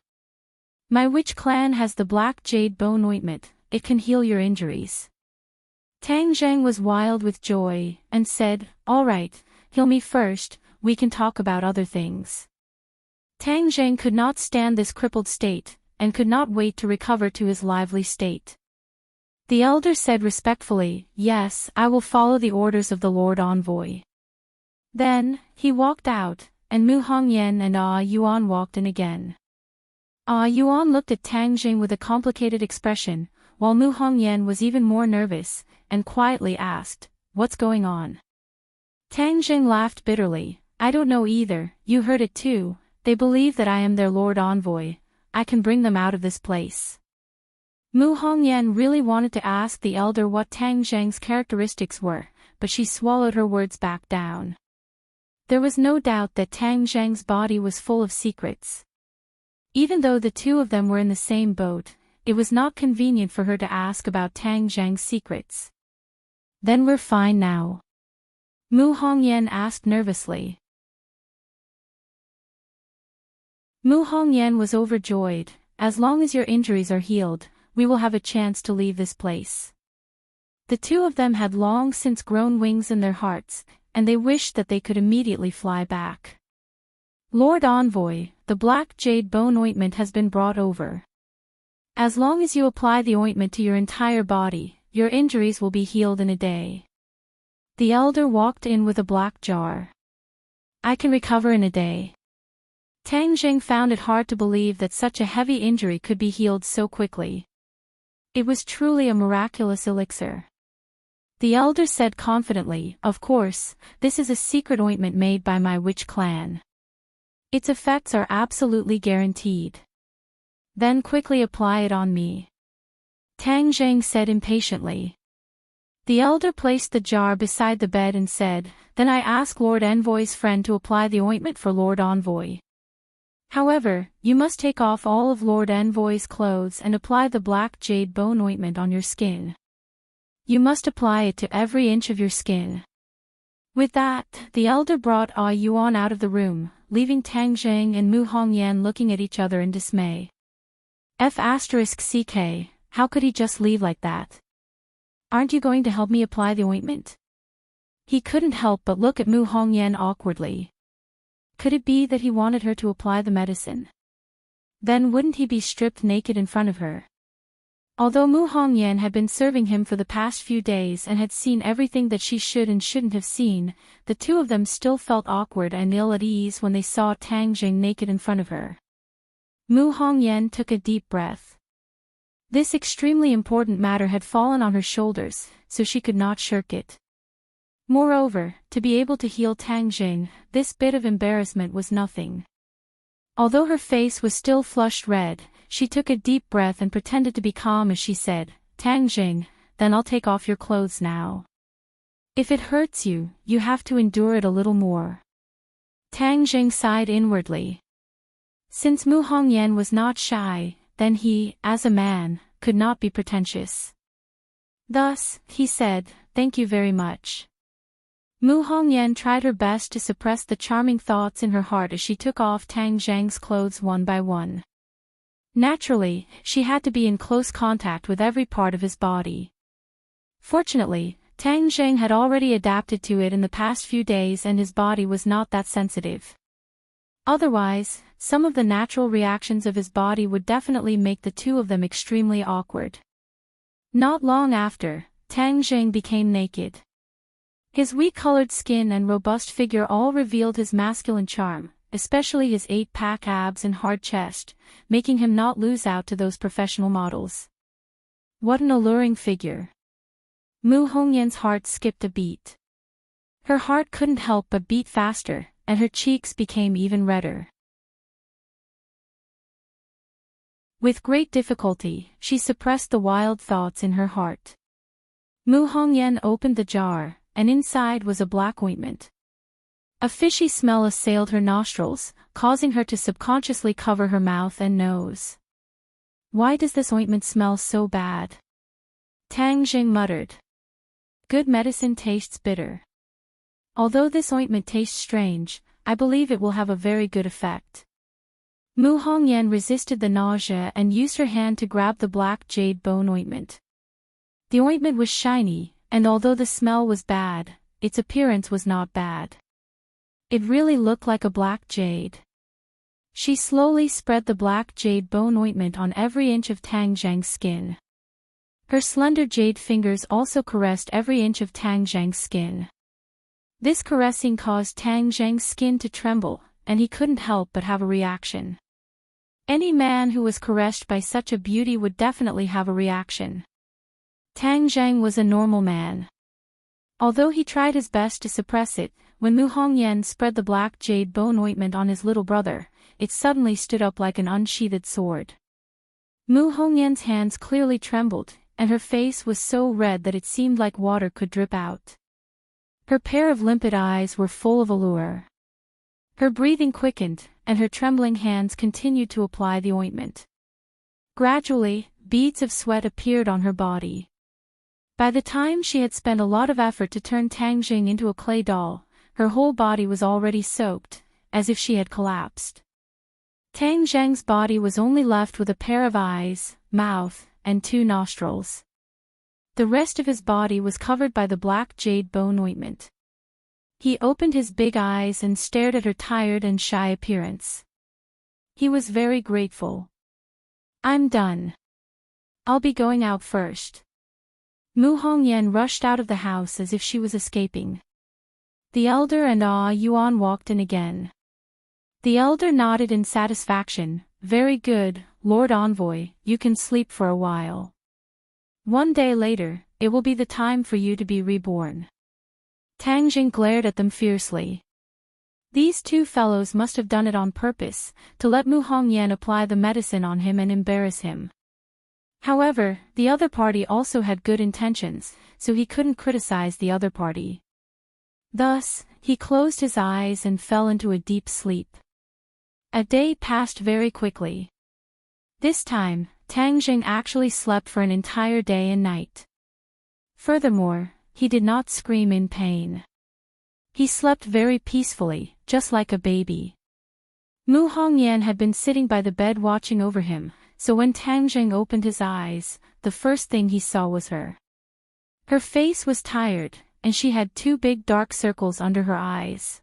My witch clan has the black jade bone ointment, it can heal your injuries. Tang Jing was wild with joy, and said, All right, heal me first, we can talk about other things. Tang Jing could not stand this crippled state, and could not wait to recover to his lively state. The elder said respectfully, Yes, I will follow the orders of the Lord Envoy. Then, he walked out, and Mu Hongyan and Yuan walked in again. Yuan looked at Tang Jing with a complicated expression, while Mu Hongyan was even more nervous, and quietly asked, What's going on? Tang Jing laughed bitterly, I don't know either, you heard it too, they believe that I am their Lord Envoy, I can bring them out of this place. Mu Hongyan really wanted to ask the elder what Tang Jing's characteristics were, but she swallowed her words back down. There was no doubt that Tang Jing's body was full of secrets. Even though the two of them were in the same boat, it was not convenient for her to ask about Tang Jing's secrets. Then we're fine now? Mu Hongyan asked nervously. Mu Hongyan was overjoyed, as long as your injuries are healed, we will have a chance to leave this place. The two of them had long since grown wings in their hearts, and they wished that they could immediately fly back. "Lord Envoy, the black jade bone ointment has been brought over. As long as you apply the ointment to your entire body, your injuries will be healed in a day." The elder walked in with a black jar. "I can recover in a day." Tang Jing found it hard to believe that such a heavy injury could be healed so quickly. It was truly a miraculous elixir. The elder said confidently, "Of course, this is a secret ointment made by my witch clan. Its effects are absolutely guaranteed. Then quickly apply it on me," Tang Jing said impatiently. The elder placed the jar beside the bed and said, "Then I ask Lord Envoy's friend to apply the ointment for Lord Envoy. However, you must take off all of Lord Envoy's clothes and apply the black jade bone ointment on your skin. You must apply it to every inch of your skin." With that, the elder brought Ah Yuan out of the room, leaving Tang Jing and Mu Hongyan looking at each other in dismay. F***ck, how could he just leave like that? "Aren't you going to help me apply the ointment?" He couldn't help but look at Mu Hongyan awkwardly. Could it be that he wanted her to apply the medicine? Then wouldn't he be stripped naked in front of her? Although Mu Hongyan had been serving him for the past few days and had seen everything that she should and shouldn't have seen, the two of them still felt awkward and ill at ease when they saw Tang Jing naked in front of her. Mu Hongyan took a deep breath. This extremely important matter had fallen on her shoulders, so she could not shirk it. Moreover, to be able to heal Tang Jing, this bit of embarrassment was nothing. Although her face was still flushed red, she took a deep breath and pretended to be calm as she said, "Tang Jing, then I'll take off your clothes now. If it hurts you, you have to endure it a little more." Tang Jing sighed inwardly. Since Mu Hongyan was not shy, then he, as a man, could not be pretentious. Thus, he said, "Thank you very much." Mu Hongyan tried her best to suppress the charming thoughts in her heart as she took off Tang Jing's clothes one by one. Naturally, she had to be in close contact with every part of his body. Fortunately, Tang Jing had already adapted to it in the past few days and his body was not that sensitive. Otherwise, some of the natural reactions of his body would definitely make the two of them extremely awkward. Not long after, Tang Jing became naked. His wheat-colored skin and robust figure all revealed his masculine charm, especially his 8-pack abs and hard chest, making him not lose out to those professional models. What an alluring figure. Mu Hongyan's heart skipped a beat. Her heart couldn't help but beat faster, and her cheeks became even redder. With great difficulty, she suppressed the wild thoughts in her heart. Mu Hongyan opened the jar, and inside was a black ointment. A fishy smell assailed her nostrils, causing her to subconsciously cover her mouth and nose. "Why does this ointment smell so bad?" Tang Jing muttered. "Good medicine tastes bitter. Although this ointment tastes strange, I believe it will have a very good effect." Mu Hongyan resisted the nausea and used her hand to grab the black jade bone ointment. The ointment was shiny, and although the smell was bad, its appearance was not bad. It really looked like a black jade. She slowly spread the black jade bone ointment on every inch of Tang Jing's skin. Her slender jade fingers also caressed every inch of Tang Jing's skin. This caressing caused Tang Jing's skin to tremble, and he couldn't help but have a reaction. Any man who was caressed by such a beauty would definitely have a reaction. Tang Jing was a normal man. Although he tried his best to suppress it, when Mu Hongyan spread the black jade bone ointment on his little brother, it suddenly stood up like an unsheathed sword. Mu Hongyan's hands clearly trembled, and her face was so red that it seemed like water could drip out. Her pair of limpid eyes were full of allure. Her breathing quickened, and her trembling hands continued to apply the ointment. Gradually, beads of sweat appeared on her body. By the time she had spent a lot of effort to turn Tang Jing into a clay doll, her whole body was already soaked, as if she had collapsed. Tang Jing's body was only left with a pair of eyes, mouth, and 2 nostrils. The rest of his body was covered by the black jade bone ointment. He opened his big eyes and stared at her tired and shy appearance. He was very grateful. "I'm done. I'll be going out first." Mu Hongyan rushed out of the house as if she was escaping. The elder and Yuan walked in again. The elder nodded in satisfaction. "Very good, Lord Envoy, you can sleep for a while. One day later, it will be the time for you to be reborn." Tang Jing glared at them fiercely. These two fellows must have done it on purpose, to let Mu Hongyan apply the medicine on him and embarrass him. However, the other party also had good intentions, so he couldn't criticize the other party. Thus, he closed his eyes and fell into a deep sleep. A day passed very quickly. This time, Tang Jing actually slept for an entire day and night. Furthermore, he did not scream in pain. He slept very peacefully, just like a baby. Mu Hongyan had been sitting by the bed watching over him, so when Tang Jing opened his eyes, the first thing he saw was her. Her face was tired, and she had two big dark circles under her eyes.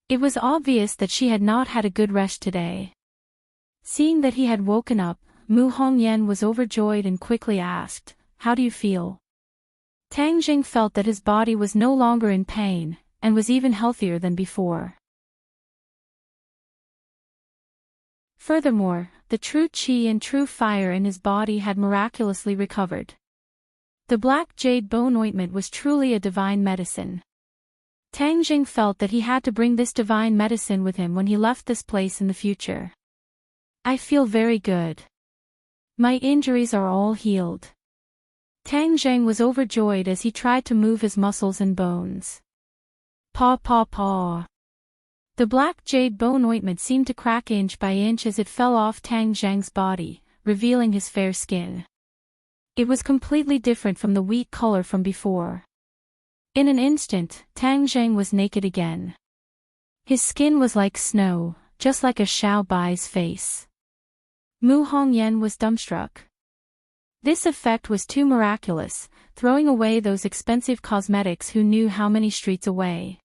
It was obvious that she had not had a good rest today. Seeing that he had woken up, Mu Hongyan was overjoyed and quickly asked, "How do you feel?" Tang Jing felt that his body was no longer in pain, and was even healthier than before. Furthermore, the true qi and true fire in his body had miraculously recovered. The black jade bone ointment was truly a divine medicine. Tang Jing felt that he had to bring this divine medicine with him when he left this place in the future. "I feel very good. My injuries are all healed." Tang Jing was overjoyed as he tried to move his muscles and bones. Paw paw paw. The black jade bone ointment seemed to crack inch by inch as it fell off Tang Jing's body, revealing his fair skin. It was completely different from the wheat color from before. In an instant, Tang Jing was naked again. His skin was like snow, just like a Xiao Bai's face. Mu Hongyan was dumbstruck. This effect was too miraculous, throwing away those expensive cosmetics who knew how many streets away.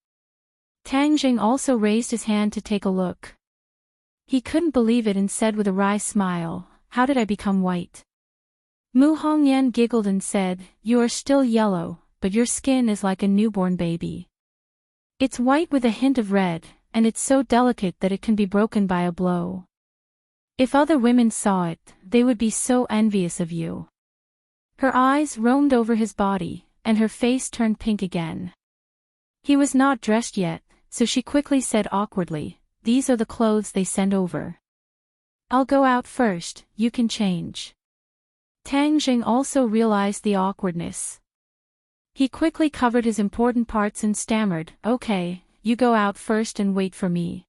Tang Jing also raised his hand to take a look. He couldn't believe it and said with a wry smile, "How did I become white?" Mu Hongyan giggled and said, "You are still yellow, but your skin is like a newborn baby. It's white with a hint of red, and it's so delicate that it can be broken by a blow. If other women saw it, they would be so envious of you." Her eyes roamed over his body, and her face turned pink again. He was not dressed yet, so she quickly said awkwardly, "These are the clothes they send over. I'll go out first, you can change." Tang Jing also realized the awkwardness. He quickly covered his important parts and stammered, "Okay, you go out first and wait for me."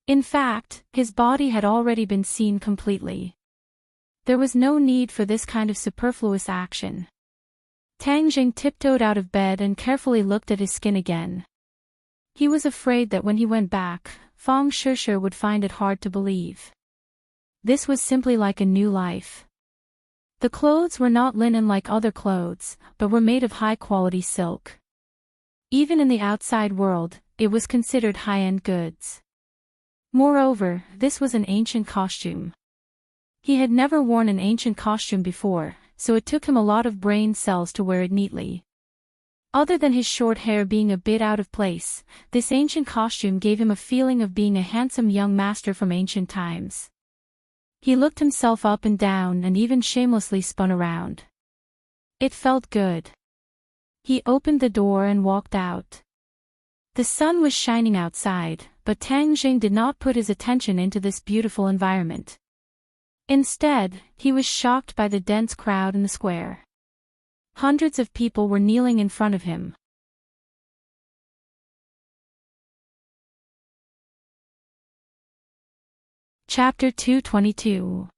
In fact, his body had already been seen completely. There was no need for this kind of superfluous action. Tang Jing tiptoed out of bed and carefully looked at his skin again. He was afraid that when he went back, Fang Shishir would find it hard to believe. This was simply like a new life. The clothes were not linen like other clothes, but were made of high-quality silk. Even in the outside world, it was considered high-end goods. Moreover, this was an ancient costume. He had never worn an ancient costume before, so it took him a lot of brain cells to wear it neatly. Other than his short hair being a bit out of place, this ancient costume gave him a feeling of being a handsome young master from ancient times. He looked himself up and down and even shamelessly spun around. It felt good. He opened the door and walked out. The sun was shining outside, but Tang Jing did not put his attention into this beautiful environment. Instead, he was shocked by the dense crowd in the square. Hundreds of people were kneeling in front of him. Chapter 222.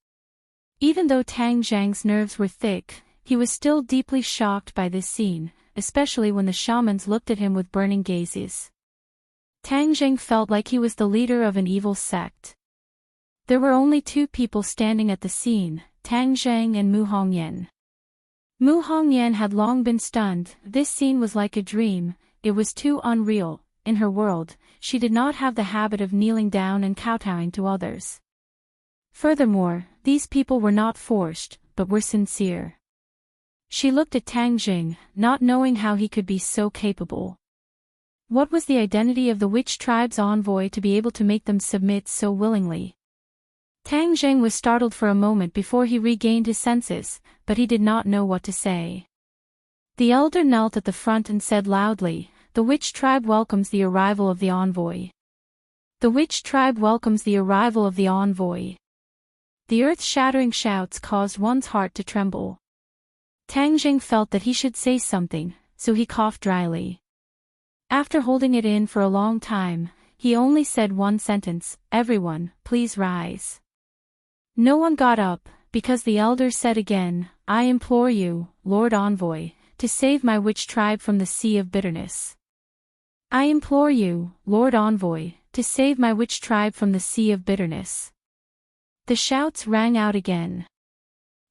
Even though Tang Jing's nerves were thick, he was still deeply shocked by this scene, especially when the shamans looked at him with burning gazes. Tang Jing felt like he was the leader of an evil sect. There were only two people standing at the scene, Tang Jing and Mu Hongyan. Mu Hongyan had long been stunned. This scene was like a dream. it was too unreal. In her world, she did not have the habit of kneeling down and kowtowing to others. Furthermore, these people were not forced, but were sincere. She looked at Tang Jing, not knowing how he could be so capable. What was the identity of the witch tribe's envoy to be able to make them submit so willingly? Tang Jing was startled for a moment before he regained his senses, but he did not know what to say. The elder knelt at the front and said loudly, "The witch tribe welcomes the arrival of the envoy. The witch tribe welcomes the arrival of the envoy." The earth-shattering shouts caused one's heart to tremble. Tang Jing felt that he should say something, so he coughed dryly. After holding it in for a long time, he only said one sentence, "Everyone, please rise." No one got up, because the elder said again, "I implore you, Lord Envoy, to save my witch tribe from the sea of bitterness. I implore you, Lord Envoy, to save my witch tribe from the sea of bitterness." The shouts rang out again.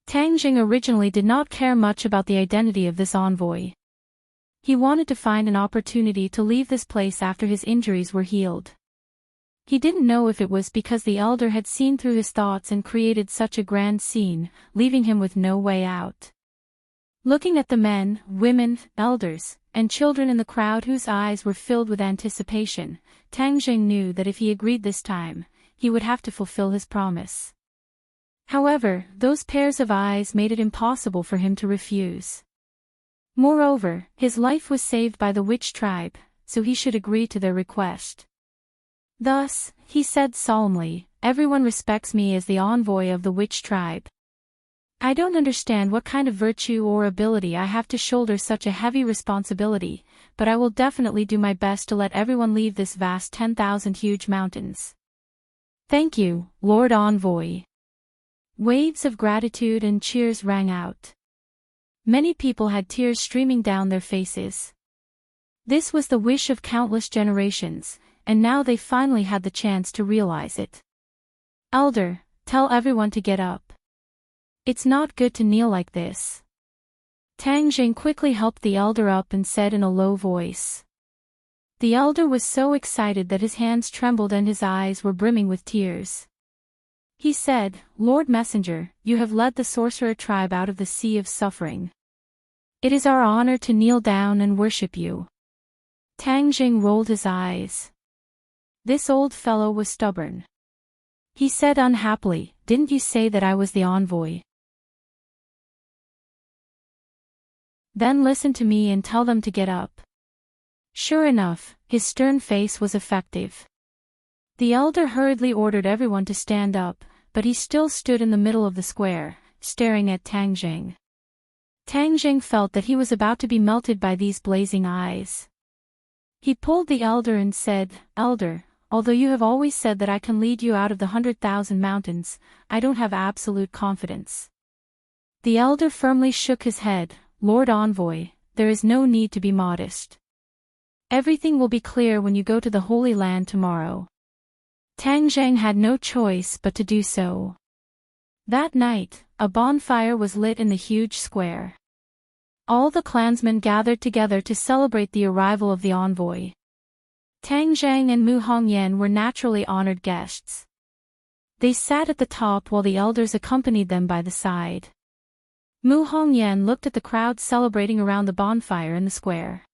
Tang Jing originally did not care much about the identity of this envoy. He wanted to find an opportunity to leave this place after his injuries were healed. He didn't know if it was because the elder had seen through his thoughts and created such a grand scene, leaving him with no way out. Looking at the men, women, elders, and children in the crowd whose eyes were filled with anticipation, Tang Jing knew that if he agreed this time, he would have to fulfill his promise. However, those pairs of eyes made it impossible for him to refuse. Moreover, his life was saved by the witch tribe, so he should agree to their request. Thus, he said solemnly, "Everyone respects me as the envoy of the witch tribe. I don't understand what kind of virtue or ability I have to shoulder such a heavy responsibility, but I will definitely do my best to let everyone leave this vast 10,000 huge mountains. Thank you, Lord Envoy." Waves of gratitude and cheers rang out. Many people had tears streaming down their faces. This was the wish of countless generations, and now they finally had the chance to realize it. "Elder, tell everyone to get up. It's not good to kneel like this." Tang Jing quickly helped the elder up and said in a low voice. The elder was so excited that his hands trembled and his eyes were brimming with tears. He said, "Lord Messenger, you have led the sorcerer tribe out of the sea of suffering. It is our honor to kneel down and worship you." Tang Jing rolled his eyes. This old fellow was stubborn. He said unhappily, "Didn't you say that I was the envoy? Then listen to me and tell them to get up." Sure enough, his stern face was effective. The elder hurriedly ordered everyone to stand up, but he still stood in the middle of the square, staring at Tang Jing. Tang Jing felt that he was about to be melted by these blazing eyes. He pulled the elder and said, "Elder, although you have always said that I can lead you out of the 100,000 mountains, I don't have absolute confidence." The elder firmly shook his head. "Lord Envoy, there is no need to be modest. Everything will be clear when you go to the Holy Land tomorrow." Tang Jing had no choice but to do so. That night, a bonfire was lit in the huge square. All the clansmen gathered together to celebrate the arrival of the envoy. Tang Jing and Mu Hongyan were naturally honored guests. They sat at the top while the elders accompanied them by the side. Mu Hongyan looked at the crowd celebrating around the bonfire in the square.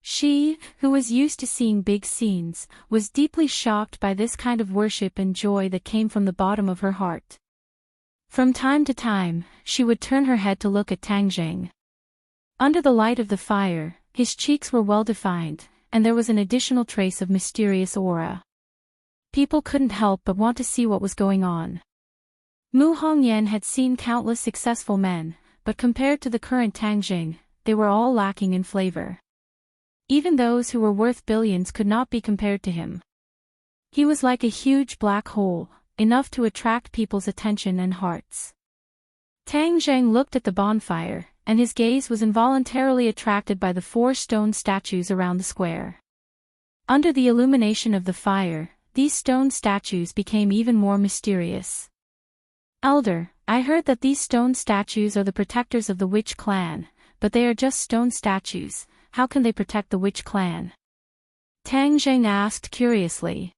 She, who was used to seeing big scenes, was deeply shocked by this kind of worship and joy that came from the bottom of her heart. From time to time, she would turn her head to look at Tang Jing. Under the light of the fire, his cheeks were well defined, and there was an additional trace of mysterious aura. People couldn't help but want to see what was going on. Mu Hongyan had seen countless successful men, but compared to the current Tang Jing, they were all lacking in flavor. Even those who were worth billions could not be compared to him. He was like a huge black hole, enough to attract people's attention and hearts. Tang Jing looked at the bonfire, and his gaze was involuntarily attracted by the 4 stone statues around the square. Under the illumination of the fire, these stone statues became even more mysterious. "Elder, I heard that these stone statues are the protectors of the witch clan, but they are just stone statues. how can they protect the witch clan? Tang Zheng asked curiously.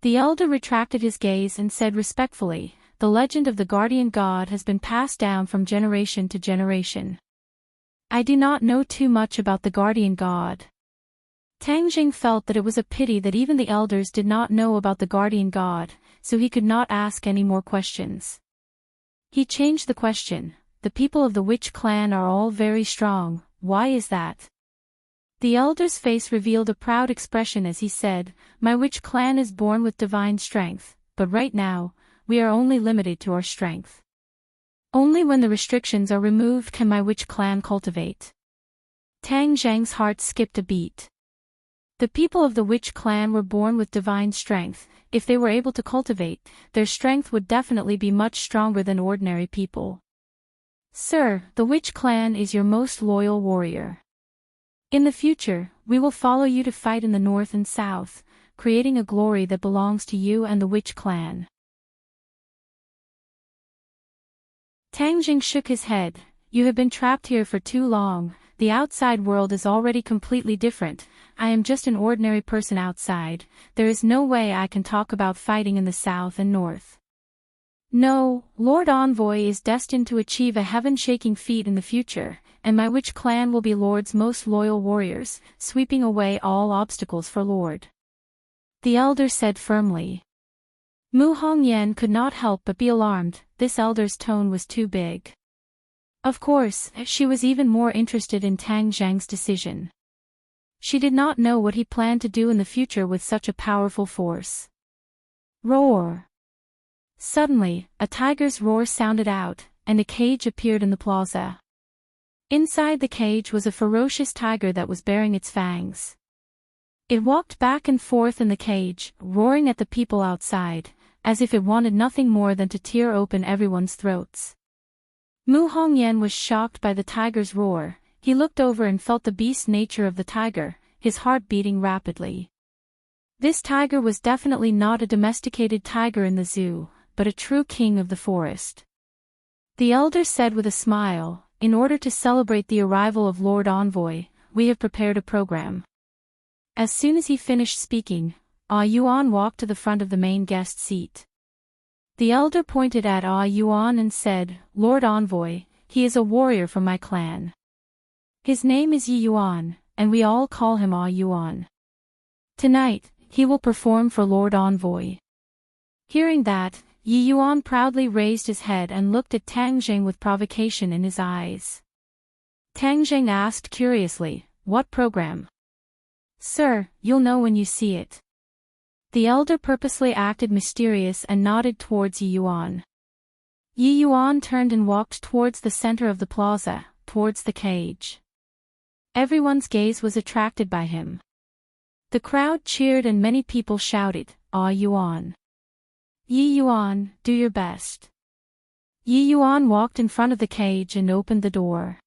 The elder retracted his gaze and said respectfully, the legend of the guardian god has been passed down from generation to generation. I do not know too much about the guardian god. Tang Zheng felt that it was a pity that even the elders did not know about the guardian god, so he could not ask any more questions. He changed the question. The people of the witch clan are all very strong, why is that? The elder's face revealed a proud expression as he said, my witch clan is born with divine strength, but right now, we are only limited to our strength. Only when the restrictions are removed can my witch clan cultivate. Tang Zheng's heart skipped a beat. The people of the witch clan were born with divine strength. If they were able to cultivate, their strength would definitely be much stronger than ordinary people. Sir, the witch clan is your most loyal warrior. In the future, we will follow you to fight in the north and south, creating a glory that belongs to you and the witch clan. Tang Zheng shook his head. You have been trapped here for too long. The outside world is already completely different. I am just an ordinary person outside. There is no way I can talk about fighting in the south and north. No, Lord Envoy is destined to achieve a heaven-shaking feat in the future, and my witch clan will be Lord's most loyal warriors, sweeping away all obstacles for Lord. The elder said firmly. Mu Hongyan could not help but be alarmed. This elder's tone was too big. Of course, she was even more interested in Tang Zheng's decision. She did not know what he planned to do in the future with such a powerful force. Roar! Suddenly, a tiger's roar sounded out, and a cage appeared in the plaza. Inside the cage was a ferocious tiger that was baring its fangs. It walked back and forth in the cage, roaring at the people outside, as if it wanted nothing more than to tear open everyone's throats. Mu Hongyan was shocked by the tiger's roar. He looked over and felt the beast nature of the tiger, his heart beating rapidly. This tiger was definitely not a domesticated tiger in the zoo, but a true king of the forest. The elder said with a smile, in order to celebrate the arrival of Lord Envoy, we have prepared a program. As soon as he finished speaking, Yuan walked to the front of the main guest seat. The elder pointed at Yuan and said, Lord Envoy, he is a warrior from my clan. His name is Yuan, and we all call him Yuan. Tonight, he will perform for Lord Envoy. Hearing that, Yuan proudly raised his head and looked at Tang Zheng with provocation in his eyes. Tang Zheng asked curiously, what program? Sir, you'll know when you see it. The elder purposely acted mysterious and nodded towards Yuan. Yuan turned and walked towards the center of the plaza, towards the cage. Everyone's gaze was attracted by him. The crowd cheered and many people shouted, Yuan. Yuan, do your best. Yuan walked in front of the cage and opened the door.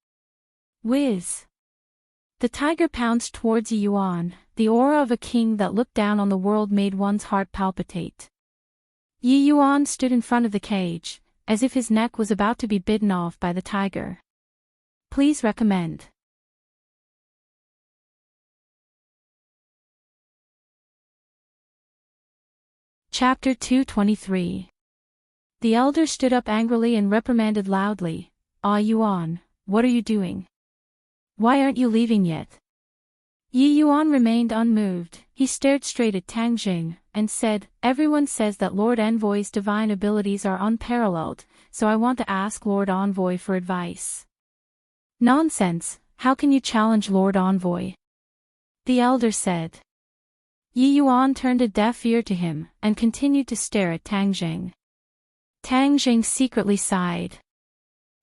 Whiz! The tiger pounced towards Yuan. The aura of a king that looked down on the world made one's heart palpitate. Yuan stood in front of the cage, as if his neck was about to be bitten off by the tiger. Please recommend. Chapter 223. The elder stood up angrily and reprimanded loudly, Yuan, what are you doing? Why aren't you leaving yet? Yuan remained unmoved. He stared straight at Tang Zheng, and said, everyone says that Lord Envoy's divine abilities are unparalleled, so I want to ask Lord Envoy for advice. Nonsense, how can you challenge Lord Envoy? The elder said. Yuan turned a deaf ear to him, and continued to stare at Tang Zheng. Tang Zheng secretly sighed.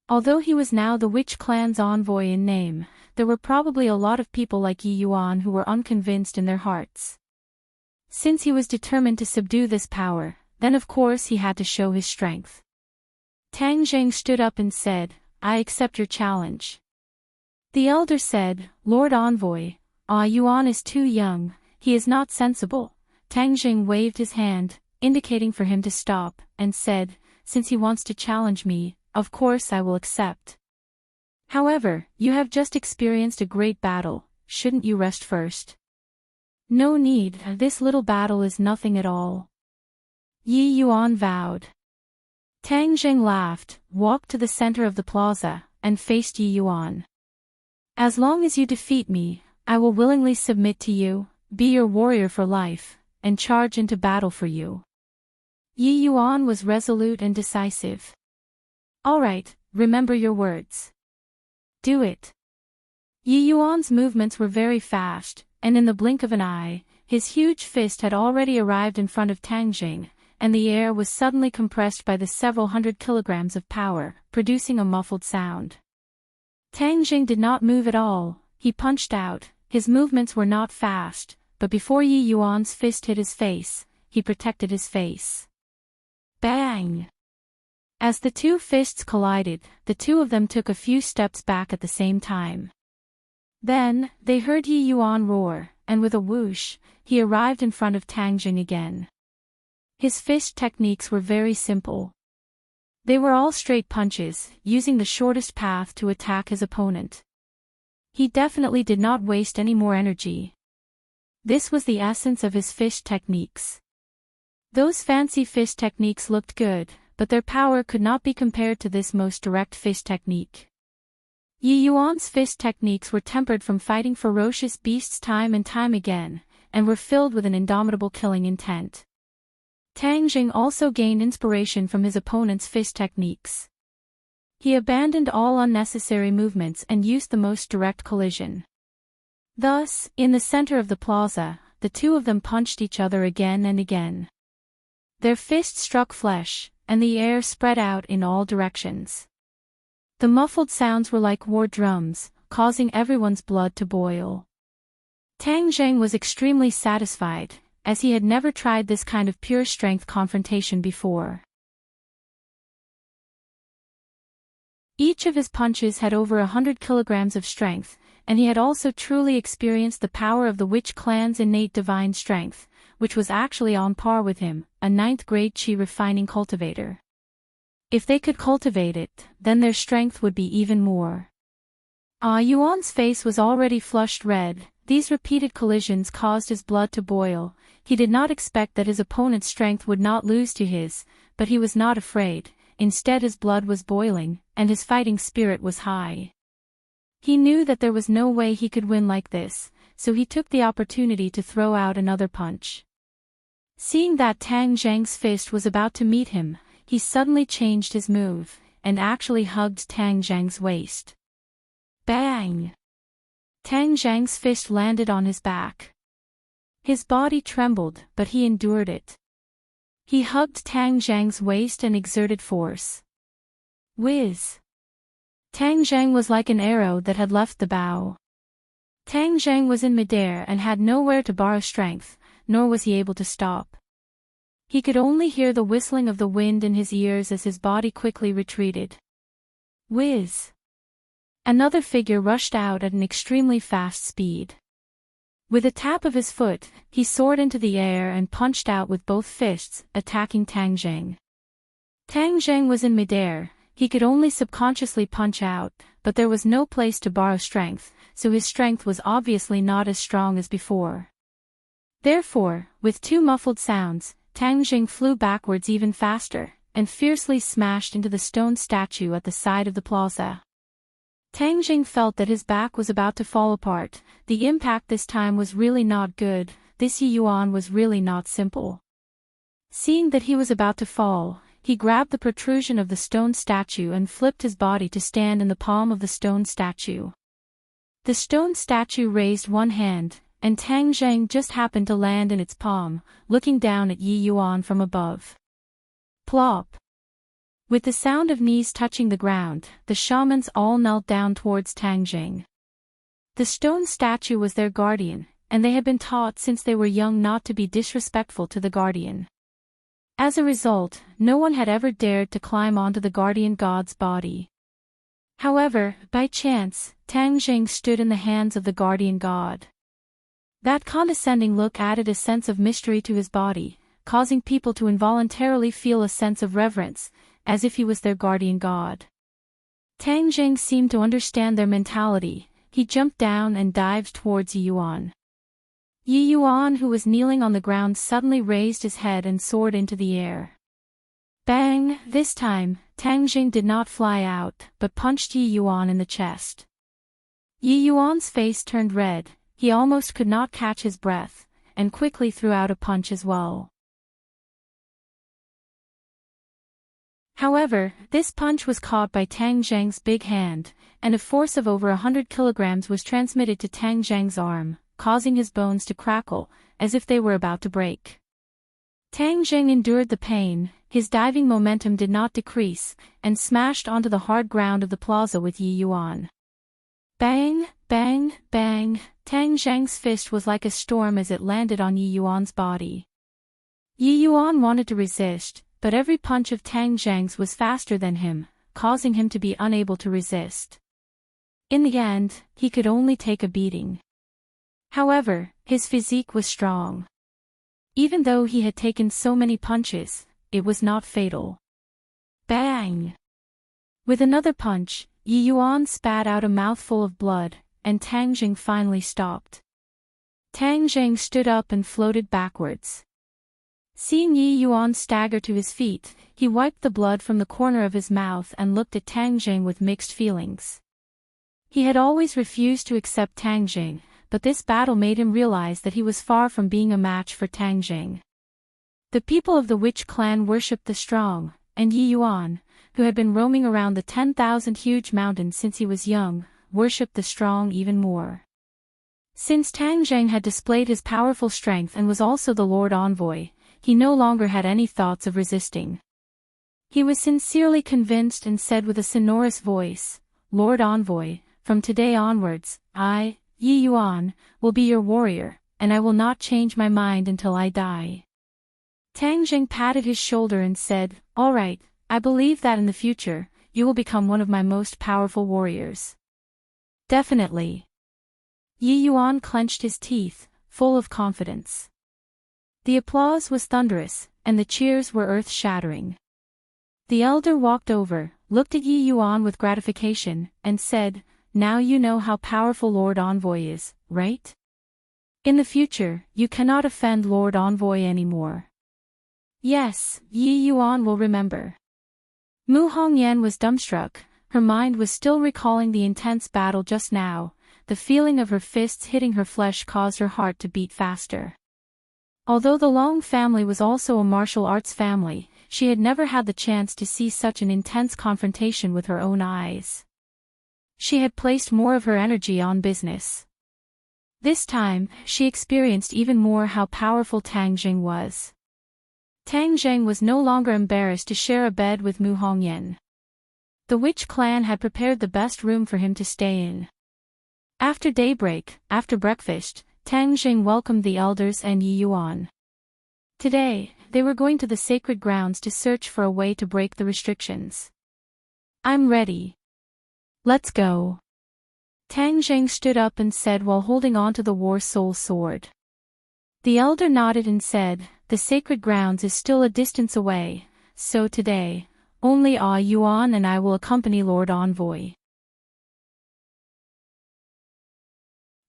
Although he was now the witch clan's envoy in name, there were probably a lot of people like Yuan who were unconvinced in their hearts. Since he was determined to subdue this power, then of course he had to show his strength. Tang Zheng stood up and said, I accept your challenge. The elder said, Lord Envoy, Yuan is too young, he is not sensible. Tang Zheng waved his hand, indicating for him to stop, and said, since he wants to challenge me, of course I will accept. However, you have just experienced a great battle, shouldn't you rest first? No need, this little battle is nothing at all. Yi Yuan vowed. Tang Jing laughed, walked to the center of the plaza, and faced Yi Yuan. As long as you defeat me, I will willingly submit to you, be your warrior for life, and charge into battle for you. Yi Yuan was resolute and decisive. All right, remember your words. Do it. Yi Yuan's movements were very fast, and in the blink of an eye, his huge fist had already arrived in front of Tang Jing, and the air was suddenly compressed by the several hundred kilograms of power, producing a muffled sound. Tang Jing did not move at all. He punched out. His movements were not fast, but before Yi Yuan's fist hit his face, he protected his face. Bang! As the two fists collided, the two of them took a few steps back at the same time. Then, they heard Yi Yuan roar, and with a whoosh, he arrived in front of Tang Jing again. His fist techniques were very simple. They were all straight punches, using the shortest path to attack his opponent. He definitely did not waste any more energy. This was the essence of his fist techniques. Those fancy fist techniques looked good, but their power could not be compared to this most direct fist technique. Yi Yuan's fist techniques were tempered from fighting ferocious beasts time and time again, and were filled with an indomitable killing intent. Tang Jing also gained inspiration from his opponent's fist techniques. He abandoned all unnecessary movements and used the most direct collision. Thus, in the center of the plaza, the two of them punched each other again and again. Their fists struck flesh, and the air spread out in all directions. The muffled sounds were like war drums, causing everyone's blood to boil. Tang Jing was extremely satisfied, as he had never tried this kind of pure strength confrontation before. Each of his punches had over 100 kilograms of strength, and he had also truly experienced the power of the Witch Clan's innate divine strength, which was actually on par with him, a 9th-grade Qi refining cultivator. If they could cultivate it, then their strength would be even more. Yuan's face was already flushed red. These repeated collisions caused his blood to boil. He did not expect that his opponent's strength would not lose to his, but he was not afraid. Instead, his blood was boiling, and his fighting spirit was high. He knew that there was no way he could win like this, so he took the opportunity to throw out another punch. Seeing that Tang Jing's fist was about to meet him, he suddenly changed his move, and actually hugged Tang Jing's waist. Bang! Tang Jing's fist landed on his back. His body trembled, but he endured it. He hugged Tang Jing's waist and exerted force. Whiz! Tang Jing was like an arrow that had left the bow. Tang Jing was in midair and had nowhere to borrow strength, nor was he able to stop. He could only hear the whistling of the wind in his ears as his body quickly retreated. Whiz! Another figure rushed out at an extremely fast speed. With a tap of his foot, he soared into the air and punched out with both fists, attacking Tang Jing. Tang Jing was in midair. He could only subconsciously punch out, but there was no place to borrow strength, so his strength was obviously not as strong as before. Therefore, with two muffled sounds, Tang Jing flew backwards even faster, and fiercely smashed into the stone statue at the side of the plaza. Tang Jing felt that his back was about to fall apart. The impact this time was really not good. This Yi Yuan was really not simple. Seeing that he was about to fall, he grabbed the protrusion of the stone statue and flipped his body to stand in the palm of the stone statue. The stone statue raised one hand, and Tang Jing just happened to land in its palm, looking down at Yi Yuan from above. Plop! With the sound of knees touching the ground, the shamans all knelt down towards Tang Jing. The stone statue was their guardian, and they had been taught since they were young not to be disrespectful to the guardian. As a result, no one had ever dared to climb onto the guardian god's body. However, by chance, Tang Jing stood in the hands of the guardian god. That condescending look added a sense of mystery to his body, causing people to involuntarily feel a sense of reverence, as if he was their guardian god. Tang Jing seemed to understand their mentality. he jumped down and dived towards Yi Yuan. Yi Yuan, who was kneeling on the ground, suddenly raised his head and soared into the air. Bang! This time, Tang Jing did not fly out, but punched Yi Yuan in the chest. Yi Yuan's face turned red, he almost could not catch his breath, and quickly threw out a punch as well. However, this punch was caught by Tang Zheng's big hand, and a force of over 100 kilograms was transmitted to Tang Zheng's arm, causing his bones to crackle, as if they were about to break. Tang Zheng endured the pain, his diving momentum did not decrease, and smashed onto the hard ground of the plaza with Yi Yuan. Bang, bang, bang, Tang Zheng's fist was like a storm as it landed on Yi Yuan's body. Yi Yuan wanted to resist, but every punch of Tang Zheng's was faster than him, causing him to be unable to resist. In the end, he could only take a beating. However, his physique was strong. Even though he had taken so many punches, it was not fatal. Bang! With another punch, Yi Yuan spat out a mouthful of blood, and Tang Zheng finally stopped. Tang Zheng stood up and floated backwards. Seeing Yi Yuan stagger to his feet, he wiped the blood from the corner of his mouth and looked at Tang Zheng with mixed feelings. He had always refused to accept Tang Zheng, but this battle made him realize that he was far from being a match for Tang Zheng. The people of the Witch clan worshipped the strong, and Yi Yuan, who had been roaming around the 10,000 huge mountains since he was young, worshipped the strong even more. Since Tang Zheng had displayed his powerful strength and was also the Lord Envoy, he no longer had any thoughts of resisting. He was sincerely convinced and said with a sonorous voice, "Lord Envoy, from today onwards, I, Yi Yuan, will be your warrior, and I will not change my mind until I die." Tang Zheng patted his shoulder and said, "All right, I believe that in the future, you will become one of my most powerful warriors." Definitely. Yi Yuan clenched his teeth, full of confidence. The applause was thunderous, and the cheers were earth-shattering. The elder walked over, looked at Yi Yuan with gratification, and said, "Now you know how powerful Lord Envoy is, right? In the future, you cannot offend Lord Envoy anymore." "Yes, Yi Yuan will remember." Mu Hongyan was dumbstruck, her mind was still recalling the intense battle just now, the feeling of her fists hitting her flesh caused her heart to beat faster. Although the Long family was also a martial arts family, she had never had the chance to see such an intense confrontation with her own eyes. She had placed more of her energy on business. This time, she experienced even more how powerful Tang Zheng was. Tang Zheng was no longer embarrassed to share a bed with Mu Hongyan. The Witch clan had prepared the best room for him to stay in. After daybreak, after breakfast, Tang Zheng welcomed the elders and Yi Yuan. Today, they were going to the sacred grounds to search for a way to break the restrictions. "I'm ready. Let's go." Tang Zheng stood up and said while holding on to the War Soul sword. The elder nodded and said, "The sacred grounds is still a distance away, so today, only Yuan and I will accompany Lord Envoy."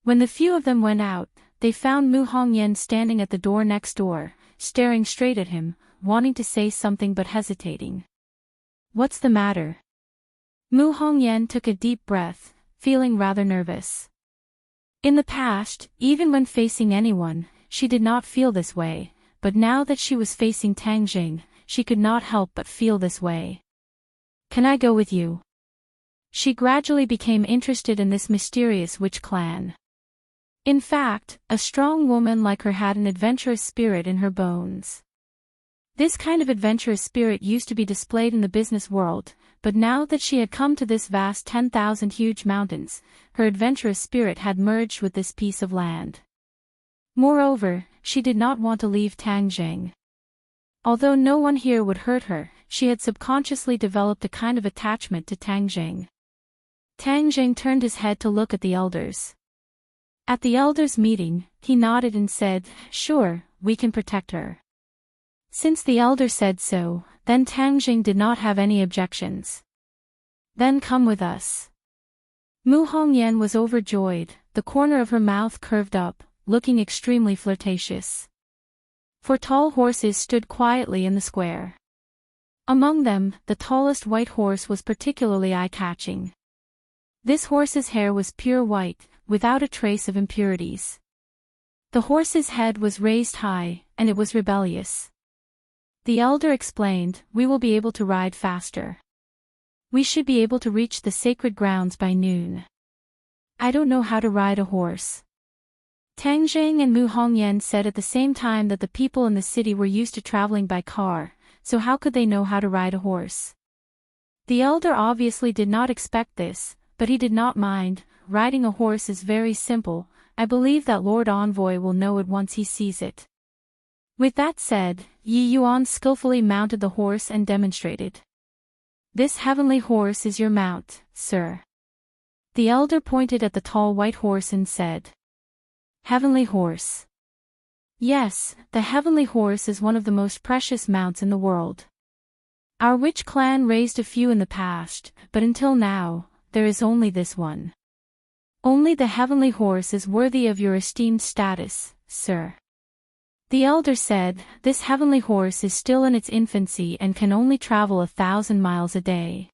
When the few of them went out, they found Mu Hongyan standing at the door next door, staring straight at him, wanting to say something but hesitating. "What's the matter?" Mu Hongyan took a deep breath, feeling rather nervous. In the past, even when facing anyone, she did not feel this way, but now that she was facing Tang Zheng, she could not help but feel this way. "Can I go with you?" She gradually became interested in this mysterious witch clan. In fact, a strong woman like her had an adventurous spirit in her bones. This kind of adventurous spirit used to be displayed in the business world, but now that she had come to this vast 10,000 huge mountains, her adventurous spirit had merged with this piece of land. Moreover, she did not want to leave Tang Zheng. Although no one here would hurt her, she had subconsciously developed a kind of attachment to Tang Zheng. Tang Zheng turned his head to look at the elders. At the elders' meeting, he nodded and said, "Sure, we can protect her." Since the elder said so, then Tang Zheng did not have any objections. "Then come with us." Mu Hongyan was overjoyed, the corner of her mouth curved up, looking extremely flirtatious. 4 tall horses stood quietly in the square. Among them, the tallest white horse was particularly eye-catching. This horse's hair was pure white, without a trace of impurities. The horse's head was raised high, and it was rebellious. The elder explained, "We will be able to ride faster. We should be able to reach the sacred grounds by noon." "I don't know how to ride a horse." Tang Jing and Mu Hongyan said at the same time that the people in the city were used to traveling by car, so how could they know how to ride a horse? The elder obviously did not expect this, but he did not mind. "Riding a horse is very simple. I believe that Lord Envoy will know it once he sees it." With that said, Yi Yuan skillfully mounted the horse and demonstrated. "This heavenly horse is your mount, sir." The elder pointed at the tall white horse and said, "Heavenly horse." "Yes, the heavenly horse is one of the most precious mounts in the world. Our witch clan raised a few in the past, but until now, there is only this one. Only the heavenly horse is worthy of your esteemed status, sir." The elder said, "This heavenly horse is still in its infancy and can only travel 1,000 miles a day.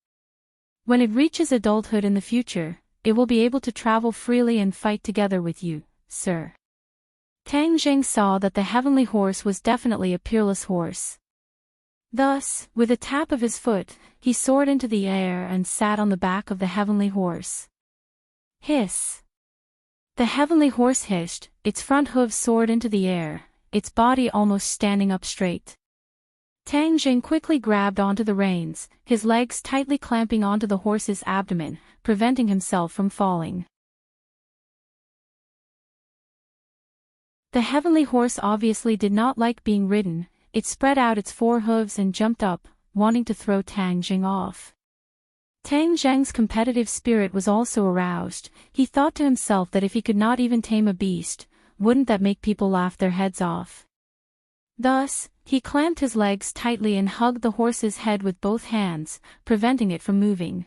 When it reaches adulthood in the future, it will be able to travel freely and fight together with you, sir." Tang Jing saw that the heavenly horse was definitely a peerless horse. Thus, with a tap of his foot, he soared into the air and sat on the back of the heavenly horse. Hiss! The heavenly horse hissed, its front hooves soared into the air, its body almost standing up straight. Tang Jing quickly grabbed onto the reins, his legs tightly clamping onto the horse's abdomen, preventing himself from falling. The heavenly horse obviously did not like being ridden. It spread out its 4 hooves and jumped up, wanting to throw Tang Jing off. Tang Jing's competitive spirit was also aroused. He thought to himself that if he could not even tame a beast, wouldn't that make people laugh their heads off? Thus, he clamped his legs tightly and hugged the horse's head with both hands, preventing it from moving.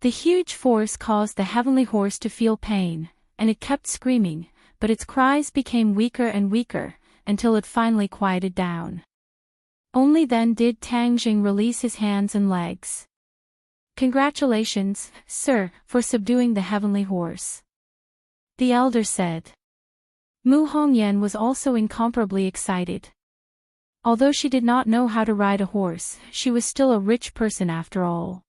The huge force caused the heavenly horse to feel pain, and it kept screaming, but its cries became weaker and weaker, until it finally quieted down. Only then did Tang Jing release his hands and legs. "Congratulations, sir, for subduing the heavenly horse," the elder said. Mu Hongyan was also incomparably excited. Although she did not know how to ride a horse, she was still a rich person after all.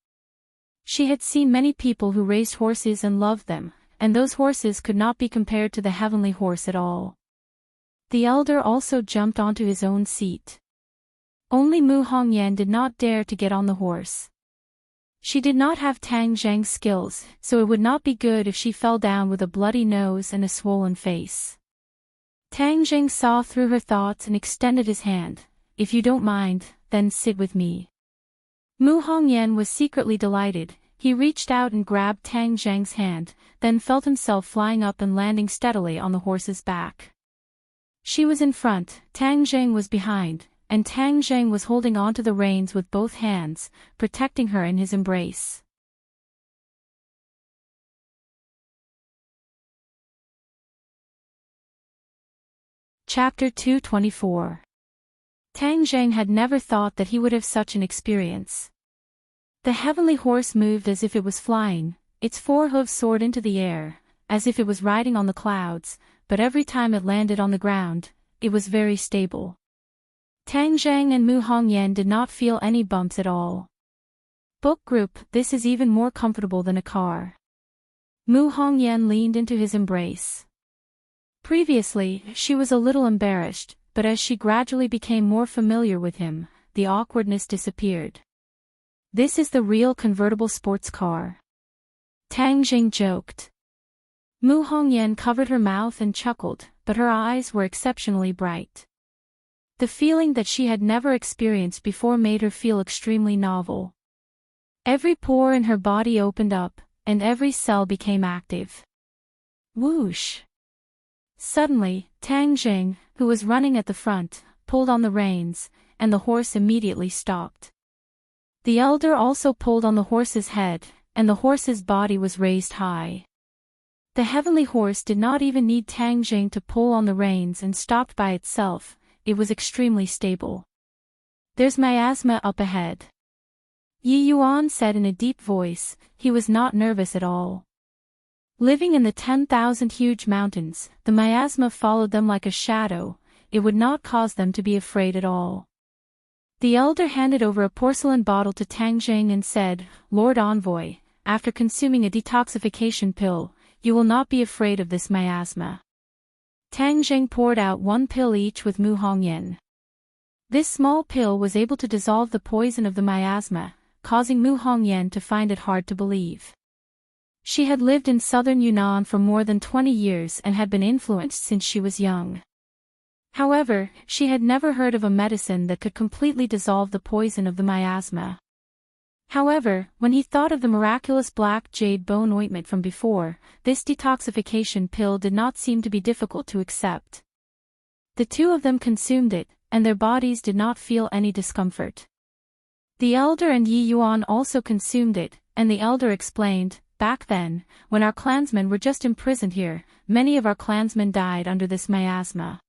She had seen many people who raised horses and loved them, and those horses could not be compared to the heavenly horse at all. The elder also jumped onto his own seat. Only Mu Hongyan did not dare to get on the horse. She did not have Tang Jing's skills, so it would not be good if she fell down with a bloody nose and a swollen face. Tang Jing saw through her thoughts and extended his hand. "If you don't mind, then sit with me." Mu Hongyan was secretly delighted. He reached out and grabbed Tang Jing's hand, then felt himself flying up and landing steadily on the horse's back. She was in front, Tang Jing was behind, and Tang Jing was holding onto the reins with both hands, protecting her in his embrace. Chapter 224. Tang Jing had never thought that he would have such an experience. The heavenly horse moved as if it was flying, its 4 hooves soared into the air, as if it was riding on the clouds, but every time it landed on the ground, it was very stable. Tang Jing and Mu Hongyan did not feel any bumps at all. "Book group, this is even more comfortable than a car." Mu Hongyan leaned into his embrace. Previously, she was a little embarrassed, but as she gradually became more familiar with him, the awkwardness disappeared. "This is the real convertible sports car," Tang Jing joked. Mu Hongyan covered her mouth and chuckled, but her eyes were exceptionally bright. The feeling that she had never experienced before made her feel extremely novel. Every pore in her body opened up, and every cell became active. Whoosh! Suddenly, Tang Jing, who was running at the front, pulled on the reins, and the horse immediately stopped. The elder also pulled on the horse's head, and the horse's body was raised high. The heavenly horse did not even need Tang Jing to pull on the reins and stopped by itself. It was extremely stable. "There's miasma up ahead," Yi Yuan said in a deep voice. He was not nervous at all. Living in the 10,000 huge mountains, the miasma followed them like a shadow. It would not cause them to be afraid at all. The elder handed over a porcelain bottle to Tang Jing and said, "Lord Envoy, after consuming a detoxification pill, you will not be afraid of this miasma." Tang Jing poured out one pill each with Mu Hongyan. This small pill was able to dissolve the poison of the miasma, causing Mu Hongyan to find it hard to believe. She had lived in southern Yunnan for more than 20 years and had been influenced since she was young. However, she had never heard of a medicine that could completely dissolve the poison of the miasma. However, when he thought of the miraculous black jade bone ointment from before, this detoxification pill did not seem to be difficult to accept. The two of them consumed it, and their bodies did not feel any discomfort. The elder and Yi Yuan also consumed it, and the elder explained, "Back then, when our clansmen were just imprisoned here, many of our clansmen died under this miasma.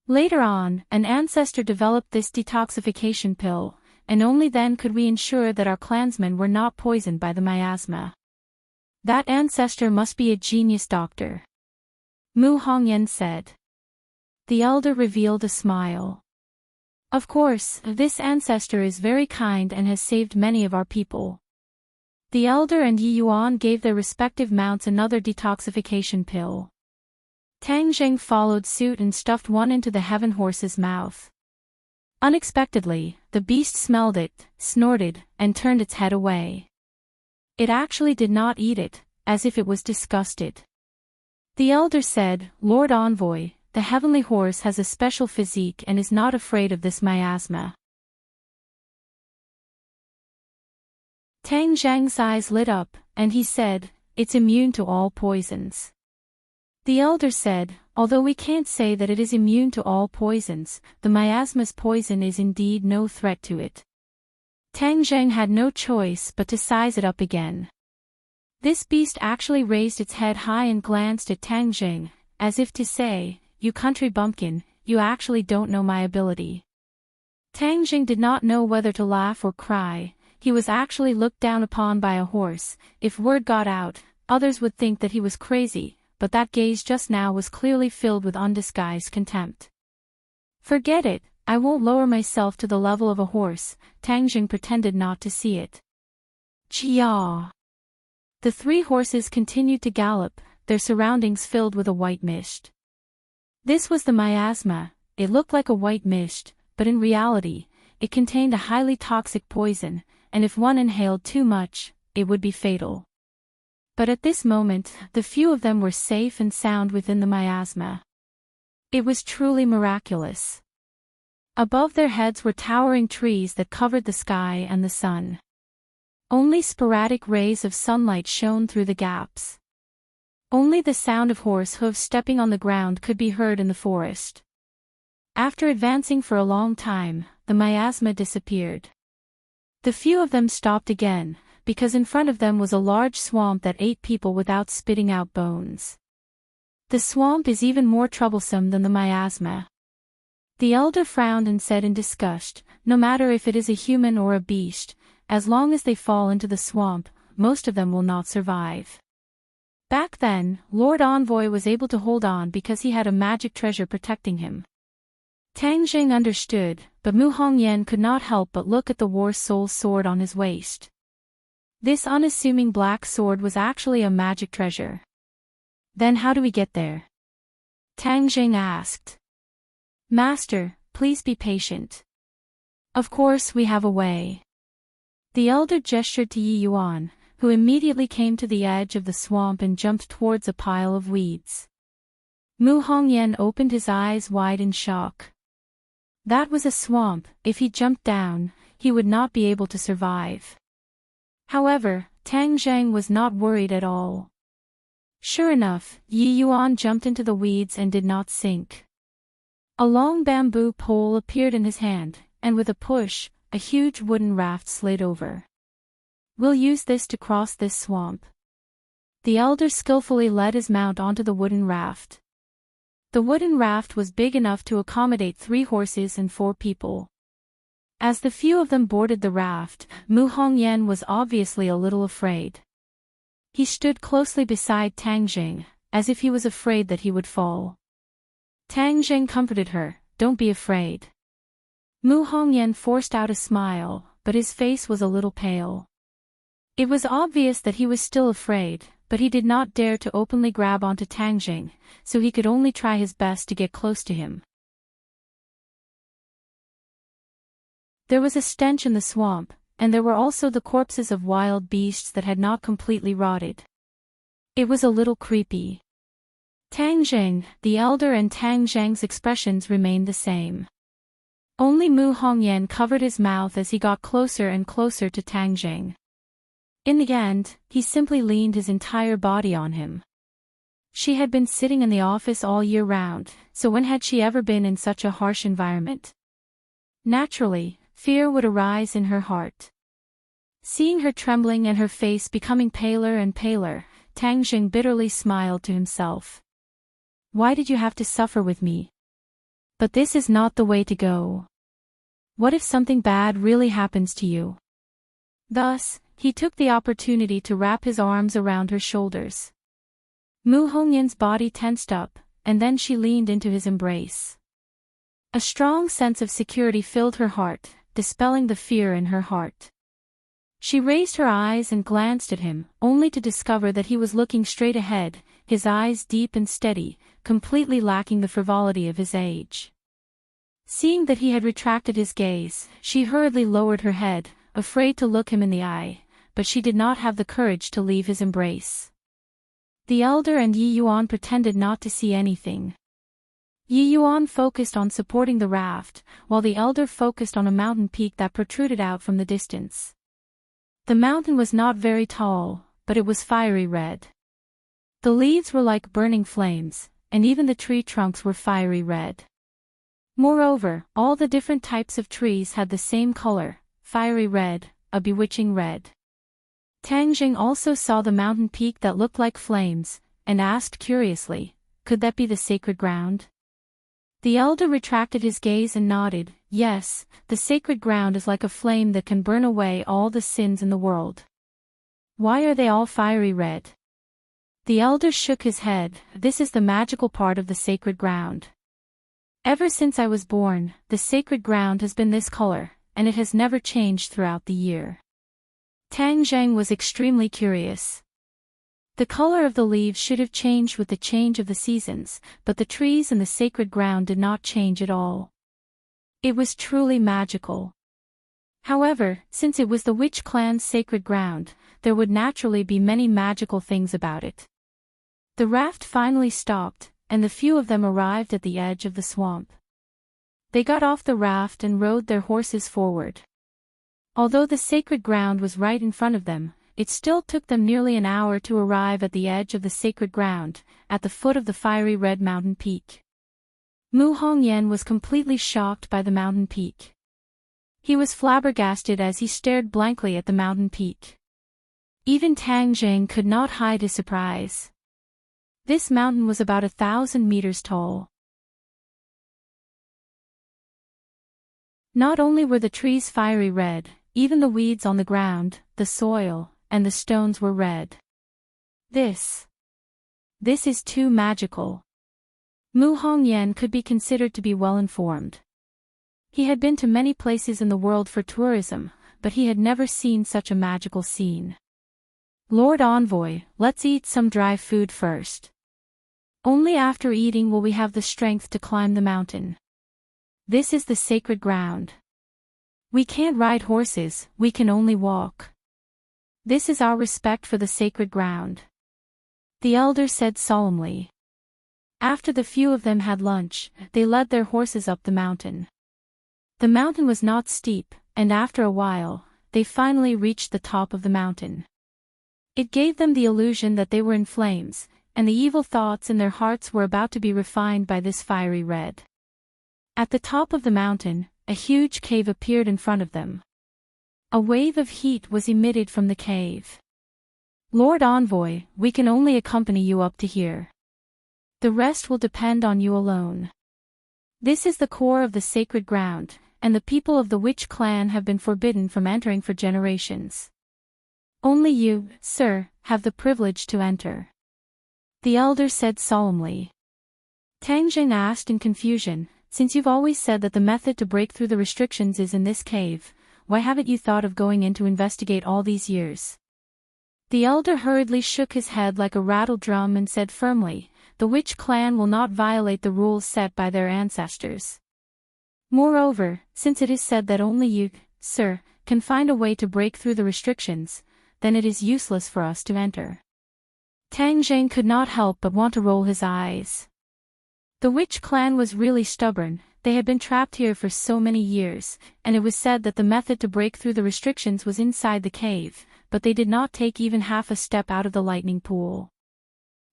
Later on, an ancestor developed this detoxification pill, and only then could we ensure that our clansmen were not poisoned by the miasma. That ancestor must be a genius doctor," Mu Hongyan said. The elder revealed a smile. "Of course, this ancestor is very kind and has saved many of our people." The elder and Yi Yuan gave their respective mounts another detoxification pill. Tang Jing followed suit and stuffed one into the heaven horse's mouth. Unexpectedly, the beast smelled it, snorted, and turned its head away. It actually did not eat it, as if it was disgusted. The elder said, "Lord Envoy, the heavenly horse has a special physique and is not afraid of this miasma." Tang Zhang's eyes lit up, and he said, "It's immune to all poisons." The elder said, "Although we can't say that it is immune to all poisons, the miasma's poison is indeed no threat to it." Tang Zhang had no choice but to size it up again. This beast actually raised its head high and glanced at Tang Zhang, as if to say, "You country bumpkin, you actually don't know my ability." Tang Zhang did not know whether to laugh or cry. He was actually looked down upon by a horse. If word got out, others would think that he was crazy, but that gaze just now was clearly filled with undisguised contempt. "Forget it, I won't lower myself to the level of a horse." Tang Jing pretended not to see it. Chia! The three horses continued to gallop, their surroundings filled with a white mist. This was the miasma. It looked like a white mist, but in reality, it contained a highly toxic poison, and if one inhaled too much, it would be fatal. But at this moment, the few of them were safe and sound within the miasma. It was truly miraculous. Above their heads were towering trees that covered the sky and the sun. Only sporadic rays of sunlight shone through the gaps. Only the sound of horse hooves stepping on the ground could be heard in the forest. After advancing for a long time, the miasma disappeared. The few of them stopped again, because in front of them was a large swamp that ate people without spitting out bones. The swamp is even more troublesome than the miasma. The elder frowned and said in disgust, "No matter if it is a human or a beast, as long as they fall into the swamp, most of them will not survive." Back then, Lord Envoy was able to hold on because he had a magic treasure protecting him. Tang Jing understood, but Mu Hongyan could not help but look at the war soul sword on his waist. This unassuming black sword was actually a magic treasure. "Then how do we get there?" Tang Jing asked. "Master, please be patient. Of course we have a way." The elder gestured to Yi Yuan, who immediately came to the edge of the swamp and jumped towards a pile of weeds. Mu Hongyan opened his eyes wide in shock. That was a swamp. If he jumped down, he would not be able to survive. However, Tang Zhang was not worried at all. Sure enough, Yi Yuan jumped into the weeds and did not sink. A long bamboo pole appeared in his hand, and with a push, a huge wooden raft slid over. We'll use this to cross this swamp." The elder skillfully led his mount onto the wooden raft. The wooden raft was big enough to accommodate 3 horses and 4 people. As the few of them boarded the raft, Mu Hongyan was obviously a little afraid. He stood closely beside Tang Jing, as if he was afraid that he would fall. Tang Jing comforted her, "Don't be afraid." Mu Hongyan forced out a smile, but his face was a little pale. It was obvious that he was still afraid, but he did not dare to openly grab onto Tang Jing, so he could only try his best to get close to him. There was a stench in the swamp, and there were also the corpses of wild beasts that had not completely rotted. It was a little creepy. Tang Jing, the elder, and Tang Zhang's expressions remained the same. Only Mu Hongyan covered his mouth as he got closer and closer to Tang Jing. In the end, he simply leaned his entire body on him. She had been sitting in the office all year round, so when had she ever been in such a harsh environment? Naturally, fear would arise in her heart. Seeing her trembling and her face becoming paler and paler, Tang Jing bitterly smiled to himself. "Why did you have to suffer with me? But this is not the way to go. What if something bad really happens to you?" Thus, he took the opportunity to wrap his arms around her shoulders. Mu Hongyan's body tensed up, and then she leaned into his embrace. A strong sense of security filled her heart, dispelling the fear in her heart. She raised her eyes and glanced at him, only to discover that he was looking straight ahead, his eyes deep and steady, completely lacking the frivolity of his age. Seeing that he had retracted his gaze, she hurriedly lowered her head, afraid to look him in the eye, but she did not have the courage to leave his embrace. The elder and Yi Yuan pretended not to see anything. Yi Yuan focused on supporting the raft, while the elder focused on a mountain peak that protruded out from the distance. The mountain was not very tall, but it was fiery red. The leaves were like burning flames, and even the tree trunks were fiery red. Moreover, all the different types of trees had the same color, fiery red, a bewitching red. Tang Jing also saw the mountain peak that looked like flames, and asked curiously, "Could that be the sacred ground?" The elder retracted his gaze and nodded, "Yes, the sacred ground is like a flame that can burn away all the sins in the world." "Why are they all fiery red?" The elder shook his head, "This is the magical part of the sacred ground. Ever since I was born, the sacred ground has been this color, and it has never changed throughout the year." Tang Zhang was extremely curious. The color of the leaves should have changed with the change of the seasons, but the trees and the sacred ground did not change at all. It was truly magical. However, since it was the witch clan's sacred ground, there would naturally be many magical things about it. The raft finally stopped, and the few of them arrived at the edge of the swamp. They got off the raft and rode their horses forward. Although the sacred ground was right in front of them, it still took them nearly an hour to arrive at the edge of the sacred ground, at the foot of the fiery red mountain peak. Mu Hongyan was completely shocked by the mountain peak. He was flabbergasted as he stared blankly at the mountain peak. Even Tang Jing could not hide his surprise. This mountain was about 1,000 meters tall. Not only were the trees fiery red, even the weeds on the ground, the soil, and the stones were red. This is too magical. Mu Hongyan could be considered to be well informed. He had been to many places in the world for tourism, but he had never seen such a magical scene. "Lord Envoy, let's eat some dry food first. Only after eating will we have the strength to climb the mountain. This is the sacred ground. We can't ride horses, we can only walk. This is our respect for the sacred ground," the elder said solemnly. After the few of them had lunch, they led their horses up the mountain. The mountain was not steep, and after a while, they finally reached the top of the mountain. It gave them the illusion that they were in flames, and the evil thoughts in their hearts were about to be refined by this fiery red. At the top of the mountain, a huge cave appeared in front of them. A wave of heat was emitted from the cave. "Lord Envoy, we can only accompany you up to here. The rest will depend on you alone. This is the core of the sacred ground, and the people of the witch clan have been forbidden from entering for generations. Only you, sir, have the privilege to enter," the elder said solemnly. Tang Jing asked in confusion, "Since you've always said that the method to break through the restrictions is in this cave, why haven't you thought of going in to investigate all these years?" The elder hurriedly shook his head like a rattle drum and said firmly, "The witch clan will not violate the rules set by their ancestors. Moreover, since it is said that only you, sir, can find a way to break through the restrictions, then it is useless for us to enter." Tang Jing could not help but want to roll his eyes. The witch clan was really stubborn. They had been trapped here for so many years, and it was said that the method to break through the restrictions was inside the cave, but they did not take even half a step out of the lightning pool.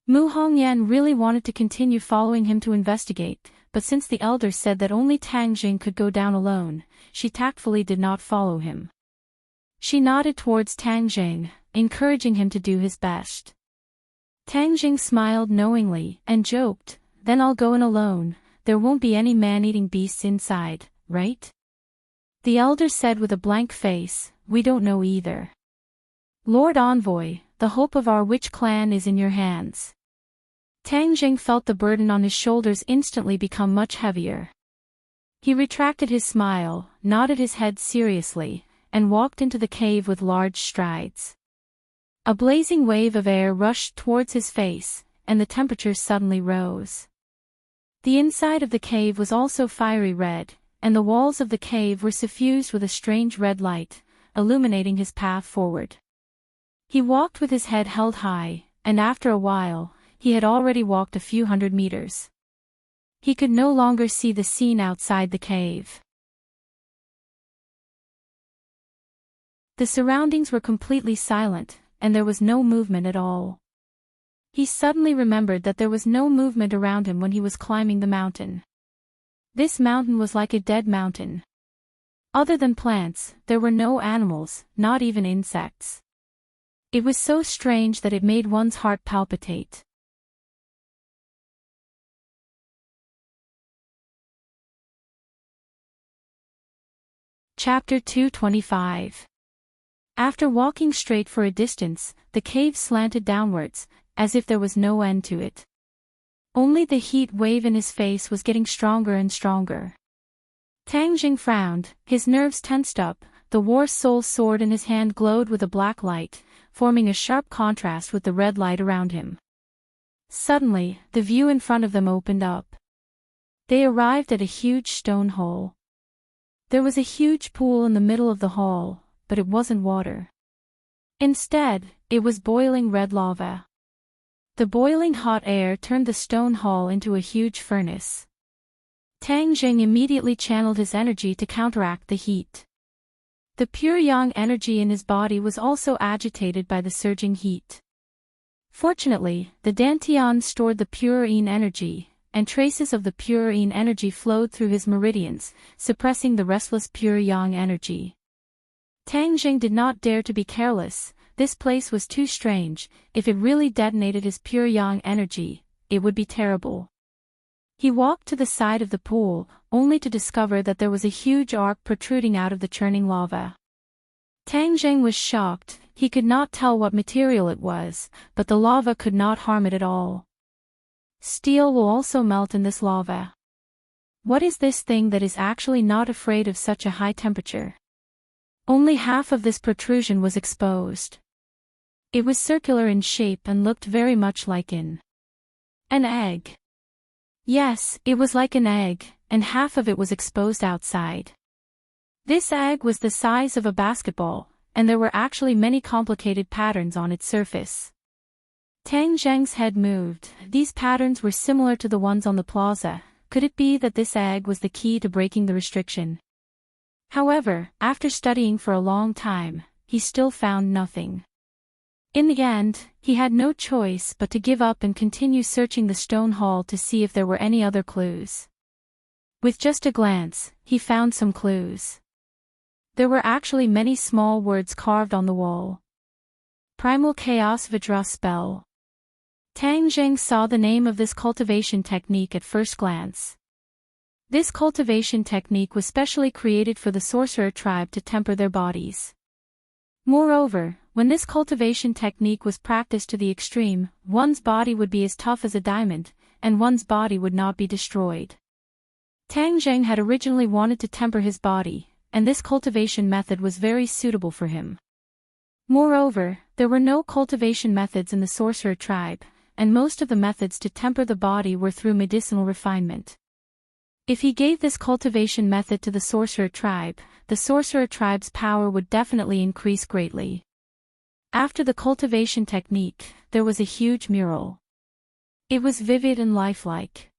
Mu Hongyan really wanted to continue following him to investigate, but since the elder said that only Tang Jing could go down alone, she tactfully did not follow him. She nodded towards Tang Jing, encouraging him to do his best. Tang Jing smiled knowingly and joked, "Then I'll go in alone. There won't be any man-eating beasts inside, right?" The elder said with a blank face, "We don't know either. Lord Envoy, the hope of our witch clan is in your hands." Tang Jing felt the burden on his shoulders instantly become much heavier. He retracted his smile, nodded his head seriously, and walked into the cave with large strides. A blazing wave of air rushed towards his face, and the temperature suddenly rose. The inside of the cave was also fiery red, and the walls of the cave were suffused with a strange red light, illuminating his path forward. He walked with his head held high, and after a while, he had already walked a few hundred meters. He could no longer see the scene outside the cave. The surroundings were completely silent, and there was no movement at all. He suddenly remembered that there was no movement around him when he was climbing the mountain. This mountain was like a dead mountain. Other than plants, there were no animals, not even insects. It was so strange that it made one's heart palpitate. Chapter 225. After walking straight for a distance, the cave slanted downwards, as if there was no end to it. Only the heat wave in his face was getting stronger and stronger. Tang Jing frowned, his nerves tensed up, the war soul sword in his hand glowed with a black light, forming a sharp contrast with the red light around him. Suddenly, the view in front of them opened up. They arrived at a huge stone hole. There was a huge pool in the middle of the hall, but it wasn't water. Instead, it was boiling red lava. The boiling hot air turned the stone hall into a huge furnace. Tang Jing immediately channeled his energy to counteract the heat. The pure yang energy in his body was also agitated by the surging heat. Fortunately, the Dantian stored the pure yin energy, and traces of the pure yin energy flowed through his meridians, suppressing the restless pure yang energy. Tang Jing did not dare to be careless. This place was too strange. If it really detonated his pure yang energy, it would be terrible. He walked to the side of the pool, only to discover that there was a huge arc protruding out of the churning lava. Tang Jing was shocked. He could not tell what material it was, but the lava could not harm it at all. Steel will also melt in this lava. What is this thing that is actually not afraid of such a high temperature? Only half of this protrusion was exposed. It was circular in shape and looked very much like an egg. Yes, it was like an egg, and half of it was exposed outside. This egg was the size of a basketball, and there were actually many complicated patterns on its surface. Tang Jing's head moved. These patterns were similar to the ones on the plaza. Could it be that this egg was the key to breaking the restriction? However, after studying for a long time, he still found nothing. In the end, he had no choice but to give up and continue searching the stone hall to see if there were any other clues. With just a glance, he found some clues. There were actually many small words carved on the wall. Primal Chaos Vidra Spell. Tang Zheng saw the name of this cultivation technique at first glance. This cultivation technique was specially created for the sorcerer tribe to temper their bodies. Moreover, when this cultivation technique was practiced to the extreme, one's body would be as tough as a diamond, and one's body would not be destroyed. Tang Zheng had originally wanted to temper his body, and this cultivation method was very suitable for him. Moreover, there were no cultivation methods in the sorcerer tribe, and most of the methods to temper the body were through medicinal refinement. If he gave this cultivation method to the sorcerer tribe's power would definitely increase greatly. After the cultivation technique, there was a huge mural. It was vivid and lifelike.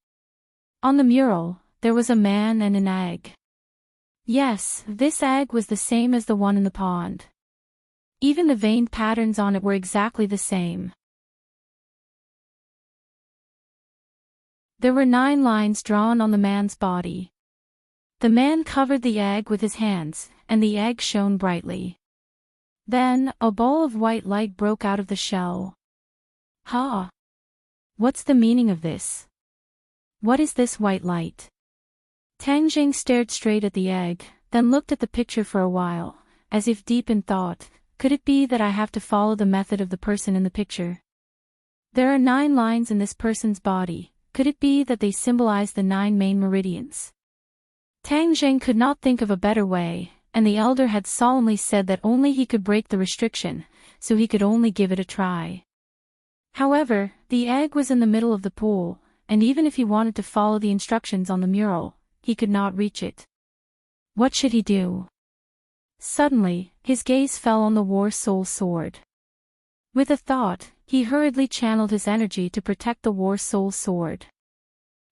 On the mural, there was a man and an egg. Yes, this egg was the same as the one in the pond. Even the veined patterns on it were exactly the same. There were 9 lines drawn on the man's body. The man covered the egg with his hands, and the egg shone brightly. Then, a ball of white light broke out of the shell. Ha! What's the meaning of this? What is this white light? Tang Zheng stared straight at the egg, then looked at the picture for a while, as if deep in thought. Could it be that I have to follow the method of the person in the picture? There are 9 lines in this person's body. Could it be that they symbolize the 9 main meridians? Tang Zheng could not think of a better way, and the elder had solemnly said that only he could break the restriction, so he could only give it a try. However, the egg was in the middle of the pool, and even if he wanted to follow the instructions on the mural, he could not reach it. What should he do? Suddenly, his gaze fell on the War Soul Sword. With a thought, he hurriedly channeled his energy to protect the War Soul Sword.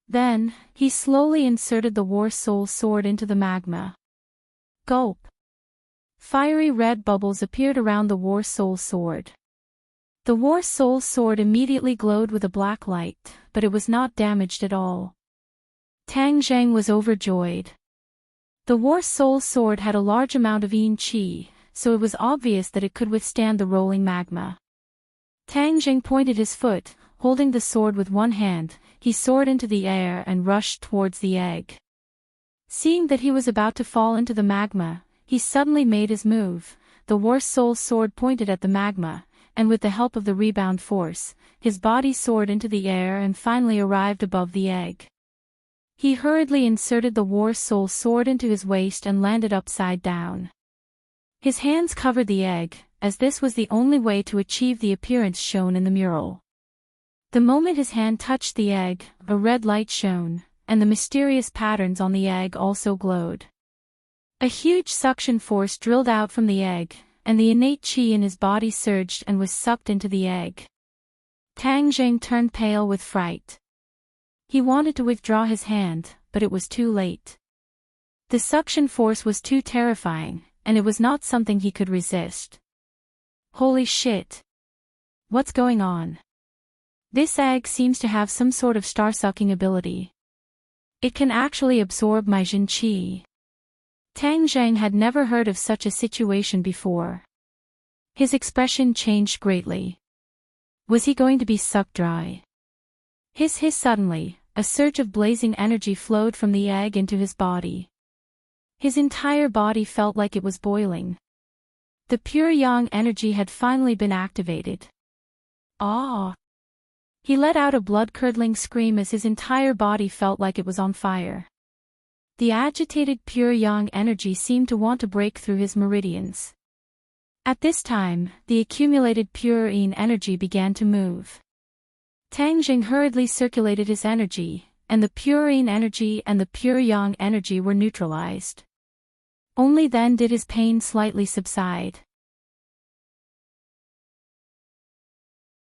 Then, he slowly inserted the War Soul Sword into the magma. Gulp! Fiery red bubbles appeared around the War Soul Sword. The War Soul Sword immediately glowed with a black light, but it was not damaged at all. Tang Zheng was overjoyed. The War Soul Sword had a large amount of Yin Qi, so it was obvious that it could withstand the rolling magma. Tang Zheng pointed his foot, holding the sword with one hand, he soared into the air and rushed towards the egg. Seeing that he was about to fall into the magma, he suddenly made his move. The War Soul Sword pointed at the magma, and with the help of the rebound force, his body soared into the air and finally arrived above the egg. He hurriedly inserted the War Soul Sword into his waist and landed upside down. His hands covered the egg, as this was the only way to achieve the appearance shown in the mural. The moment his hand touched the egg, a red light shone, and the mysterious patterns on the egg also glowed. A huge suction force drilled out from the egg, and the innate qi in his body surged and was sucked into the egg. Tang Zheng turned pale with fright. He wanted to withdraw his hand, but it was too late. The suction force was too terrifying, and it was not something he could resist. Holy shit! What's going on? This egg seems to have some sort of star-sucking ability. It can actually absorb my Jin Qi. Tang Zheng had never heard of such a situation before. His expression changed greatly. Was he going to be sucked dry? Hiss hiss suddenly, a surge of blazing energy flowed from the egg into his body. His entire body felt like it was boiling. The pure yang energy had finally been activated. Ah! He let out a blood-curdling scream as his entire body felt like it was on fire. The agitated pure yang energy seemed to want to break through his meridians. At this time, the accumulated pure yin energy began to move. Tang Zheng hurriedly circulated his energy, and the pure yin energy and the pure yang energy were neutralized. Only then did his pain slightly subside.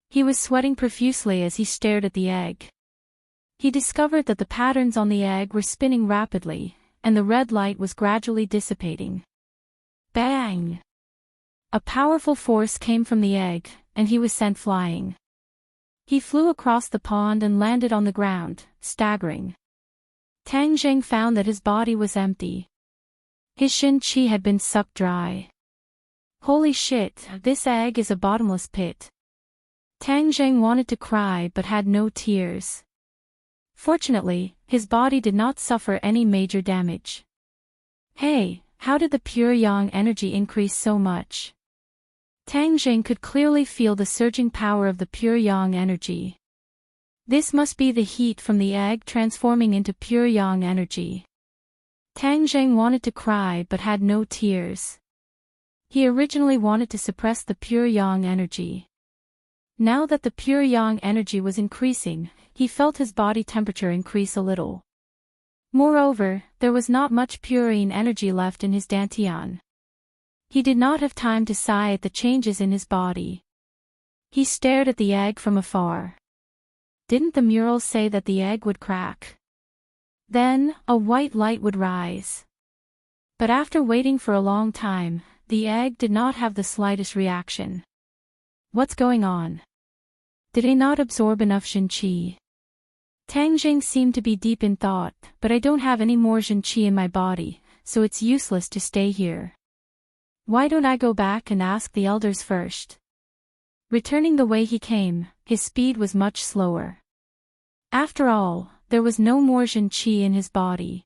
He was sweating profusely as he stared at the egg. He discovered that the patterns on the egg were spinning rapidly, and the red light was gradually dissipating. Bang! A powerful force came from the egg, and he was sent flying. He flew across the pond and landed on the ground, staggering. Tang Zheng found that his body was empty. His Shin Chi had been sucked dry. Holy shit, this egg is a bottomless pit. Tang Zheng wanted to cry but had no tears. Fortunately, his body did not suffer any major damage. Hey, how did the pure yang energy increase so much? Tang Zheng could clearly feel the surging power of the pure yang energy. This must be the heat from the egg transforming into pure yang energy. Tang Zheng wanted to cry but had no tears. He originally wanted to suppress the pure yang energy. Now that the pure yang energy was increasing, he felt his body temperature increase a little. Moreover, there was not much purine energy left in his dantian. He did not have time to sigh at the changes in his body. He stared at the egg from afar. Didn't the mural say that the egg would crack? Then, a white light would rise. But after waiting for a long time, the egg did not have the slightest reaction. What's going on? Did I not absorb enough Shin Qi? Tang Zheng seemed to be deep in thought, but I don't have any more Shin Qi in my body, so it's useless to stay here. Why don't I go back and ask the elders first? Returning the way he came, his speed was much slower. After all, there was no more Shin Qi in his body.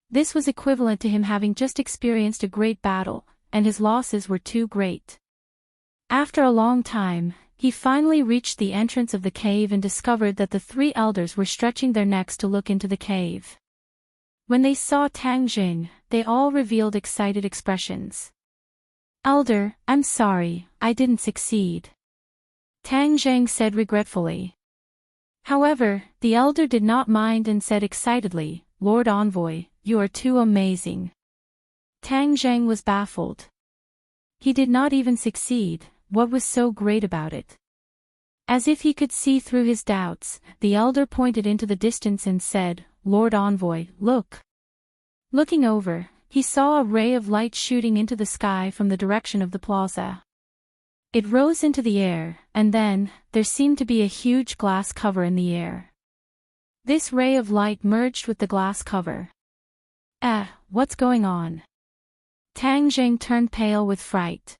This was equivalent to him having just experienced a great battle, and his losses were too great. After a long time, he finally reached the entrance of the cave and discovered that the three elders were stretching their necks to look into the cave. When they saw Tang Zheng, they all revealed excited expressions. "Elder, I'm sorry, I didn't succeed," Tang Zheng said regretfully. However, the elder did not mind and said excitedly, "Lord Envoy, you are too amazing." Tang Zheng was baffled. He did not even succeed. What was so great about it? As if he could see through his doubts, the elder pointed into the distance and said, "Lord Envoy, look." Looking over, he saw a ray of light shooting into the sky from the direction of the plaza. It rose into the air, and then, there seemed to be a huge glass cover in the air. This ray of light merged with the glass cover. What's going on? Tang Zheng turned pale with fright.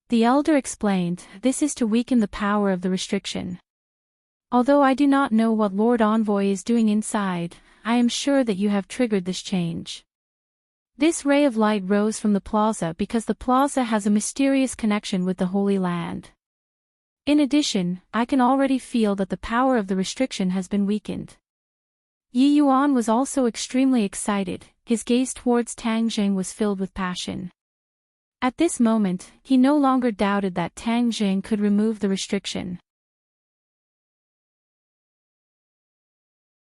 The elder explained, "This is to weaken the power of the restriction. Although I do not know what Lord Envoy is doing inside, I am sure that you have triggered this change." This ray of light rose from the plaza because the plaza has a mysterious connection with the Holy Land. In addition, I can already feel that the power of the restriction has been weakened. Yi Yuan was also extremely excited. His gaze towards Tang Zheng was filled with passion. At this moment, he no longer doubted that Tang Zheng could remove the restriction.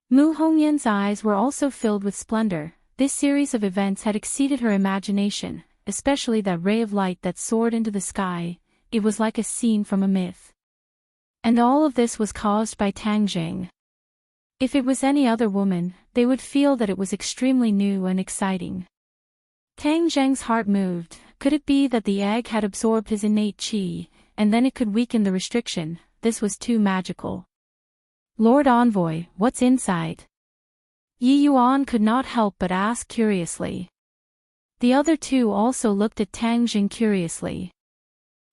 Mu Hongyan's eyes were also filled with splendor. This series of events had exceeded her imagination, especially that ray of light that soared into the sky. It was like a scene from a myth. And all of this was caused by Tang Zheng. If it was any other woman, they would feel that it was extremely new and exciting. Tang Zheng's heart moved. Could it be that the egg had absorbed his innate qi, and then it could weaken the restriction? This was too magical. "Lord Envoy, what's inside?" Yi Yuan could not help but ask curiously. The other two also looked at Tang Zheng curiously.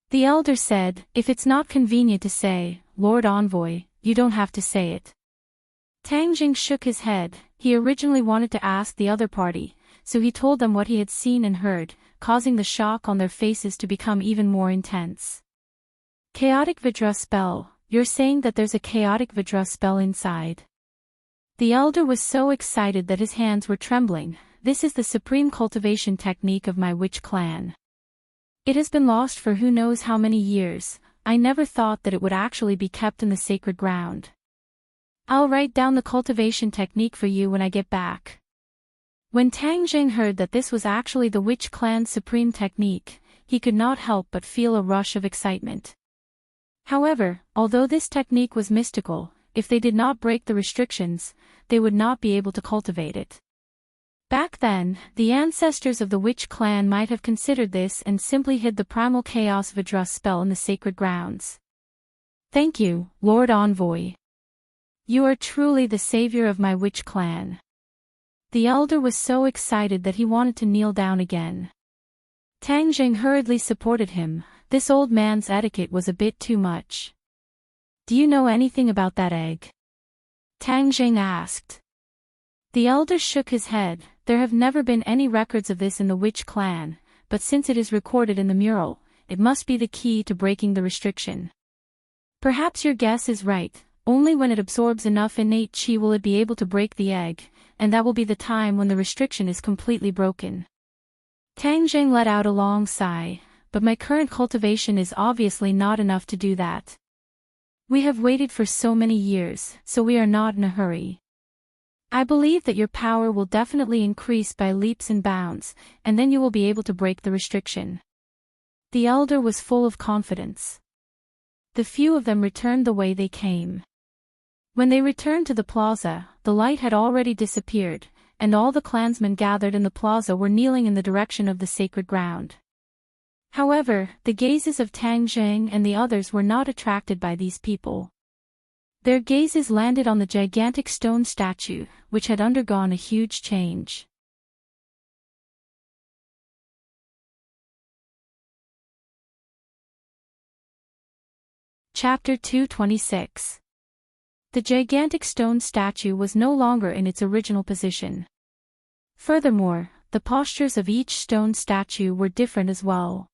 The elder said, "If it's not convenient to say, Lord Envoy, you don't have to say it." Tang Zheng shook his head. He originally wanted to ask the other party, so he told them what he had seen and heard, causing the shock on their faces to become even more intense. "Chaotic Vidra spell, you're saying that there's a chaotic Vidra spell inside?" The elder was so excited that his hands were trembling. "This is the supreme cultivation technique of my witch clan. It has been lost for who knows how many years. I never thought that it would actually be kept in the sacred ground. I'll write down the cultivation technique for you when I get back." When Tang Zheng heard that this was actually the witch clan's supreme technique, he could not help but feel a rush of excitement. However, although this technique was mystical, if they did not break the restrictions, they would not be able to cultivate it. Back then, the ancestors of the witch clan might have considered this and simply hid the primal chaos Vidra spell in the sacred grounds. "Thank you, Lord Envoy. You are truly the savior of my witch clan." The elder was so excited that he wanted to kneel down again. Tang Jing hurriedly supported him. This old man's etiquette was a bit too much. "Do you know anything about that egg?" Tang Jing asked. The elder shook his head. "There have never been any records of this in the witch clan, but since it is recorded in the mural, it must be the key to breaking the restriction. Perhaps your guess is right. Only when it absorbs enough innate chi will it be able to break the egg, and that will be the time when the restriction is completely broken." Tang Jing let out a long sigh. "But my current cultivation is obviously not enough to do that. We have waited for so many years, so we are not in a hurry. I believe that your power will definitely increase by leaps and bounds, and then you will be able to break the restriction." The elder was full of confidence. The few of them returned the way they came. When they returned to the plaza, the light had already disappeared, and all the clansmen gathered in the plaza were kneeling in the direction of the sacred ground. However, the gazes of Tang Jing and the others were not attracted by these people. Their gazes landed on the gigantic stone statue, which had undergone a huge change. Chapter 226. The gigantic stone statue was no longer in its original position. Furthermore, the postures of each stone statue were different as well.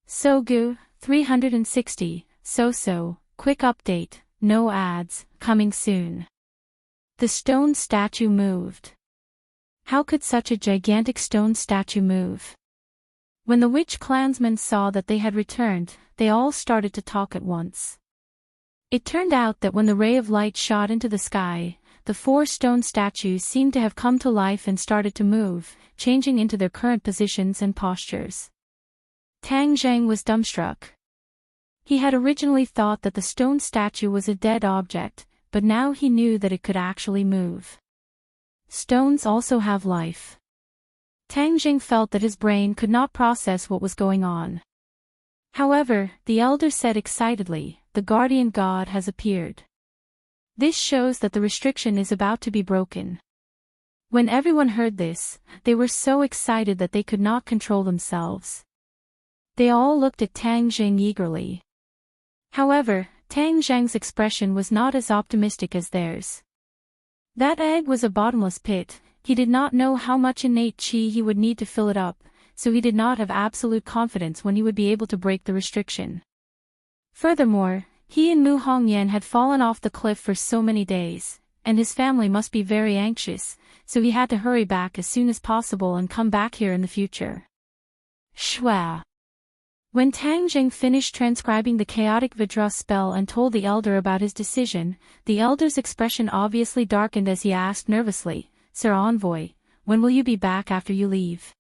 Sogu, 360, So-So, quick update, no ads, coming soon. The stone statue moved. How could such a gigantic stone statue move? When the witch clansmen saw that they had returned, they all started to talk at once. It turned out that when the ray of light shot into the sky, the 4 stone statues seemed to have come to life and started to move, changing into their current positions and postures. Tang Jing was dumbstruck. He had originally thought that the stone statue was a dead object, but now he knew that it could actually move. Stones also have life. Tang Jing felt that his brain could not process what was going on. However, the elder said excitedly, "The guardian god has appeared. This shows that the restriction is about to be broken." When everyone heard this, they were so excited that they could not control themselves. They all looked at Tang Jing eagerly. However, Tang Jing's expression was not as optimistic as theirs. That egg was a bottomless pit. He did not know how much innate qi he would need to fill it up, so he did not have absolute confidence when he would be able to break the restriction. Furthermore, he and Mu Hongyan had fallen off the cliff for so many days, and his family must be very anxious, so he had to hurry back as soon as possible and come back here in the future. Shwa. When Tang Jing finished transcribing the chaotic Vidra spell and told the elder about his decision, the elder's expression obviously darkened as he asked nervously, "Sir Envoy, when will you be back after you leave?"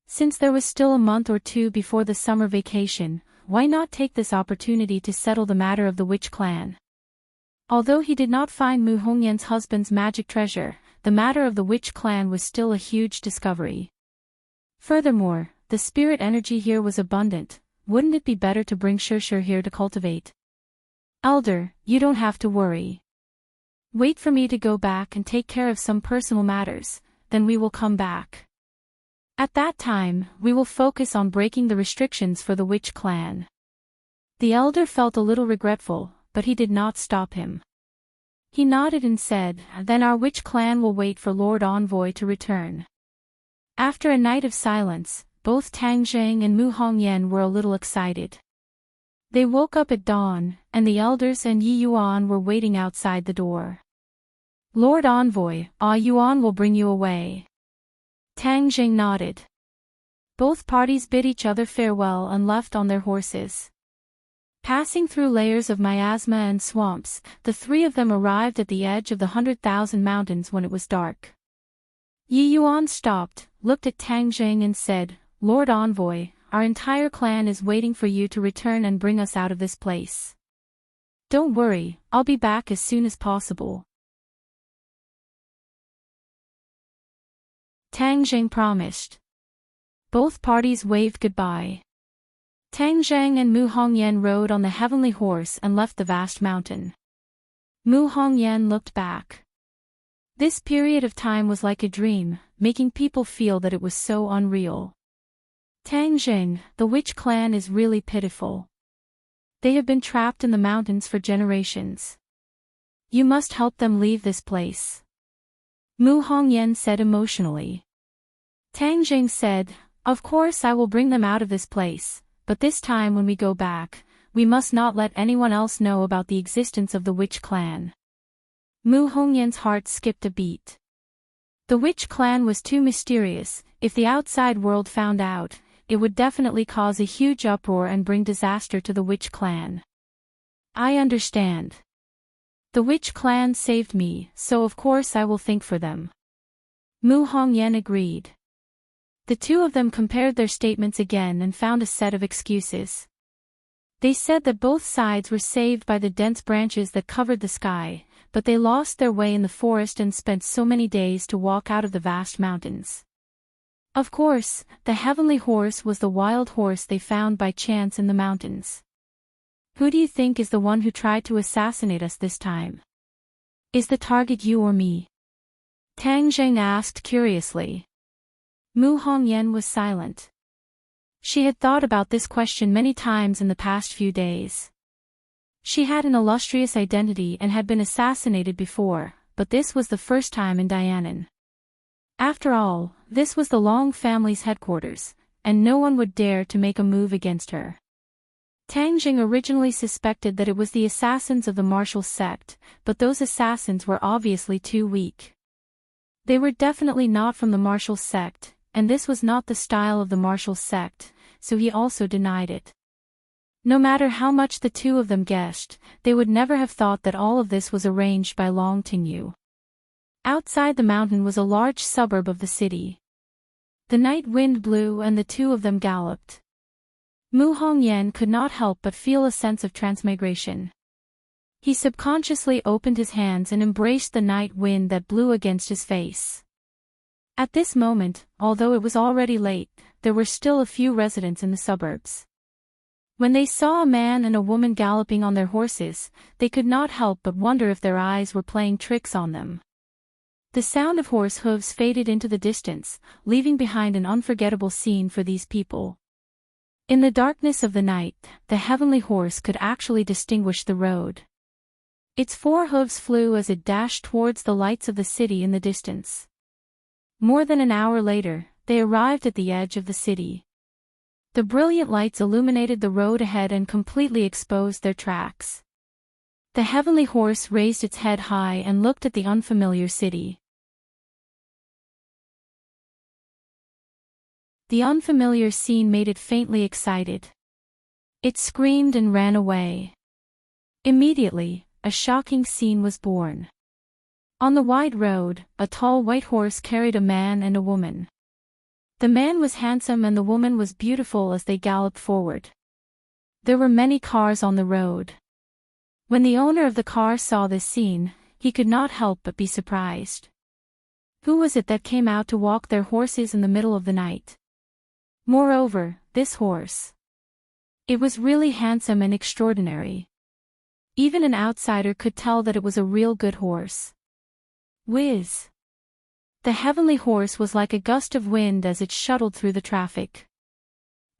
Since there was still a month or 2 before the summer vacation, why not take this opportunity to settle the matter of the witch clan? Although he did not find Mu Hongyan's husband's magic treasure, the matter of the witch clan was still a huge discovery. Furthermore, the spirit energy here was abundant. Wouldn't it be better to bring Shishir here to cultivate? "Elder, you don't have to worry. Wait for me to go back and take care of some personal matters, then we will come back. At that time, we will focus on breaking the restrictions for the witch clan." The elder felt a little regretful, but he did not stop him. He nodded and said, "Then our witch clan will wait for Lord Envoy to return." After a night of silence, both Tang Jing and Mu Hongyan were a little excited. They woke up at dawn, and the elders and Yi Yuan were waiting outside the door. "Lord Envoy, Yuan will bring you away." Tang Jing nodded. Both parties bid each other farewell and left on their horses. Passing through layers of miasma and swamps, the 3 of them arrived at the edge of the 100,000 mountains when it was dark. Yi Yuan stopped, looked at Tang Jing and said, "Lord Envoy, our entire clan is waiting for you to return and bring us out of this place. Don't worry, I'll be back as soon as possible." Tang Jing promised. Both parties waved goodbye. Tang Jing and Mu Hongyan rode on the heavenly horse and left the vast mountain. Mu Hongyan looked back. This period of time was like a dream, making people feel that it was so unreal. Tang Jing, the witch clan is really pitiful. They have been trapped in the mountains for generations. You must help them leave this place. Mu Hongyan said emotionally. Tang Jing said, "Of course I will bring them out of this place, but this time when we go back, we must not let anyone else know about the existence of the witch clan." Mu Hongyan's heart skipped a beat. The witch clan was too mysterious. If the outside world found out, it would definitely cause a huge uproar and bring disaster to the witch clan. I understand. The witch clan saved me, so of course I will think for them. Mu Hongyan agreed. The two of them compared their statements again and found a set of excuses. They said that both sides were saved by the dense branches that covered the sky, but they lost their way in the forest and spent so many days to walk out of the vast mountains. Of course, the heavenly horse was the wild horse they found by chance in the mountains. Who do you think is the one who tried to assassinate us this time? Is the target you or me? Tang Jing asked curiously. Mu Hongyan was silent. She had thought about this question many times in the past few days. She had an illustrious identity and had been assassinated before, but this was the first time in Dianan. After all, this was the Long family's headquarters, and no one would dare to make a move against her. Tang Jing originally suspected that it was the assassins of the martial sect, but those assassins were obviously too weak. They were definitely not from the martial sect, and this was not the style of the martial sect, so he also denied it. No matter how much the two of them guessed, they would never have thought that all of this was arranged by Long Tingyu. Outside the mountain was a large suburb of the city. The night wind blew and the two of them galloped. Mu Hongyan could not help but feel a sense of transmigration. He subconsciously opened his hands and embraced the night wind that blew against his face. At this moment, although it was already late, there were still a few residents in the suburbs. When they saw a man and a woman galloping on their horses, they could not help but wonder if their eyes were playing tricks on them. The sound of horse hooves faded into the distance, leaving behind an unforgettable scene for these people. In the darkness of the night, the heavenly horse could actually distinguish the road. Its four hooves flew as it dashed towards the lights of the city in the distance. More than an hour later, they arrived at the edge of the city. The brilliant lights illuminated the road ahead and completely exposed their tracks. The heavenly horse raised its head high and looked at the unfamiliar city. The unfamiliar scene made it faintly excited. It screamed and ran away. Immediately, a shocking scene was born. On the wide road, a tall white horse carried a man and a woman. The man was handsome and the woman was beautiful as they galloped forward. There were many cars on the road. When the owner of the car saw this scene, he could not help but be surprised. Who was it that came out to walk their horses in the middle of the night? Moreover, this horse. It was really handsome and extraordinary. Even an outsider could tell that it was a real good horse. Whiz! The heavenly horse was like a gust of wind as it shuttled through the traffic.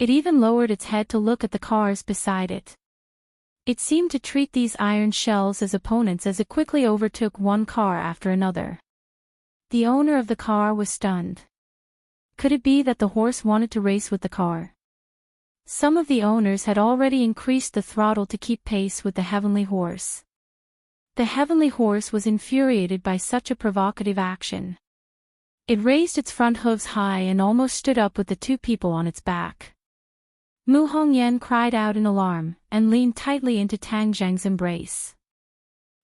It even lowered its head to look at the cars beside it. It seemed to treat these iron shells as opponents as it quickly overtook one car after another. The owner of the car was stunned. Could it be that the horse wanted to race with the car? Some of the owners had already increased the throttle to keep pace with the heavenly horse. The heavenly horse was infuriated by such a provocative action. It raised its front hooves high and almost stood up with the two people on its back. Mu Hongyan cried out in alarm, and leaned tightly into Tang Jing's embrace.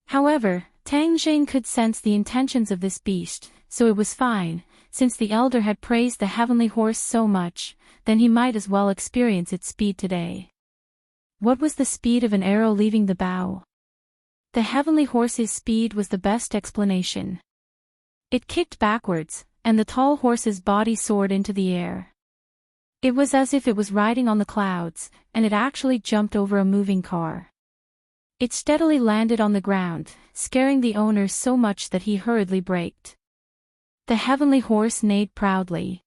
However, Tang Jing could sense the intentions of this beast, so it was fine. Since the elder had praised the heavenly horse so much, then he might as well experience its speed today. What was the speed of an arrow leaving the bow? The heavenly horse's speed was the best explanation. It kicked backwards, and the tall horse's body soared into the air. It was as if it was riding on the clouds, and it actually jumped over a moving car. It steadily landed on the ground, scaring the owner so much that he hurriedly braked. The heavenly horse neighed proudly.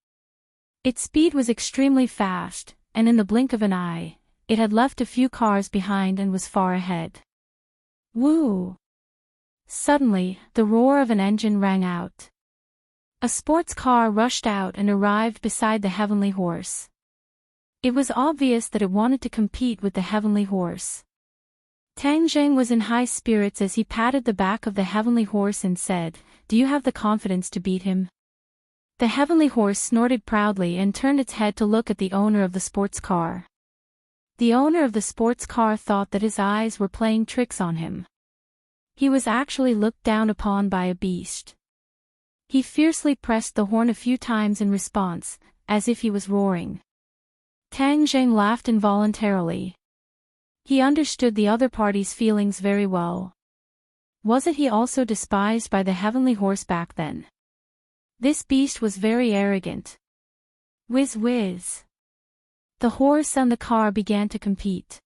Its speed was extremely fast, and in the blink of an eye, it had left a few cars behind and was far ahead. Woo! Suddenly, the roar of an engine rang out. A sports car rushed out and arrived beside the heavenly horse. It was obvious that it wanted to compete with the heavenly horse. Tang Zheng was in high spirits as he patted the back of the heavenly horse and said, "Do you have the confidence to beat him?" The heavenly horse snorted proudly and turned its head to look at the owner of the sports car. The owner of the sports car thought that his eyes were playing tricks on him. He was actually looked down upon by a beast. He fiercely pressed the horn a few times in response, as if he was roaring. Tang Zheng laughed involuntarily. He understood the other party's feelings very well. Wasn't he also despised by the heavenly horse back then? This beast was very arrogant. Whiz whiz. The horse and the car began to compete.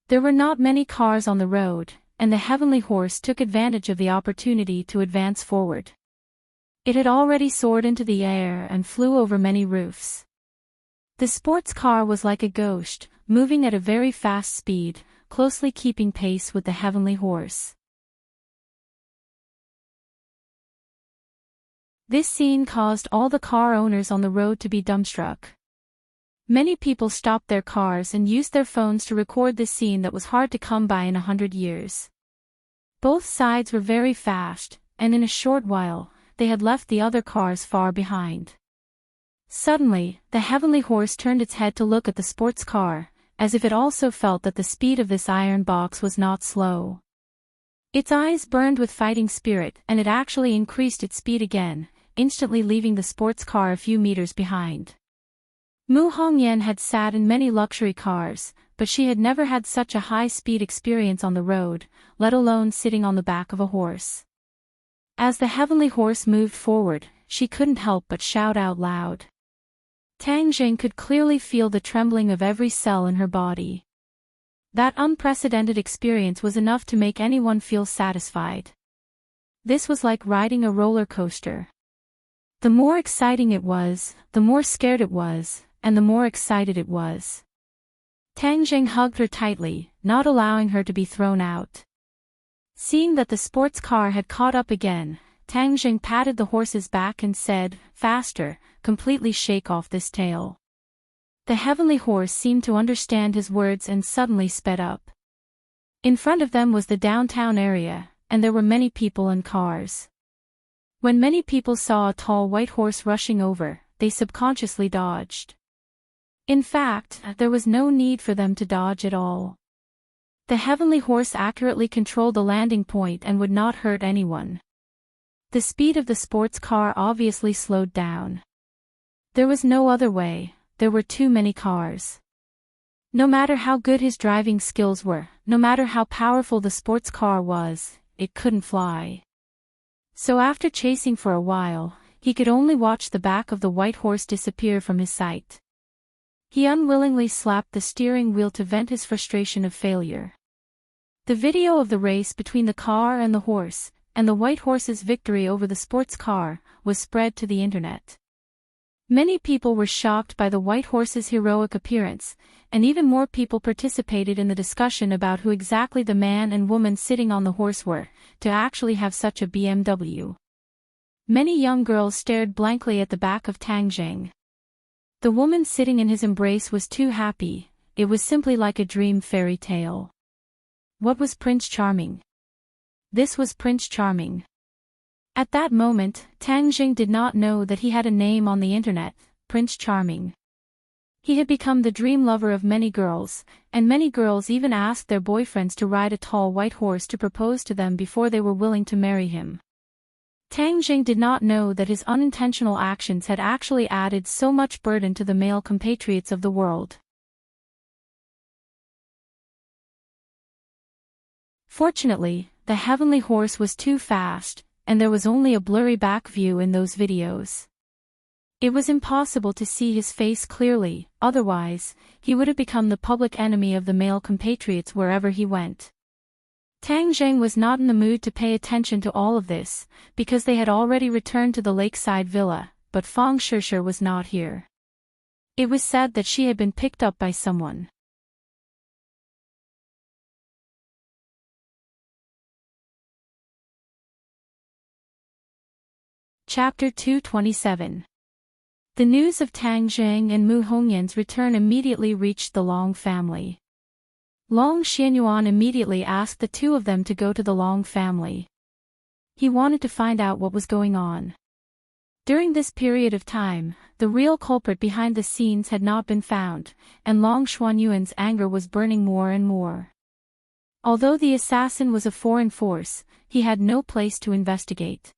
There were not many cars on the road, and the heavenly horse took advantage of the opportunity to advance forward. It had already soared into the air and flew over many roofs. The sports car was like a ghost, moving at a very fast speed, closely keeping pace with the heavenly horse. This scene caused all the car owners on the road to be dumbstruck. Many people stopped their cars and used their phones to record this scene that was hard to come by in 100 years. Both sides were very fast, and in a short while, they had left the other cars far behind. Suddenly, the heavenly horse turned its head to look at the sports car, as if it also felt that the speed of this iron box was not slow. Its eyes burned with fighting spirit and it actually increased its speed again, instantly leaving the sports car a few meters behind. Mu Hongyan had sat in many luxury cars, but she had never had such a high-speed experience on the road, let alone sitting on the back of a horse. As the heavenly horse moved forward, she couldn't help but shout out loud. Tang Zheng could clearly feel the trembling of every cell in her body. That unprecedented experience was enough to make anyone feel satisfied. This was like riding a roller coaster. The more exciting it was, the more scared it was, and the more excited it was. Tang Zheng hugged her tightly, not allowing her to be thrown out. Seeing that the sports car had caught up again, Tang Zheng patted the horse's back and said, "Faster, completely shake off this tail." The heavenly horse seemed to understand his words and suddenly sped up. In front of them was the downtown area, and there were many people and cars. When many people saw a tall white horse rushing over, they subconsciously dodged. In fact, there was no need for them to dodge at all. The heavenly horse accurately controlled the landing point and would not hurt anyone. The speed of the sports car obviously slowed down. There was no other way, there were too many cars. No matter how good his driving skills were, no matter how powerful the sports car was, it couldn't fly. So after chasing for a while, he could only watch the back of the white horse disappear from his sight. He unwillingly slapped the steering wheel to vent his frustration of failure. The video of the race between the car and the horse, and the white horse's victory over the sports car, was spread to the internet. Many people were shocked by the white horse's heroic appearance, and even more people participated in the discussion about who exactly the man and woman sitting on the horse were, to actually have such a BMW. Many young girls stared blankly at the back of Tang Zheng. The woman sitting in his embrace was too happy, it was simply like a dream fairy tale. What was Prince Charming? This was Prince Charming. At that moment, Tang Zheng did not know that he had a name on the internet, Prince Charming. He had become the dream lover of many girls, and many girls even asked their boyfriends to ride a tall white horse to propose to them before they were willing to marry him. Tang Zheng did not know that his unintentional actions had actually added so much burden to the male compatriots of the world. Fortunately, the heavenly horse was too fast, and there was only a blurry back view in those videos. It was impossible to see his face clearly, otherwise, he would have become the public enemy of the male compatriots wherever he went. Tang Zheng was not in the mood to pay attention to all of this, because they had already returned to the lakeside villa, but Fang Shishir was not here. It was said that she had been picked up by someone. Chapter 227. The news of Tang Zheng and Mu Hongyan's return immediately reached the Long family. Long Xianyuan immediately asked the two of them to go to the Long family. He wanted to find out what was going on. During this period of time, the real culprit behind the scenes had not been found, and Long Xuanyuan's anger was burning more and more. Although the assassin was a foreign force, he had no place to investigate.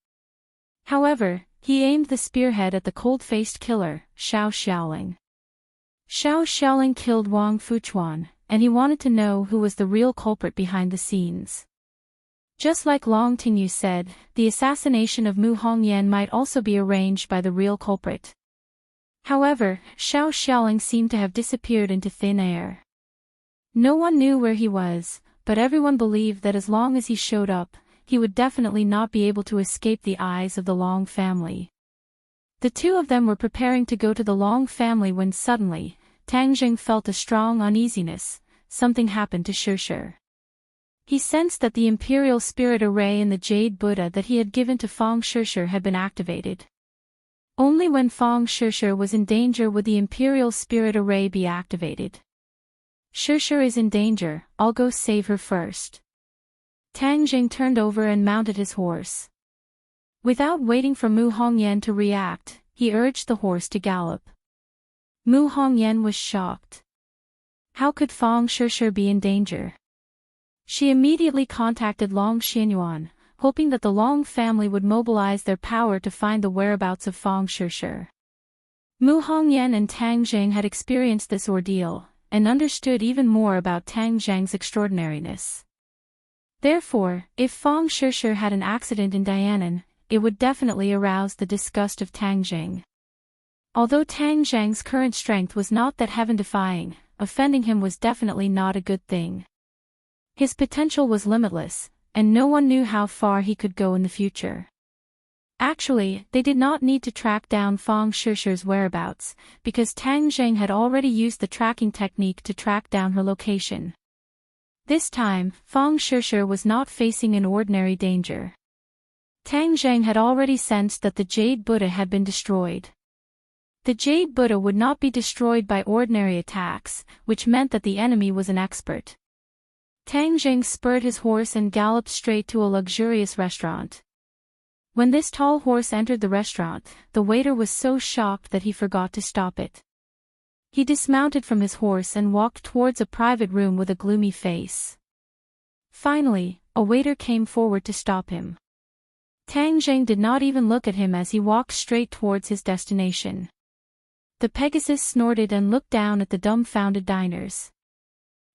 However, he aimed the spearhead at the cold-faced killer, Xiao Xiaoling. Xiao Xiaoling killed Wang Fuchuan, and he wanted to know who was the real culprit behind the scenes. Just like Long Tingyu said, the assassination of Mu Hongyan might also be arranged by the real culprit. However, Xiao Xiaoling seemed to have disappeared into thin air. No one knew where he was, but everyone believed that as long as he showed up, he would definitely not be able to escape the eyes of the Long family. The two of them were preparing to go to the Long family when suddenly, Tang Zheng felt a strong uneasiness. Something happened to Shishir. He sensed that the Imperial Spirit Array in the Jade Buddha that he had given to Fang Shishir had been activated. Only when Fang Shishir was in danger would the Imperial Spirit Array be activated. Shishir is in danger, I'll go save her first. Tang Zheng turned over and mounted his horse. Without waiting for Mu Hongyan to react, he urged the horse to gallop. Mu Hongyan was shocked. How could Fang Shishir be in danger? She immediately contacted Long Xianyuan, hoping that the Long family would mobilize their power to find the whereabouts of Fang Shishir. Mu Hongyan and Tang Zheng had experienced this ordeal, and understood even more about Tang Zheng's extraordinariness. Therefore, if Fang Shishir had an accident in Dianan, it would definitely arouse the disgust of Tang Zheng. Although Tang Zheng's current strength was not that heaven-defying, offending him was definitely not a good thing. His potential was limitless, and no one knew how far he could go in the future. Actually, they did not need to track down Fang Shishir's whereabouts, because Tang Zheng had already used the tracking technique to track down her location. This time, Fang Shishir was not facing an ordinary danger. Tang Zheng had already sensed that the Jade Buddha had been destroyed. The Jade Buddha would not be destroyed by ordinary attacks, which meant that the enemy was an expert. Tang Zheng spurred his horse and galloped straight to a luxurious restaurant. When this tall horse entered the restaurant, the waiter was so shocked that he forgot to stop it. He dismounted from his horse and walked towards a private room with a gloomy face. Finally, a waiter came forward to stop him. Tang Zheng did not even look at him as he walked straight towards his destination. The Pegasus snorted and looked down at the dumbfounded diners.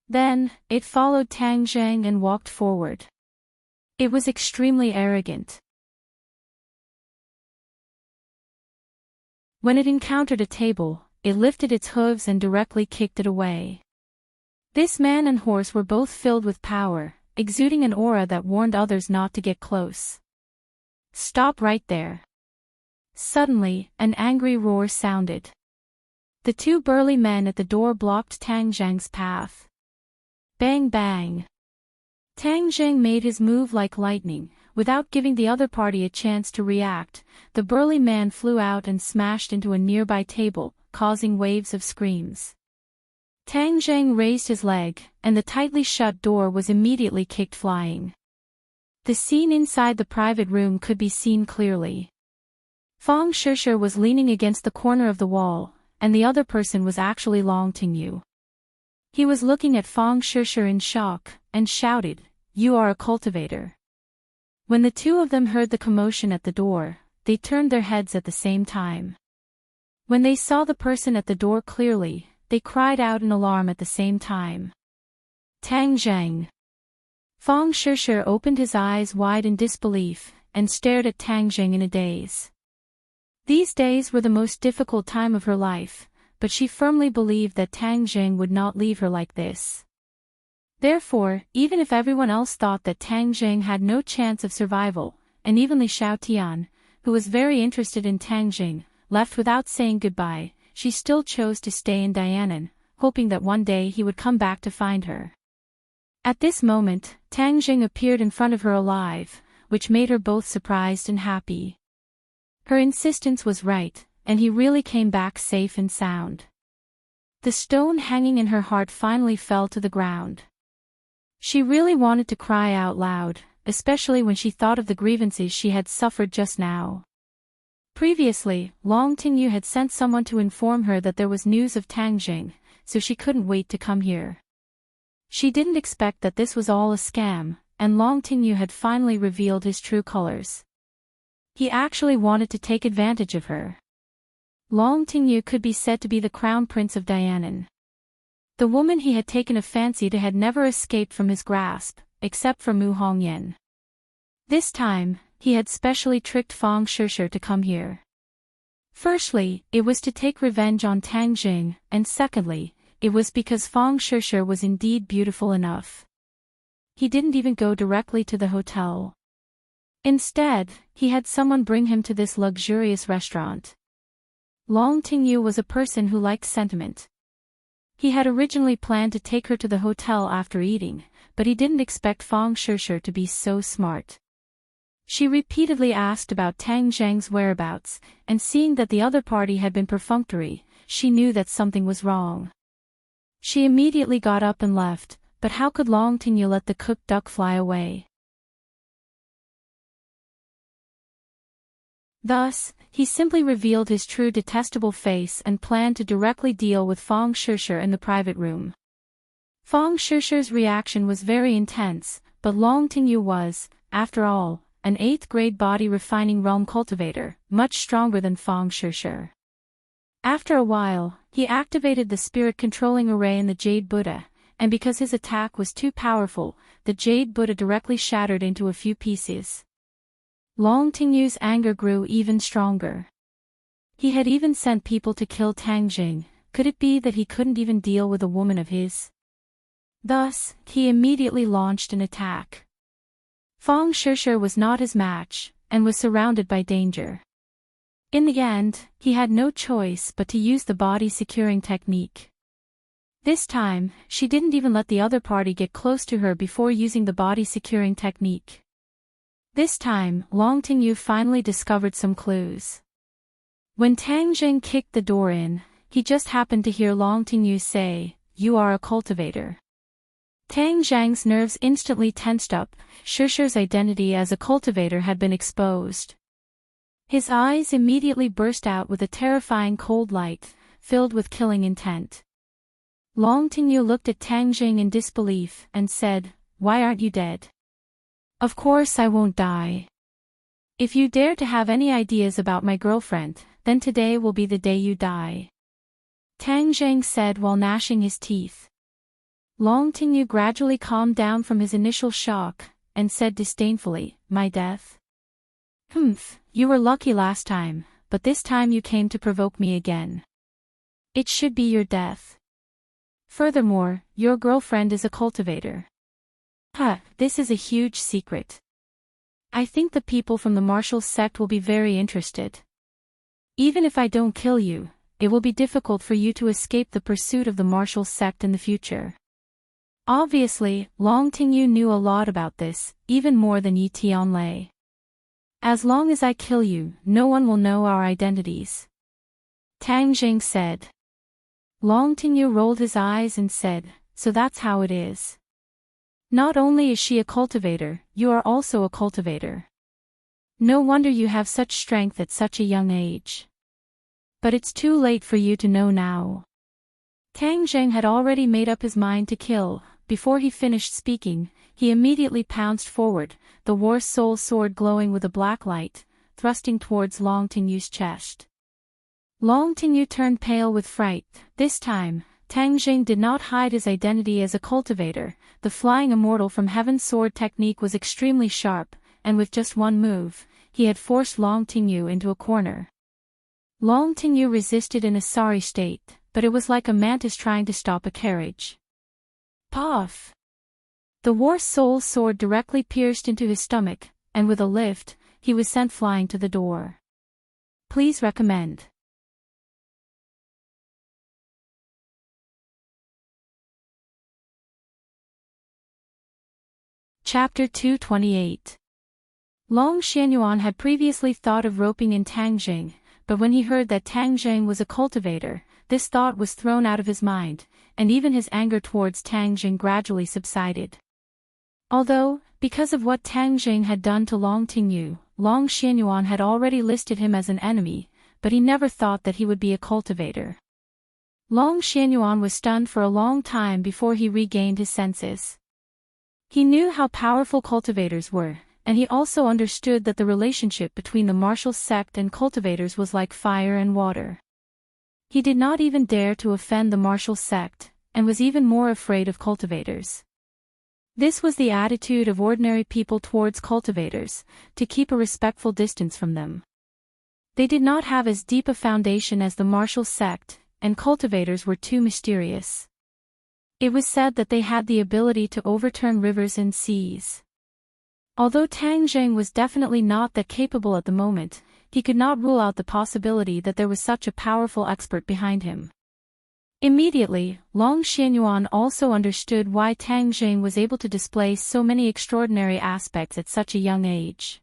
Then, it followed Tang Zheng and walked forward. It was extremely arrogant. When it encountered a table, it lifted its hooves and directly kicked it away. This man and horse were both filled with power, exuding an aura that warned others not to get close. Stop right there. Suddenly, an angry roar sounded. The two burly men at the door blocked Tang Zheng's path. Bang bang. Tang Zheng made his move like lightning. Without giving the other party a chance to react, the burly man flew out and smashed into a nearby table, causing waves of screams. Tang Zheng raised his leg, and the tightly shut door was immediately kicked flying. The scene inside the private room could be seen clearly. Fang Shishir was leaning against the corner of the wall, and the other person was actually Long Tingyu. He was looking at Fang Shishir in shock, and shouted, "You are a cultivator." When the two of them heard the commotion at the door, they turned their heads at the same time. When they saw the person at the door clearly, they cried out in alarm at the same time. Tang Zheng. Fang Shishir opened his eyes wide in disbelief, and stared at Tang Zheng in a daze. These days were the most difficult time of her life, but she firmly believed that Tang Zheng would not leave her like this. Therefore, even if everyone else thought that Tang Jing had no chance of survival, and even Li Xiaotian, who was very interested in Tang Jing, left without saying goodbye, she still chose to stay in Dianan, hoping that one day he would come back to find her. At this moment, Tang Jing appeared in front of her alive, which made her both surprised and happy. Her insistence was right, and he really came back safe and sound. The stone hanging in her heart finally fell to the ground. She really wanted to cry out loud, especially when she thought of the grievances she had suffered just now. Previously, Long Tingyu had sent someone to inform her that there was news of Tang Jing, so she couldn't wait to come here. She didn't expect that this was all a scam, and Long Tingyu had finally revealed his true colors. He actually wanted to take advantage of her. Long Tingyu could be said to be the crown prince of Dianan. The woman he had taken a fancy to had never escaped from his grasp, except for Mu Hongyan. This time, he had specially tricked Fang Shishir to come here. Firstly, it was to take revenge on Tang Jing, and secondly, it was because Fang Shishir was indeed beautiful enough. He didn't even go directly to the hotel. Instead, he had someone bring him to this luxurious restaurant. Long Tingyu was a person who liked sentiment. He had originally planned to take her to the hotel after eating, but he didn't expect Fang Shishir to be so smart. She repeatedly asked about Tang Zhang's whereabouts, and seeing that the other party had been perfunctory, she knew that something was wrong. She immediately got up and left, but how could Long Tingyu let the cooked duck fly away? Thus, he simply revealed his true detestable face and planned to directly deal with Fang Shishir in the private room. Fang Shishir's reaction was very intense, but Long Tingyu was, after all, an 8th grade body refining realm cultivator, much stronger than Fang Shishir. After a while, he activated the spirit controlling array in the Jade Buddha, and because his attack was too powerful, the Jade Buddha directly shattered into a few pieces. Long Tingyu's anger grew even stronger. He had even sent people to kill Tang Jing. Could it be that he couldn't even deal with a woman of his? Thus, he immediately launched an attack. Fang Shishir was not his match, and was surrounded by danger. In the end, he had no choice but to use the body securing technique. This time, she didn't even let the other party get close to her before using the body securing technique. This time, Long Tingyu finally discovered some clues. When Tang Jing kicked the door in, he just happened to hear Long Tingyu say, "You are a cultivator." Tang Zhang's nerves instantly tensed up. Shishir's identity as a cultivator had been exposed. His eyes immediately burst out with a terrifying cold light, filled with killing intent. Long Tingyu looked at Tang Jing in disbelief and said, "Why aren't you dead?" "Of course I won't die. If you dare to have any ideas about my girlfriend, then today will be the day you die," Tang Jing said while gnashing his teeth. Long Tingyu gradually calmed down from his initial shock, and said disdainfully, "My death? Humph, you were lucky last time, but this time you came to provoke me again. It should be your death. Furthermore, your girlfriend is a cultivator." This is a huge secret. I think the people from the martial sect will be very interested. Even if I don't kill you, it will be difficult for you to escape the pursuit of the martial sect in the future. Obviously, Long Tingyu knew a lot about this, even more than Yi Tianlei. "As long as I kill you, no one will know our identities," Tang Jing said. Long Tingyu rolled his eyes and said, "So that's how it is. Not only is she a cultivator, you are also a cultivator. No wonder you have such strength at such a young age. But it's too late for you to know now." Tang Jing had already made up his mind to kill. Before he finished speaking, he immediately pounced forward, the war soul sword glowing with a black light, thrusting towards Long Tingyu's chest. Long Tingyu turned pale with fright. This time, Tang Jing did not hide his identity as a cultivator. The flying immortal from heaven sword technique was extremely sharp, and with just one move, he had forced Long Tingyu into a corner. Long Tingyu resisted in a sorry state, but it was like a mantis trying to stop a carriage. Puff! The war soul's sword directly pierced into his stomach, and with a lift, he was sent flying to the door. Please recommend. Chapter 228. Long Xianyuan had previously thought of roping in Tang Jing, but when he heard that Tang Jing was a cultivator, this thought was thrown out of his mind, and even his anger towards Tang Jing gradually subsided. Although, because of what Tang Jing had done to Long Tingyu, Long Xianyuan had already listed him as an enemy, but he never thought that he would be a cultivator. Long Xianyuan was stunned for a long time before he regained his senses. He knew how powerful cultivators were, and he also understood that the relationship between the martial sect and cultivators was like fire and water. He did not even dare to offend the martial sect, and was even more afraid of cultivators. This was the attitude of ordinary people towards cultivators, to keep a respectful distance from them. They did not have as deep a foundation as the martial sect, and cultivators were too mysterious. It was said that they had the ability to overturn rivers and seas. Although Tang Jing was definitely not that capable at the moment, he could not rule out the possibility that there was such a powerful expert behind him. Immediately, Long Xianyuan also understood why Tang Jing was able to display so many extraordinary aspects at such a young age.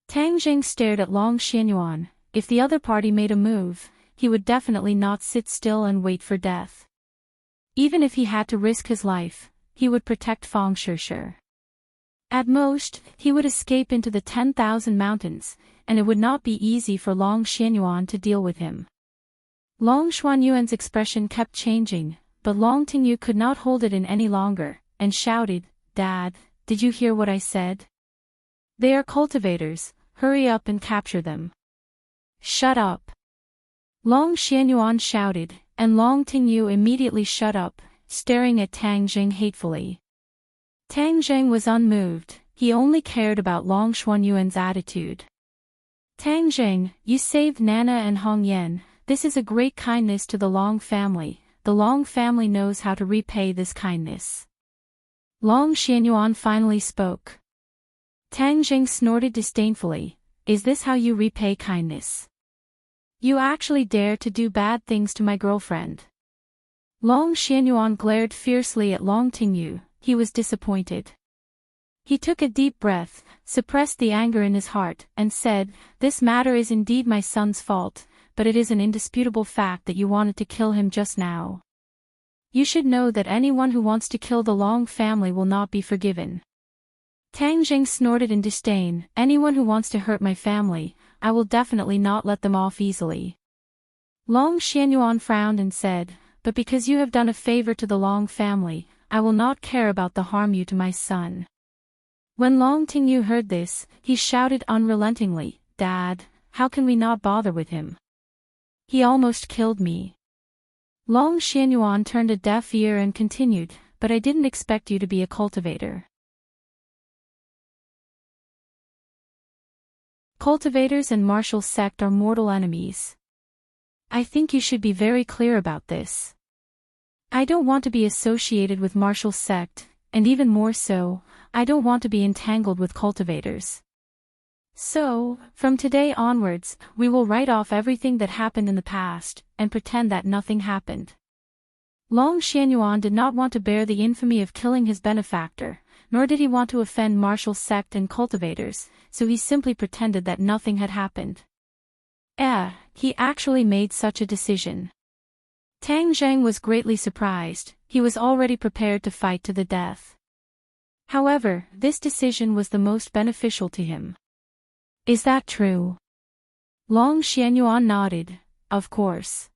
Tang Jing stared at Long Xianyuan. If the other party made a move, he would definitely not sit still and wait for death. Even if he had to risk his life, he would protect Fang Shishir. At most, he would escape into the 10,000 mountains, and it would not be easy for Long Xianyuan to deal with him. Long Xuanyuan's expression kept changing, but Long Tingyu could not hold it in any longer, and shouted, "Dad, did you hear what I said? They are cultivators, hurry up and capture them." "Shut up!" Long Xianyuan shouted, and Long Tingyu immediately shut up, staring at Tang Jing hatefully. Tang Jing was unmoved, he only cared about Long Xuanyuan's attitude. "Tang Jing, you saved Nana and Hong Yan, this is a great kindness to the Long family, the Long family knows how to repay this kindness." Long Xianyuan finally spoke. Tang Jing snorted disdainfully, "Is this how you repay kindness? You actually dare to do bad things to my girlfriend." Long Xianyuan glared fiercely at Long Tingyu. He was disappointed. He took a deep breath, suppressed the anger in his heart, and said, "This matter is indeed my son's fault, but it is an indisputable fact that you wanted to kill him just now. You should know that anyone who wants to kill the Long family will not be forgiven." Tang Jing snorted in disdain, "Anyone who wants to hurt my family, I will definitely not let them off easily." Long Xianyuan frowned and said, "But because you have done a favor to the Long family, I will not care about the harm you to my son." When Long Tingyu heard this, he shouted unrelentingly, "Dad, how can we not bother with him? He almost killed me." Long Xianyuan turned a deaf ear and continued, "But I didn't expect you to be a cultivator." Cultivators and martial sect are mortal enemies. I think you should be very clear about this. I don't want to be associated with martial sect, and even more so, I don't want to be entangled with cultivators. So, from today onwards, we will write off everything that happened in the past, and pretend that nothing happened. Long Xianyuan did not want to bear the infamy of killing his benefactor, nor did he want to offend martial sect and cultivators, so he simply pretended that nothing had happened. He actually made such a decision. Tang Jing was greatly surprised, he was already prepared to fight to the death. However, this decision was the most beneficial to him. Is that true? Long Xianyuan nodded, "Of course.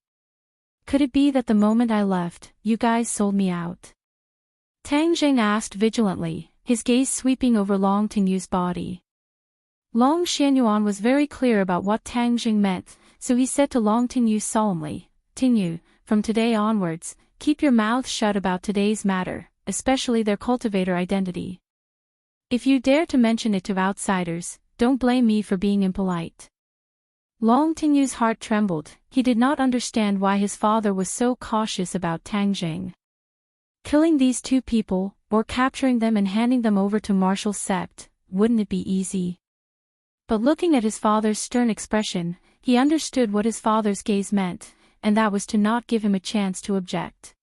Could it be that the moment I left, you guys sold me out?" Tang Jing asked vigilantly, his gaze sweeping over Long Tingyu's body. Long Xianyuan was very clear about what Tang Jing meant, so he said to Long Tingyu solemnly, "Tingyu, from today onwards, keep your mouth shut about today's matter, especially their cultivator identity. If you dare to mention it to outsiders, don't blame me for being impolite." Long Tingyu's heart trembled, he did not understand why his father was so cautious about Tang Jing. Killing these two people, or capturing them and handing them over to Marshall's sect. Wouldn't it be easy? But looking at his father's stern expression, he understood what his father's gaze meant, and that was to not give him a chance to object.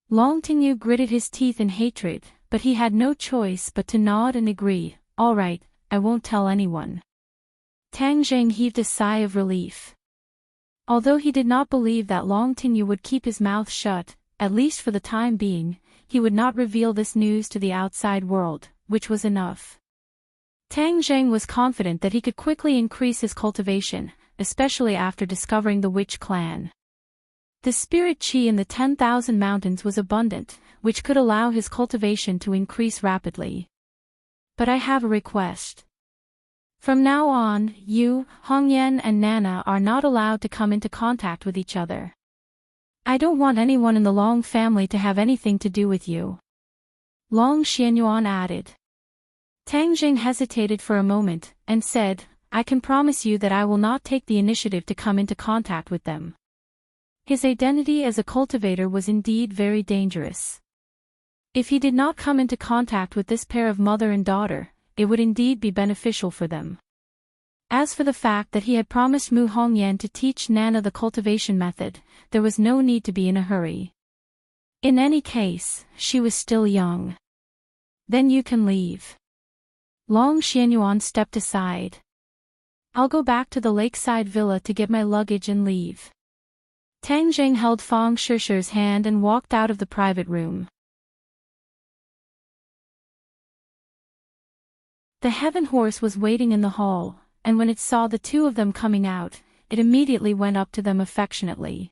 Long Tingyu gritted his teeth in hatred, but he had no choice but to nod and agree. All right, I won't tell anyone. Tang Zheng heaved a sigh of relief. Although he did not believe that Long Tingyu would keep his mouth shut, at least for the time being, he would not reveal this news to the outside world, which was enough. Tang Zheng was confident that he could quickly increase his cultivation, especially after discovering the witch clan. The spirit qi in the 10,000 mountains was abundant, which could allow his cultivation to increase rapidly. But I have a request. From now on, you, Hongyan and Nana are not allowed to come into contact with each other. I don't want anyone in the Long family to have anything to do with you. Long Xianyuan added. Tang Jing hesitated for a moment, and said, I can promise you that I will not take the initiative to come into contact with them. His identity as a cultivator was indeed very dangerous. If he did not come into contact with this pair of mother and daughter, it would indeed be beneficial for them. As for the fact that he had promised Mu Hongyan to teach Nana the cultivation method, there was no need to be in a hurry. In any case, she was still young. Then you can leave. Long Xianyuan stepped aside. I'll go back to the lakeside villa to get my luggage and leave. Tang Zheng held Fang Shishi's hand and walked out of the private room. The heaven horse was waiting in the hall, and when it saw the two of them coming out, it immediately went up to them affectionately.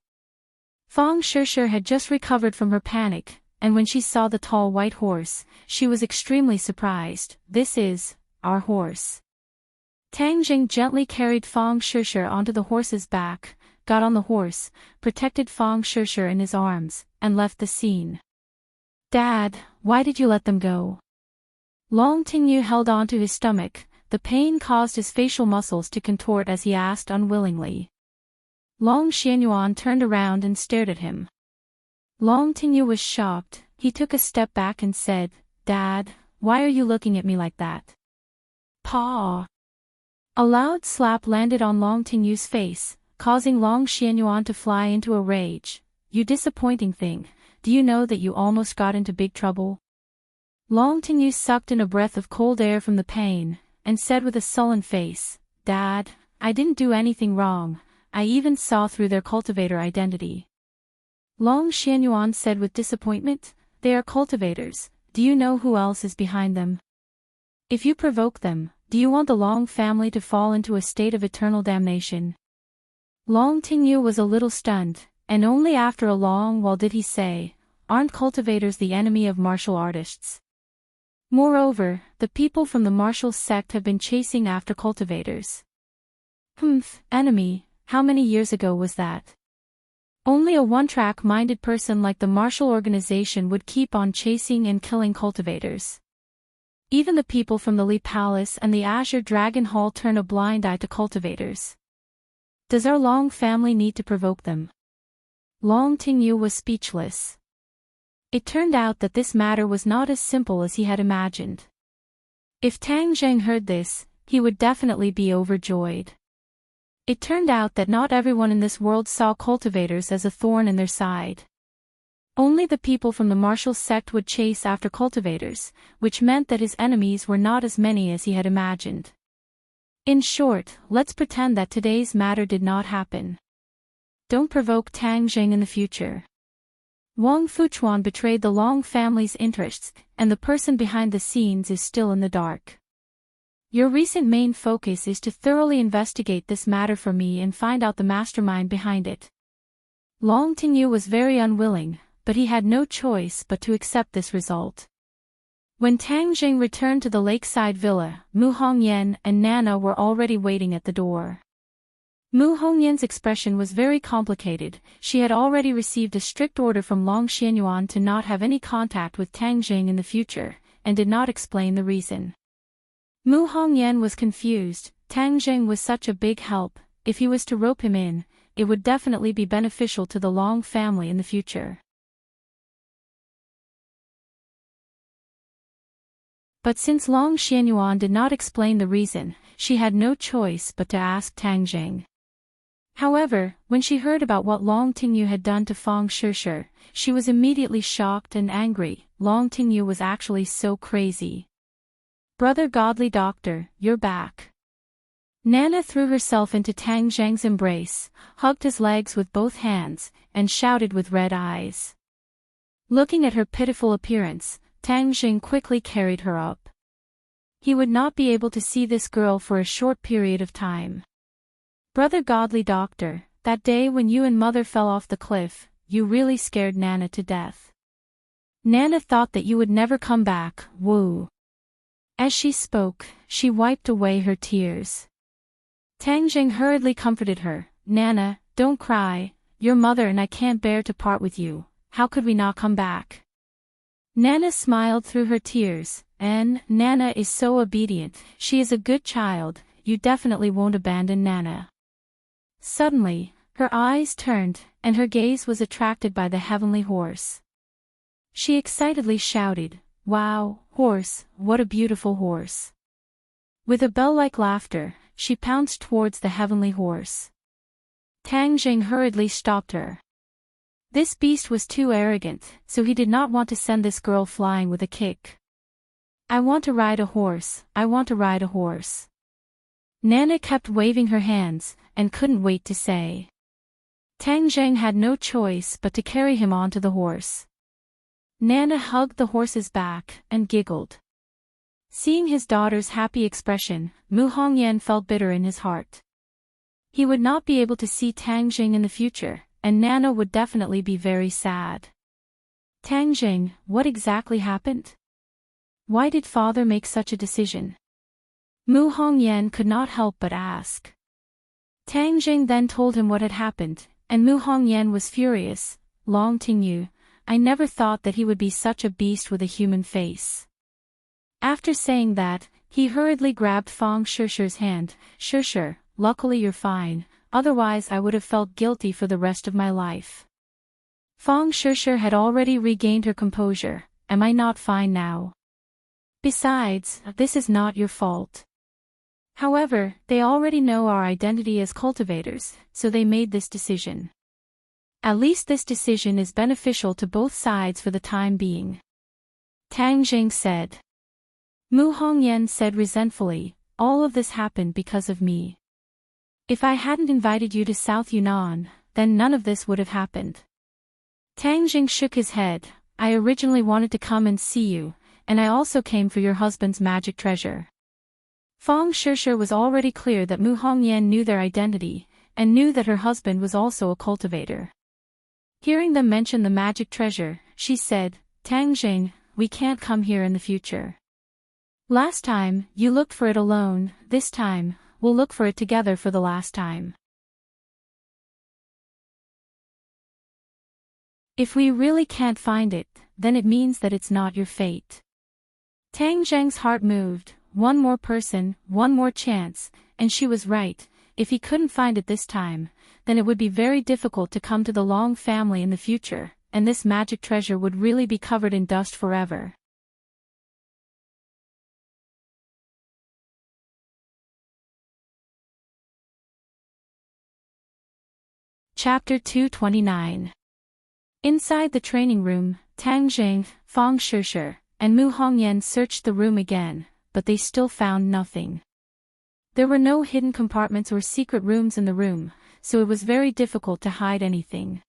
Fang Shishi had just recovered from her panic, and when she saw the tall white horse, she was extremely surprised. This is our horse. Tang Jing gently carried Fang Shishi onto the horse's back, got on the horse, protected Fang Shishi in his arms, and left the scene. Dad, why did you let them go? Long Tingyu held on to his stomach. The pain caused his facial muscles to contort as he asked unwillingly. Long Xianyuan turned around and stared at him. Long Tingyu was shocked. He took a step back and said, Dad, why are you looking at me like that? Paw! A loud slap landed on Long Tingyu's face, causing Long Xianyuan to fly into a rage. You disappointing thing, do you know that you almost got into big trouble? Long Tingyu sucked in a breath of cold air from the pain, and said with a sullen face, Dad, I didn't do anything wrong, I even saw through their cultivator identity. Long Xianyuan said with disappointment, They are cultivators, do you know who else is behind them? If you provoke them, do you want the Long family to fall into a state of eternal damnation? Long Tingyu was a little stunned, and only after a long while did he say, Aren't cultivators the enemy of martial artists? Moreover, the people from the martial sect have been chasing after cultivators. Enemy, how many years ago was that? Only a one-track-minded person like the martial organization would keep on chasing and killing cultivators. Even the people from the Li Palace and the Azure Dragon Hall turn a blind eye to cultivators. Does our Long family need to provoke them? Long Tingyu was speechless. It turned out that this matter was not as simple as he had imagined. If Tang Zheng heard this, he would definitely be overjoyed. It turned out that not everyone in this world saw cultivators as a thorn in their side. Only the people from the martial sect would chase after cultivators, which meant that his enemies were not as many as he had imagined. In short, let's pretend that today's matter did not happen. Don't provoke Tang Zheng in the future. Wang Fuchuan betrayed the Long family's interests, and the person behind the scenes is still in the dark. Your recent main focus is to thoroughly investigate this matter for me and find out the mastermind behind it. Long Tingyu was very unwilling, but he had no choice but to accept this result. When Tang Jing returned to the lakeside villa, Mu Hongyan and Nana were already waiting at the door. Mu Hongyan's expression was very complicated. She had already received a strict order from Long Xianyuan to not have any contact with Tang Jing in the future, and did not explain the reason. Mu Hongyan was confused. Tang Jing was such a big help. If he was to rope him in, it would definitely be beneficial to the Long family in the future. But since Long Xianyuan did not explain the reason, she had no choice but to ask Tang Jing. However, when she heard about what Long Tingyu had done to Fang Shishir, she was immediately shocked and angry. Long Tingyu was actually so crazy. "Brother Godly Doctor, you're back." Nana threw herself into Tang Zheng's embrace, hugged his legs with both hands, and shouted with red eyes. Looking at her pitiful appearance, Tang Jing quickly carried her up. He would not be able to see this girl for a short period of time. "Brother Godly Doctor, that day when you and Mother fell off the cliff, you really scared Nana to death. Nana thought that you would never come back, woo." As she spoke, she wiped away her tears. Tang Jing hurriedly comforted her. "Nana, don't cry, your mother and I can't bear to part with you, how could we not come back?" Nana smiled through her tears, and Nana is so obedient, she is a good child, you definitely won't abandon Nana. Suddenly, her eyes turned, and her gaze was attracted by the heavenly horse. She excitedly shouted, "Wow, horse, what a beautiful horse." With a bell-like laughter, she pounced towards the heavenly horse. Tang Jing hurriedly stopped her. This beast was too arrogant, so he did not want to send this girl flying with a kick. "I want to ride a horse, I want to ride a horse." Nana kept waving her hands, and couldn't wait to say. Tang Zheng had no choice but to carry him onto the horse. Nana hugged the horse's back, and giggled. Seeing his daughter's happy expression, Mu Hongyan felt bitter in his heart. He would not be able to see Tang Jing in the future, and Nana would definitely be very sad. "Tang Jing, what exactly happened? Why did father make such a decision?" Mu Hongyan could not help but ask. Tang Jing then told him what had happened, and Mu Hongyan was furious. "Long Tingyu, I never thought that he would be such a beast with a human face." After saying that, he hurriedly grabbed Fang Shishir's hand. "Shishir, luckily you're fine, otherwise I would have felt guilty for the rest of my life." Fang Shishir had already regained her composure. "Am I not fine now? Besides, this is not your fault." However, they already know our identity as cultivators, so they made this decision. At least this decision is beneficial to both sides for the time being. Tang Jing said. Mu Hongyan said resentfully, "All of this happened because of me. If I hadn't invited you to South Yunnan, then none of this would have happened." Tang Jing shook his head. "I originally wanted to come and see you, and I also came for your husband's magic treasure." Fang Shishir was already clear that Mu Hongyan knew their identity, and knew that her husband was also a cultivator. Hearing them mention the magic treasure, she said, "Tang Jing, we can't come here in the future. Last time, you looked for it alone, this time, we'll look for it together for the last time. If we really can't find it, then it means that it's not your fate." Tang Zheng's heart moved. One more person, one more chance, and she was right. If he couldn't find it this time, then it would be very difficult to come to the Long family in the future, and this magic treasure would really be covered in dust forever. Chapter 229. Inside the training room, Tang Jing, Fang Shishir, and Mu Hongyan searched the room again, but they still found nothing. There were no hidden compartments or secret rooms in the room, so it was very difficult to hide anything.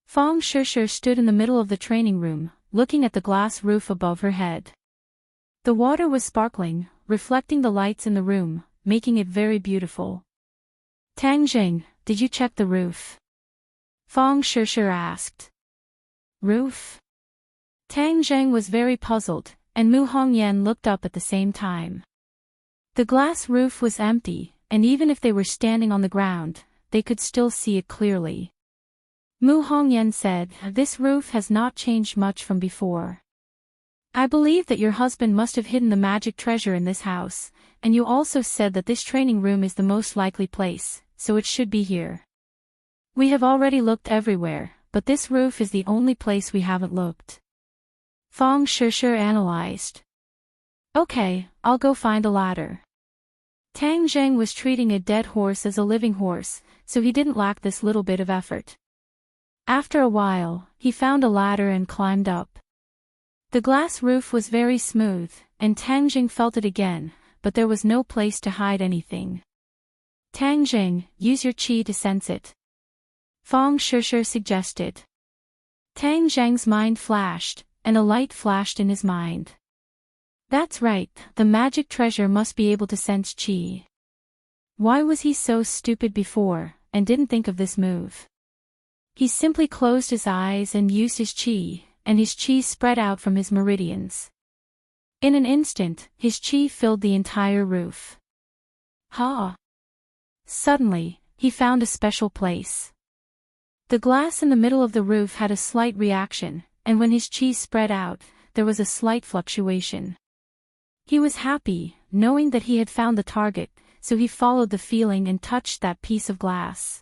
Fang Shishir stood in the middle of the training room, looking at the glass roof above her head. The water was sparkling, reflecting the lights in the room, making it very beautiful. "Tang Jing, did you check the roof?" Fang Shishir asked. "Roof?" Tang Jing was very puzzled, and Mu Hongyan looked up at the same time. The glass roof was empty, and even if they were standing on the ground, they could still see it clearly. Mu Hongyan said, "This roof has not changed much from before. I believe that your husband must have hidden the magic treasure in this house, and you also said that this training room is the most likely place, so it should be here. We have already looked everywhere, but this roof is the only place we haven't looked." Fang Shishir analyzed. Okay, I'll go find a ladder. Tang Zheng was treating a dead horse as a living horse, so he didn't lack this little bit of effort. After a while, he found a ladder and climbed up. The glass roof was very smooth, and Tang Zheng felt it again, but there was no place to hide anything. Tang Zheng, use your qi to sense it. Fang Shishir suggested. Tang Zheng's mind flashed, and a light flashed in his mind. That's right, the magic treasure must be able to sense qi. Why was he so stupid before, and didn't think of this move? He simply closed his eyes and used his qi, and his qi spread out from his meridians. In an instant, his qi filled the entire roof. Ha! Suddenly, he found a special place. The glass in the middle of the roof had a slight reaction, and when his qi spread out, there was a slight fluctuation. He was happy, knowing that he had found the target, so he followed the feeling and touched that piece of glass.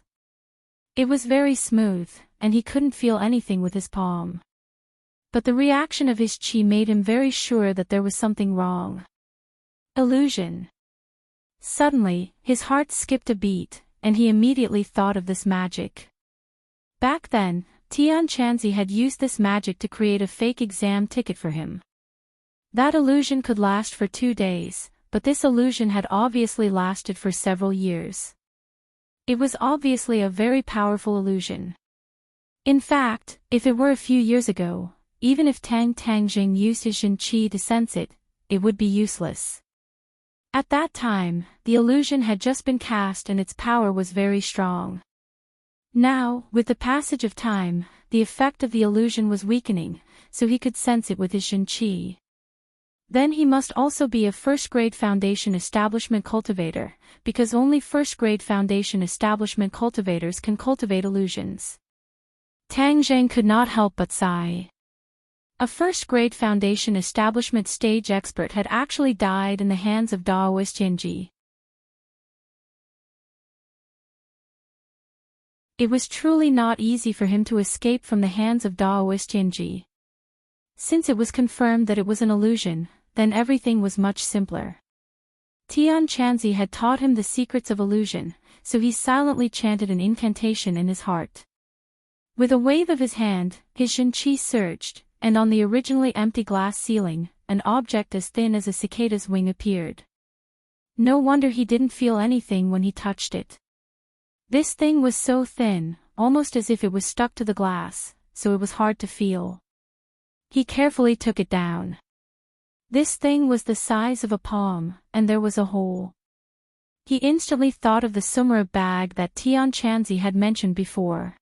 It was very smooth, and he couldn't feel anything with his palm. But the reaction of his qi made him very sure that there was something wrong. Illusion. Suddenly, his heart skipped a beat, and he immediately thought of this magic. Back then, Tian Chanzi had used this magic to create a fake exam ticket for him. That illusion could last for 2 days, but this illusion had obviously lasted for several years. It was obviously a very powerful illusion. In fact, if it were a few years ago, even if Tang Jing used his Jin Qi to sense it, it would be useless. At that time, the illusion had just been cast and its power was very strong. Now, with the passage of time, the effect of the illusion was weakening, so he could sense it with his Jin Qi. Then he must also be a first-grade foundation establishment cultivator, because only first-grade foundation establishment cultivators can cultivate illusions. Tang Zheng could not help but sigh. A first-grade foundation establishment stage expert had actually died in the hands of Daoist Yanji. It was truly not easy for him to escape from the hands of Daoist Yanji. Since it was confirmed that it was an illusion, then everything was much simpler. Tian Chanzi had taught him the secrets of illusion, so he silently chanted an incantation in his heart. With a wave of his hand, his Jin Qi surged, and on the originally empty glass ceiling, an object as thin as a cicada's wing appeared. No wonder he didn't feel anything when he touched it. This thing was so thin, almost as if it was stuck to the glass, so it was hard to feel. He carefully took it down. This thing was the size of a palm, and there was a hole. He instantly thought of the sumra bag that Tian Chanzi had mentioned before.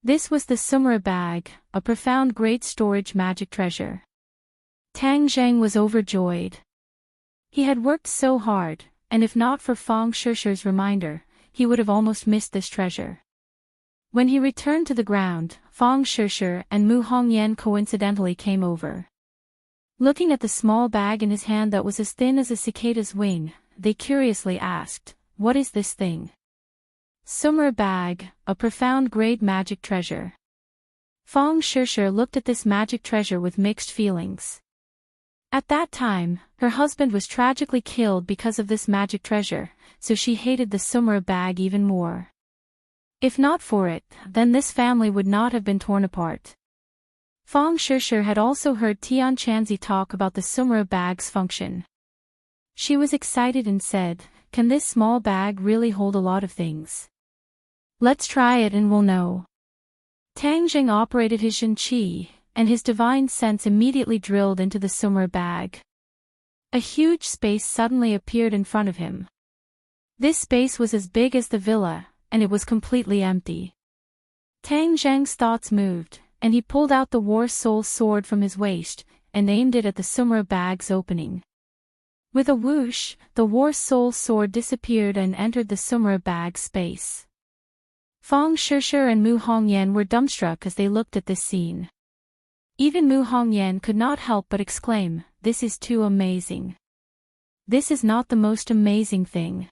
This was the sumra bag, a profound great storage magic treasure. Tang Zheng was overjoyed. He had worked so hard, and if not for Fang Shishir's reminder, he would have almost missed this treasure. When he returned to the ground, Fang Shishir and Mu Hongyan coincidentally came over. Looking at the small bag in his hand that was as thin as a cicada's wing, they curiously asked, "What is this thing?" Sumra bag, a profound grade magic treasure. Fang Shishir looked at this magic treasure with mixed feelings. At that time, her husband was tragically killed because of this magic treasure, so she hated the sumra bag even more. If not for it, then this family would not have been torn apart. Fang Shishir had also heard Tian Chanzi talk about the sumra bag's function. She was excited and said, "Can this small bag really hold a lot of things? Let's try it and we'll know." Tang Zheng operated his Jin Qi, and his divine sense immediately drilled into the sumra bag. A huge space suddenly appeared in front of him. This space was as big as the villa, and it was completely empty. Tang Zheng's thoughts moved, and he pulled out the War Soul sword from his waist, and aimed it at the sumra bag's opening. With a whoosh, the War Soul sword disappeared and entered the sumra bag space. Fang Shishir and Mu Hongyan were dumbstruck as they looked at this scene. Even Mu Hongyan could not help but exclaim, "This is too amazing. This is not the most amazing thing.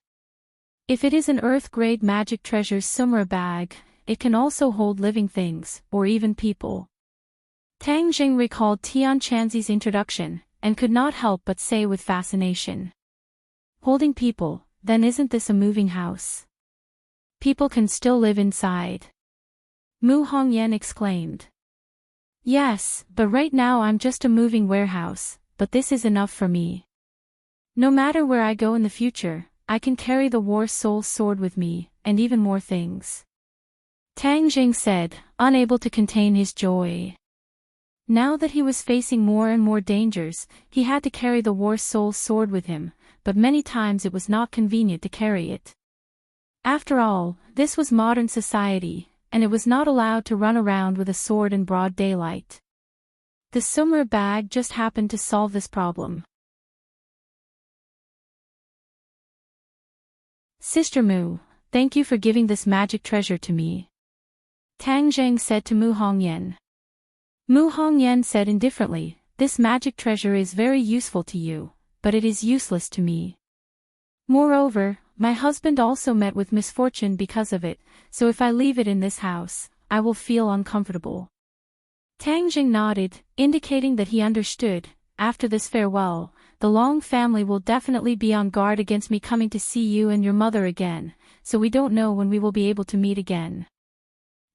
If it is an earth-grade magic treasure's sumra bag, it can also hold living things, or even people." Tang Jing recalled Tian Chanzi's introduction, and could not help but say with fascination. Holding people, then isn't this a moving house? People can still live inside. Mu Hongyan exclaimed. Yes, but right now I'm just a moving warehouse, but this is enough for me. No matter where I go in the future, I can carry the War Soul sword with me, and even more things. Tang Jing said, unable to contain his joy. Now that he was facing more and more dangers, he had to carry the War Soul sword with him, but many times it was not convenient to carry it. After all, this was modern society, and it was not allowed to run around with a sword in broad daylight. The Sumer bag just happened to solve this problem. Sister Mu, thank you for giving this magic treasure to me. Tang Zheng said to Mu Hongyan. Mu Hongyan said indifferently, this magic treasure is very useful to you, but it is useless to me. Moreover, my husband also met with misfortune because of it, so if I leave it in this house, I will feel uncomfortable. Tang Jing nodded, indicating that he understood. After this farewell, the Long family will definitely be on guard against me coming to see you and your mother again, so we don't know when we will be able to meet again.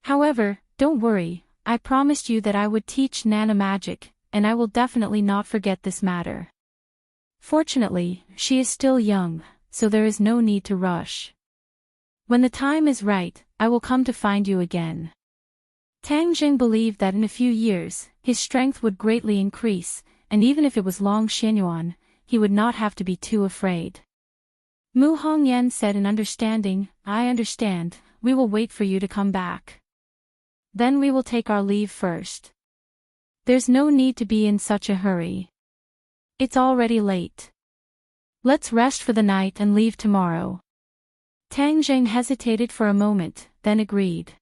However, don't worry, I promised you that I would teach Nana magic, and I will definitely not forget this matter. Fortunately, she is still young, so there is no need to rush. When the time is right, I will come to find you again. Tang Jing believed that in a few years, his strength would greatly increase, and even if it was Long Xianyuan, he would not have to be too afraid. Mu Hongyan said in understanding, I understand, we will wait for you to come back. Then we will take our leave first. There's no need to be in such a hurry. It's already late. Let's rest for the night and leave tomorrow. Tang Jing hesitated for a moment, then agreed.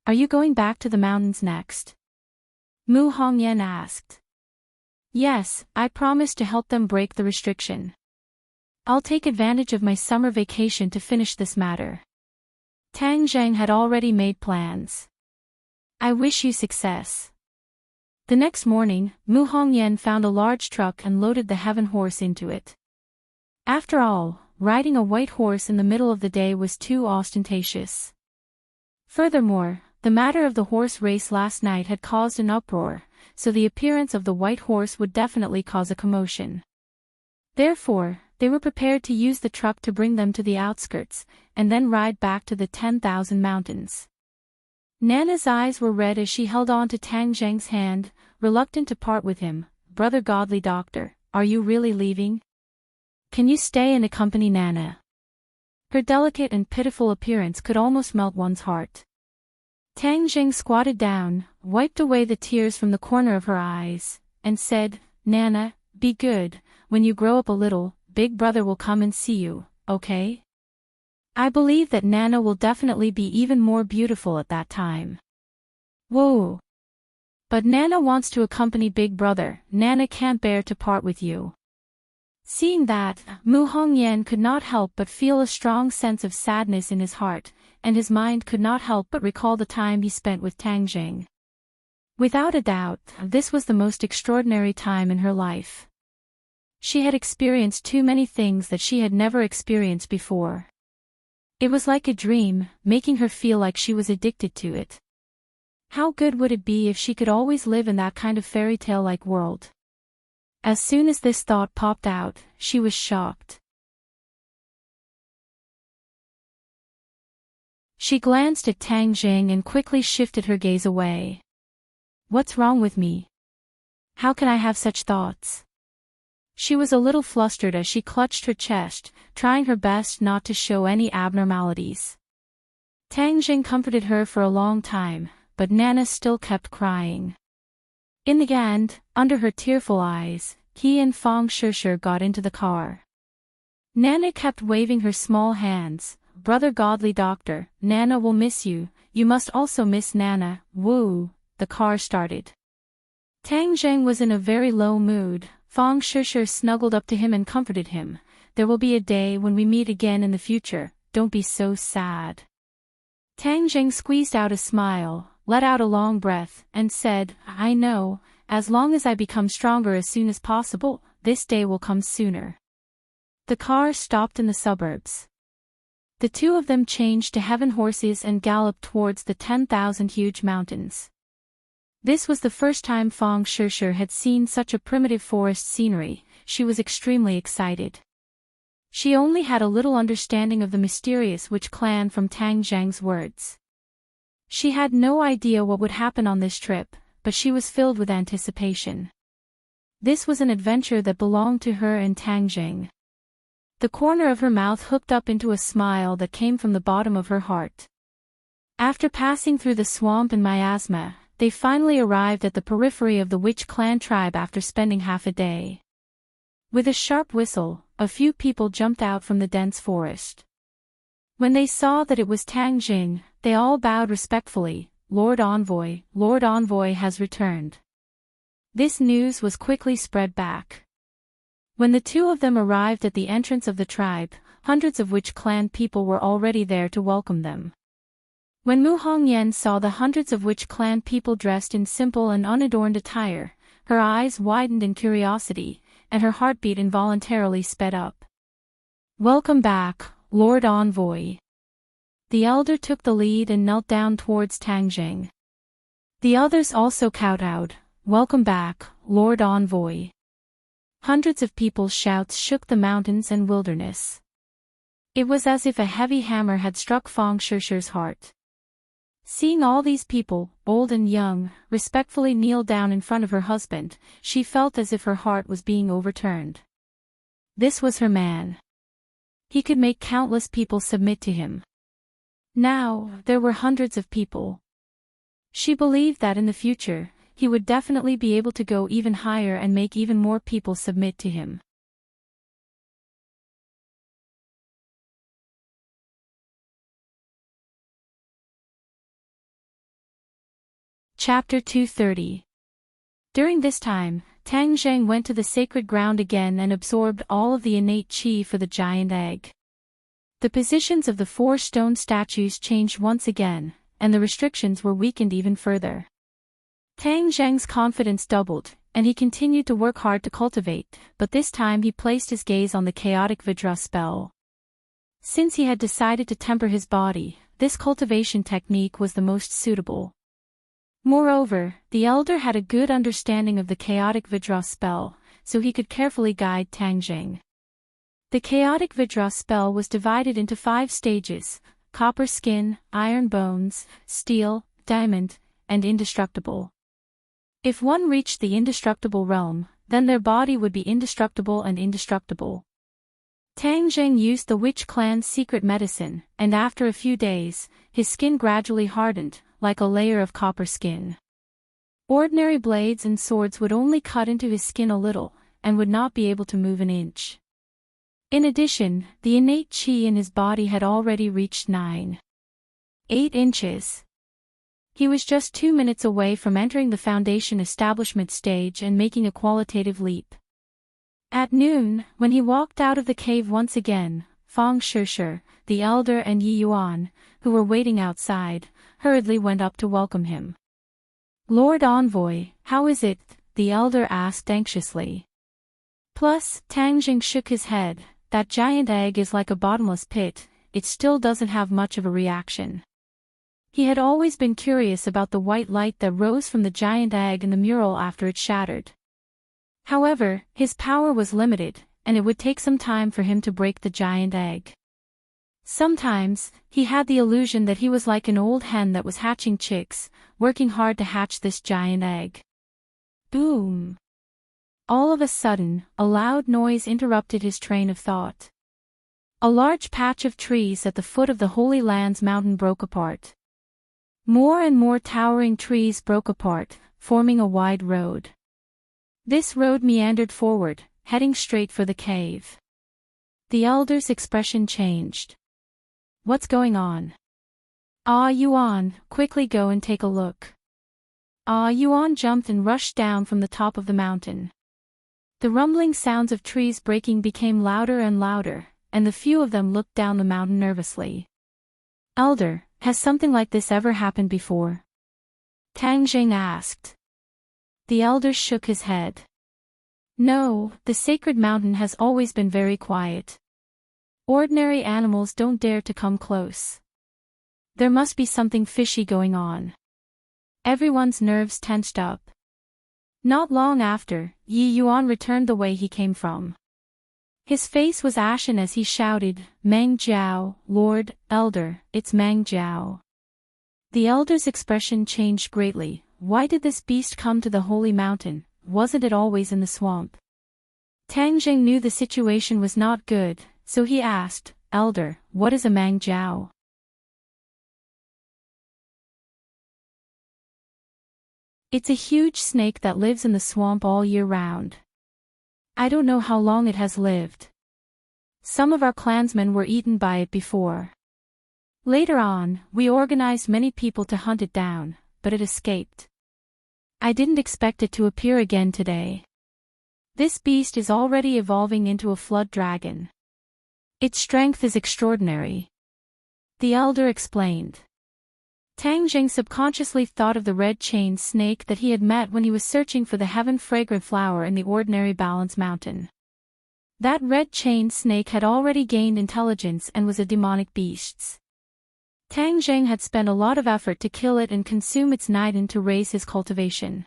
Are you going back to the mountains next? Mu Hongyan asked. Yes, I promised to help them break the restriction. I'll take advantage of my summer vacation to finish this matter. Tang Zheng had already made plans. I wish you success. The next morning, Mu Hongyan found a large truck and loaded the heaven horse into it. After all, riding a white horse in the middle of the day was too ostentatious. Furthermore, the matter of the horse race last night had caused an uproar, so the appearance of the white horse would definitely cause a commotion. Therefore, they were prepared to use the truck to bring them to the outskirts, and then ride back to the 10,000 mountains. Nana's eyes were red as she held on to Tang Zheng's hand, reluctant to part with him. Brother Godly Doctor, are you really leaving? Can you stay and accompany Nana? Her delicate and pitiful appearance could almost melt one's heart. Tang Jing squatted down, wiped away the tears from the corner of her eyes, and said, Nana, be good, when you grow up a little, Big Brother will come and see you, okay? I believe that Nana will definitely be even more beautiful at that time. Whoa! But Nana wants to accompany Big Brother, Nana can't bear to part with you. Seeing that, Mu Hongyan could not help but feel a strong sense of sadness in his heart, and his mind could not help but recall the time he spent with Tang Jing. Without a doubt, this was the most extraordinary time in her life. She had experienced too many things that she had never experienced before. It was like a dream, making her feel like she was addicted to it. How good would it be if she could always live in that kind of fairy tale-like world? As soon as this thought popped out, she was shocked. She glanced at Tang Jing and quickly shifted her gaze away. What's wrong with me? How can I have such thoughts? She was a little flustered as she clutched her chest, trying her best not to show any abnormalities. Tang Jing comforted her for a long time, but Nana still kept crying. In the end, under her tearful eyes, Qi and Fang Shishir got into the car. Nana kept waving her small hands. Brother Godly Doctor, Nana will miss you, you must also miss Nana, woo. The car started. Tang Zheng was in a very low mood. Fang Shishir snuggled up to him and comforted him. There will be a day when we meet again in the future, don't be so sad. Tang Jing squeezed out a smile, let out a long breath, and said, I know, as long as I become stronger as soon as possible, this day will come sooner. The car stopped in the suburbs. The two of them changed to heaven horses and galloped towards the 10,000 huge mountains. This was the first time Fang Shishir had seen such a primitive forest scenery. She was extremely excited. She only had a little understanding of the mysterious witch clan from Tang Zhang's words. She had no idea what would happen on this trip, but she was filled with anticipation. This was an adventure that belonged to her and Tang Zhang. The corner of her mouth hooked up into a smile that came from the bottom of her heart. After passing through the swamp and miasma, they finally arrived at the periphery of the witch clan tribe after spending half a day. With a sharp whistle, a few people jumped out from the dense forest. When they saw that it was Tang Jing, they all bowed respectfully. Lord Envoy has returned. This news was quickly spread back. When the two of them arrived at the entrance of the tribe, hundreds of witch clan people were already there to welcome them. When Mu Hongyan saw the hundreds of witch clan people dressed in simple and unadorned attire, her eyes widened in curiosity, and her heartbeat involuntarily sped up. "Welcome back, Lord Envoy." The elder took the lead and knelt down towards Tang Jing. The others also kowtowed, "Welcome back, Lord Envoy." Hundreds of people's shouts shook the mountains and wilderness. It was as if a heavy hammer had struck Fang Shishir's heart. Seeing all these people, old and young, respectfully kneel down in front of her husband, she felt as if her heart was being overturned. This was her man. He could make countless people submit to him. Now, there were hundreds of people. She believed that in the future, he would definitely be able to go even higher and make even more people submit to him. Chapter 230. During this time, Tang Zhang went to the sacred ground again and absorbed all of the innate qi for the giant egg. The positions of the 4 stone statues changed once again, and the restrictions were weakened even further. Tang Zhang's confidence doubled, and he continued to work hard to cultivate, but this time he placed his gaze on the chaotic Vidra spell. Since he had decided to temper his body, this cultivation technique was the most suitable. Moreover, the elder had a good understanding of the chaotic Vidra spell, so he could carefully guide Tang Jing. The chaotic Vidra spell was divided into 5 stages: copper skin, iron bones, steel, diamond, and indestructible. If one reached the indestructible realm, then their body would be indestructible and indestructible. Tang Jing used the witch clan's secret medicine, and after a few days, his skin gradually hardened, like a layer of copper skin. Ordinary blades and swords would only cut into his skin a little, and would not be able to move an inch. In addition, the innate qi in his body had already reached 9.8 inches. He was just 2 minutes away from entering the foundation establishment stage and making a qualitative leap. At noon, when he walked out of the cave once again, Fang Shishir, the elder and Yi Yuan, who were waiting outside, hurriedly went up to welcome him. "Lord Envoy, how is it?" the elder asked anxiously. Plus, Tang Jing shook his head. "That giant egg is like a bottomless pit, it still doesn't have much of a reaction." He had always been curious about the white light that rose from the giant egg in the mural after it shattered. However, his power was limited, and it would take some time for him to break the giant egg. Sometimes, he had the illusion that he was like an old hen that was hatching chicks, working hard to hatch this giant egg. Boom! All of a sudden, a loud noise interrupted his train of thought. A large patch of trees at the foot of the Holy Land's mountain broke apart. More and more towering trees broke apart, forming a wide road. This road meandered forward, heading straight for the cave. The elder's expression changed. "What's going on?" "Ah Yuan, quickly go and take a look." Ah Yuan jumped and rushed down from the top of the mountain. The rumbling sounds of trees breaking became louder and louder, and the few of them looked down the mountain nervously. "Elder, has something like this ever happened before?" Tang Jing asked. The elder shook his head. No, the sacred mountain has always been very quiet. Ordinary animals don't dare to come close. There must be something fishy going on. Everyone's nerves tensed up. Not long after, Yi Yuan returned the way he came from. His face was ashen as he shouted, "Meng Jiao, Lord, Elder, it's Meng Jiao." The elder's expression changed greatly. Why did this beast come to the holy mountain? Wasn't it always in the swamp? Tang Jing knew the situation was not good, so he asked, "Elder, what is a Meng Jiao?" It's a huge snake that lives in the swamp all year round. I don't know how long it has lived. Some of our clansmen were eaten by it before. Later on, we organized many people to hunt it down, but it escaped. I didn't expect it to appear again today. This beast is already evolving into a flood dragon. Its strength is extraordinary. The elder explained. Tang Jing subconsciously thought of the red-chained snake that he had met when he was searching for the heaven-fragrant flower in the ordinary Balance Mountain. That red-chained snake had already gained intelligence and was a demonic beast. Tang Jing had spent a lot of effort to kill it and consume its nidan to raise his cultivation.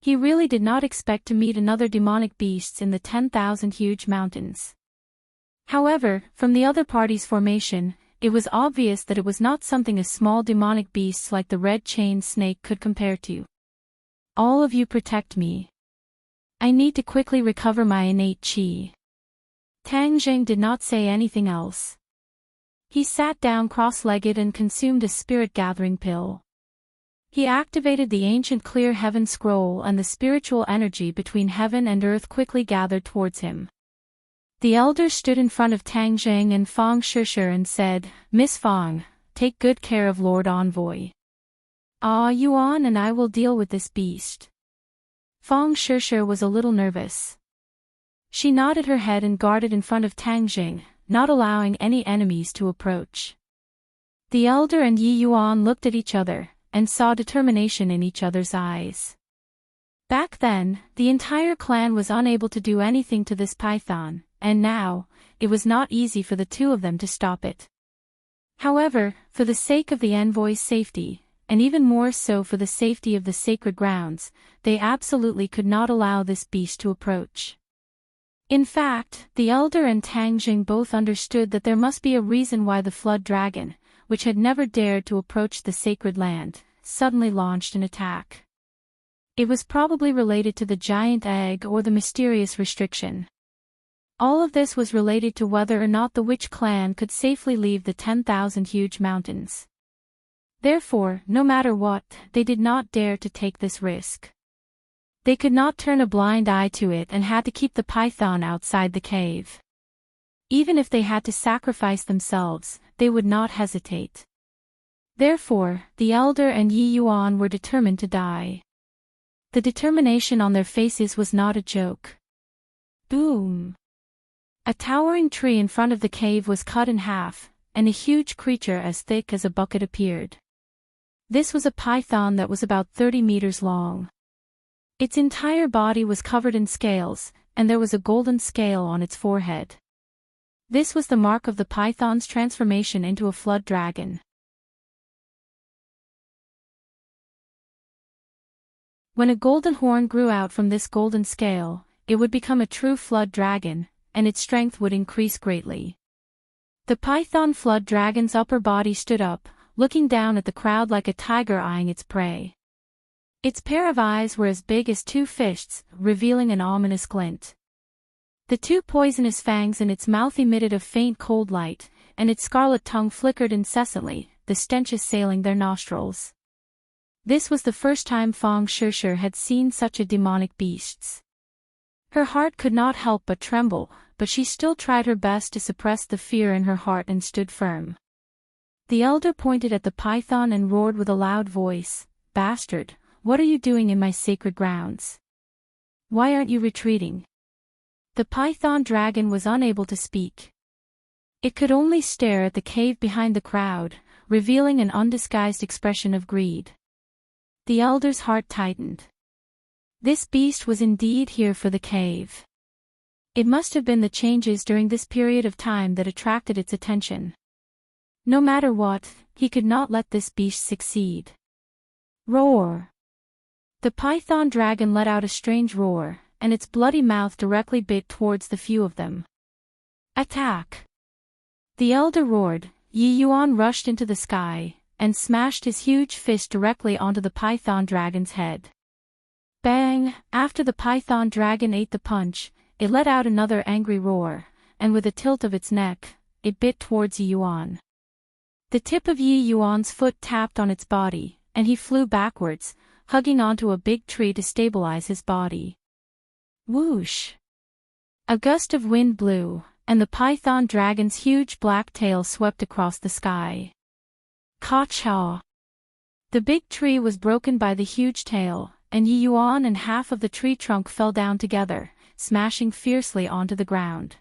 He really did not expect to meet another demonic beast in the 10,000 huge mountains. However, from the other party's formation, it was obvious that it was not something a small demonic beast like the red-chained snake could compare to. All of you protect me. I need to quickly recover my innate qi. Tang Jing did not say anything else. He sat down cross-legged and consumed a spirit-gathering pill. He activated the ancient clear heaven scroll and the spiritual energy between heaven and earth quickly gathered towards him. The elder stood in front of Tang Jing and Fang Shishir and said, "Miss Fang, take good care of Lord Envoy. Yuan and I will deal with this beast." Fang Shishir was a little nervous. She nodded her head and guarded in front of Tang Jing, not allowing any enemies to approach. The elder and Yi Yuan looked at each other, and saw determination in each other's eyes. Back then, the entire clan was unable to do anything to this python, and now, it was not easy for the two of them to stop it. However, for the sake of the envoy's safety, and even more so for the safety of the sacred grounds, they absolutely could not allow this beast to approach. In fact, the elder and Tang Jing both understood that there must be a reason why the flood dragon, which had never dared to approach the sacred land, suddenly launched an attack. It was probably related to the giant egg or the mysterious restriction. All of this was related to whether or not the witch clan could safely leave the 10,000 huge mountains. Therefore, no matter what, they did not dare to take this risk. They could not turn a blind eye to it and had to keep the python outside the cave. Even if they had to sacrifice themselves, they would not hesitate. Therefore, the elder and Yi Yuan were determined to die. The determination on their faces was not a joke. Boom! A towering tree in front of the cave was cut in half, and a huge creature as thick as a bucket appeared. This was a python that was about 30 meters long. Its entire body was covered in scales, and there was a golden scale on its forehead. This was the mark of the python's transformation into a flood dragon. When a golden horn grew out from this golden scale, it would become a true flood dragon, and its strength would increase greatly. The python flood dragon's upper body stood up, looking down at the crowd like a tiger eyeing its prey. Its pair of eyes were as big as two fists, revealing an ominous glint. The two poisonous fangs in its mouth emitted a faint cold light, and its scarlet tongue flickered incessantly, the stench assailing their nostrils. This was the first time Fang Shishir had seen such a demonic beast. Her heart could not help but tremble, but she still tried her best to suppress the fear in her heart and stood firm. The elder pointed at the python and roared with a loud voice, "Bastard, what are you doing in my sacred grounds? Why aren't you retreating?" The python dragon was unable to speak. It could only stare at the cave behind the crowd, revealing an undisguised expression of greed. The elder's heart tightened. This beast was indeed here for the cave. It must have been the changes during this period of time that attracted its attention. No matter what, he could not let this beast succeed. Roar! The python dragon let out a strange roar, and its bloody mouth directly bit towards the few of them. Attack! The elder roared. Yi Yuan rushed into the sky, and smashed his huge fist directly onto the python dragon's head. Bang! After the python dragon ate the punch, it let out another angry roar, and with a tilt of its neck, it bit towards Yi Yuan. The tip of Yi Yuan's foot tapped on its body, and he flew backwards, hugging onto a big tree to stabilize his body. Whoosh! A gust of wind blew, and the python dragon's huge black tail swept across the sky. Ka-cha! The big tree was broken by the huge tail, and Yi Yuan and half of the tree trunk fell down together, smashing fiercely onto the ground.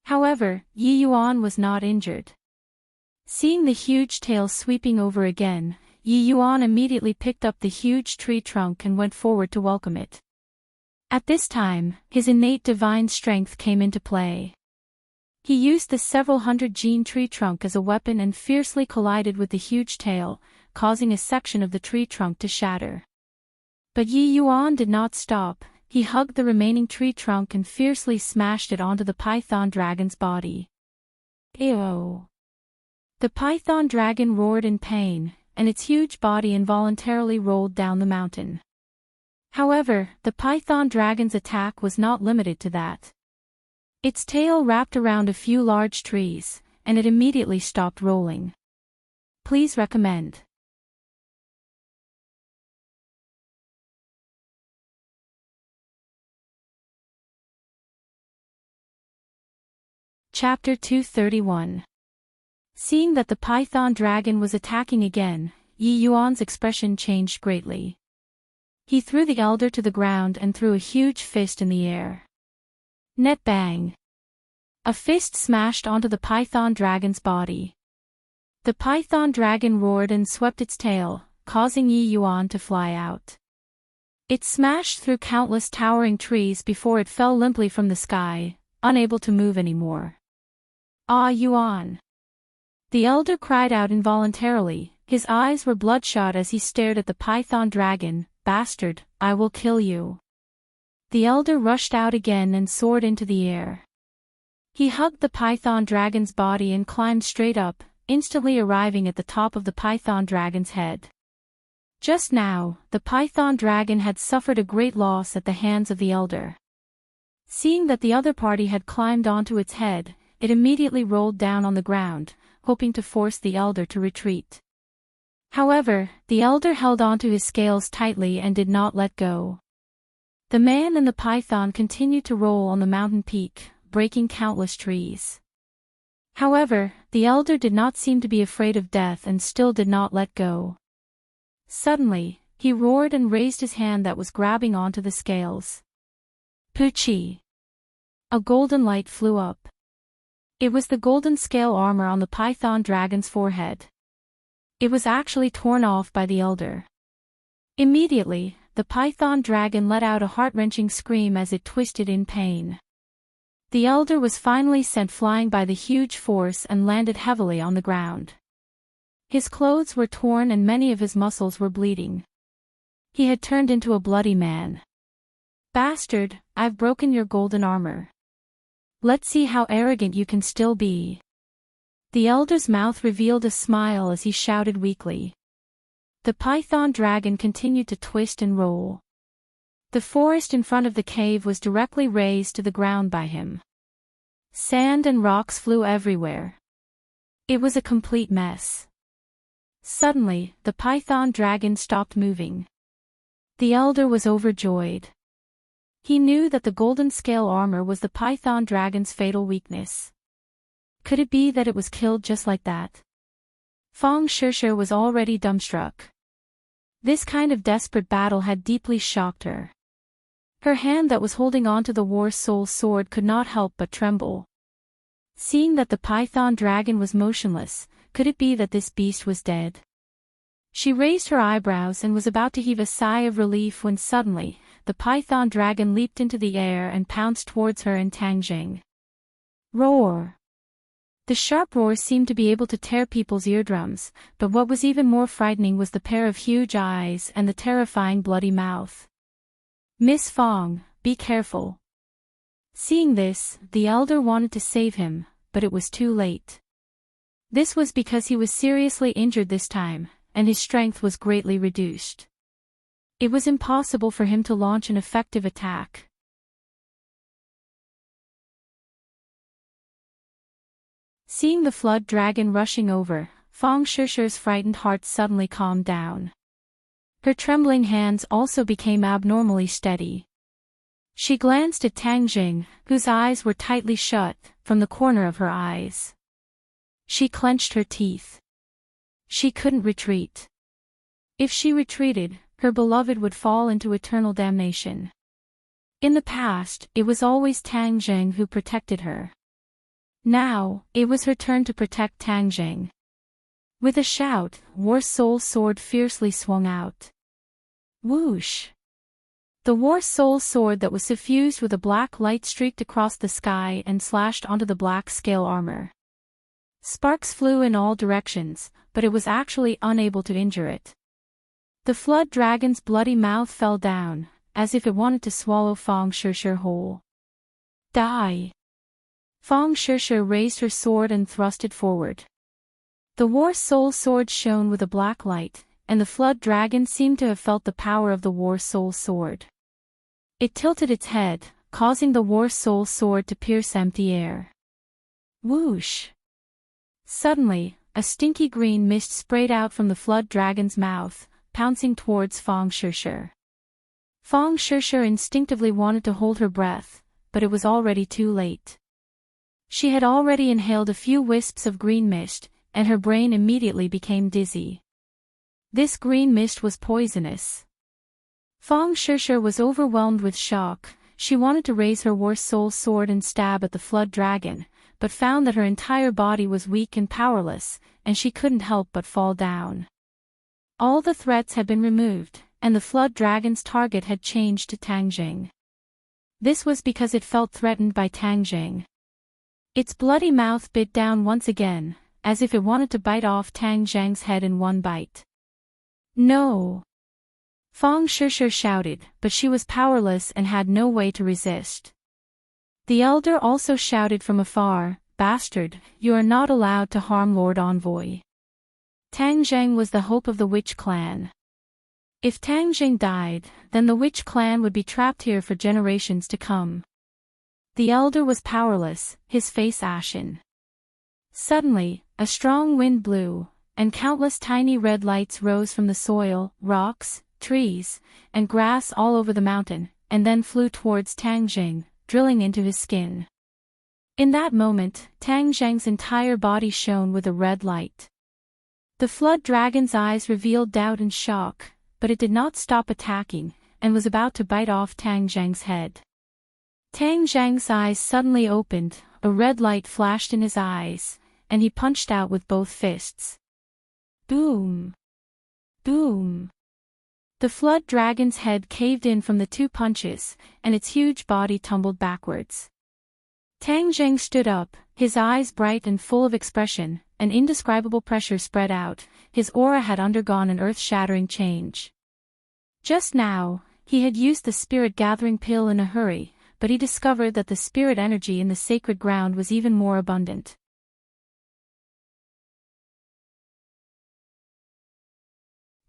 However, Yi Yuan was not injured. Seeing the huge tail sweeping over again, Yi Yuan immediately picked up the huge tree trunk and went forward to welcome it. At this time, his innate divine strength came into play. He used the several hundred gene tree trunk as a weapon and fiercely collided with the huge tail, causing a section of the tree trunk to shatter. But Yi Yuan did not stop. He hugged the remaining tree trunk and fiercely smashed it onto the python dragon's body. Ew! The python dragon roared in pain, and its huge body involuntarily rolled down the mountain. However, the python dragon's attack was not limited to that. Its tail wrapped around a few large trees, and it immediately stopped rolling. Please recommend. Chapter 231. Seeing that the python dragon was attacking again, Yi Yuan's expression changed greatly. He threw the elder to the ground and threw a huge fist in the air. Net bang! A fist smashed onto the python dragon's body. The python dragon roared and swept its tail, causing Yi Yuan to fly out. It smashed through countless towering trees before it fell limply from the sky, unable to move anymore. Ah, Yuan! The elder cried out involuntarily. His eyes were bloodshot as he stared at the python dragon. Bastard, I will kill you. The elder rushed out again and soared into the air. He hugged the python dragon's body and climbed straight up, instantly arriving at the top of the python dragon's head. Just now, the python dragon had suffered a great loss at the hands of the elder. Seeing that the other party had climbed onto its head, it immediately rolled down on the ground, hoping to force the elder to retreat. However, the elder held onto his scales tightly and did not let go. The man and the python continued to roll on the mountain peak, breaking countless trees. However, the elder did not seem to be afraid of death and still did not let go. Suddenly, he roared and raised his hand that was grabbing onto the scales. Poochie! A golden light flew up. It was the golden scale armor on the python dragon's forehead. It was actually torn off by the elder. Immediately, the python dragon let out a heart-wrenching scream as it twisted in pain. The elder was finally sent flying by the huge force and landed heavily on the ground. His clothes were torn and many of his muscles were bleeding. He had turned into a bloody man. Bastard, I've broken your golden armor. Let's see how arrogant you can still be. The elder's mouth revealed a smile as he shouted weakly. The python dragon continued to twist and roll. The forest in front of the cave was directly razed to the ground by him. Sand and rocks flew everywhere. It was a complete mess. Suddenly, the python dragon stopped moving. The elder was overjoyed. He knew that the golden scale armor was the python dragon's fatal weakness. Could it be that it was killed just like that? Feng Shishir was already dumbstruck. This kind of desperate battle had deeply shocked her. Her hand that was holding onto the war soul sword could not help but tremble. Seeing that the python dragon was motionless, could it be that this beast was dead? She raised her eyebrows and was about to heave a sigh of relief when suddenly, the the python dragon leaped into the air and pounced towards her and Tang Jing. Roar! The sharp roar seemed to be able to tear people's eardrums, but what was even more frightening was the pair of huge eyes and the terrifying bloody mouth. Miss Fong, be careful. Seeing this, the elder wanted to save him, but it was too late. This was because he was seriously injured this time, and his strength was greatly reduced. It was impossible for him to launch an effective attack. Seeing the flood dragon rushing over, Fong Shishi's frightened heart suddenly calmed down. Her trembling hands also became abnormally steady. She glanced at Tang Jing, whose eyes were tightly shut, from the corner of her eyes. She clenched her teeth. She couldn't retreat. If she retreated, her beloved would fall into eternal damnation. In the past, it was always Tang Jing who protected her. Now, it was her turn to protect Tang Jing. With a shout, War Soul Sword fiercely swung out. Whoosh! The War Soul Sword that was suffused with a black light streaked across the sky and slashed onto the black scale armor. Sparks flew in all directions, but it was actually unable to injure it. The flood dragon's bloody mouth fell down, as if it wanted to swallow Fong Shishi whole. Die! Fong Shishi raised her sword and thrust it forward. The War Soul Sword shone with a black light, and the flood dragon seemed to have felt the power of the War Soul Sword. It tilted its head, causing the War Soul Sword to pierce empty air. Whoosh! Suddenly, a stinky green mist sprayed out from the flood dragon's mouth, pouncing towards Fong Shishi. Fong Shishi instinctively wanted to hold her breath, but it was already too late. She had already inhaled a few wisps of green mist, and her brain immediately became dizzy. This green mist was poisonous. Fong Shishi was overwhelmed with shock. She wanted to raise her War Soul Sword and stab at the flood dragon, but found that her entire body was weak and powerless, and she couldn't help but fall down. All the threats had been removed, and the flood dragon's target had changed to Tang Jing. This was because it felt threatened by Tang Jing. Its bloody mouth bit down once again, as if it wanted to bite off Tang Jing's head in one bite. No! Fong Shishi shouted, but she was powerless and had no way to resist. The elder also shouted from afar, "Bastard, you are not allowed to harm Lord Envoy." Tang Jing was the hope of the witch clan. If Tang Jing died, then the witch clan would be trapped here for generations to come. The elder was powerless, his face ashen. Suddenly, a strong wind blew, and countless tiny red lights rose from the soil, rocks, trees, and grass all over the mountain, and then flew towards Tang Jing, drilling into his skin. In that moment, Tang Jing's entire body shone with a red light. The flood dragon's eyes revealed doubt and shock, but it did not stop attacking, and was about to bite off Tang Jing's head. Tang Jing's eyes suddenly opened, a red light flashed in his eyes, and he punched out with both fists. Boom! Boom! The flood dragon's head caved in from the two punches, and its huge body tumbled backwards. Tang Jing stood up, his eyes bright and full of expression. An indescribable pressure spread out, his aura had undergone an earth-shattering change. Just now, he had used the spirit-gathering pill in a hurry, but he discovered that the spirit energy in the sacred ground was even more abundant.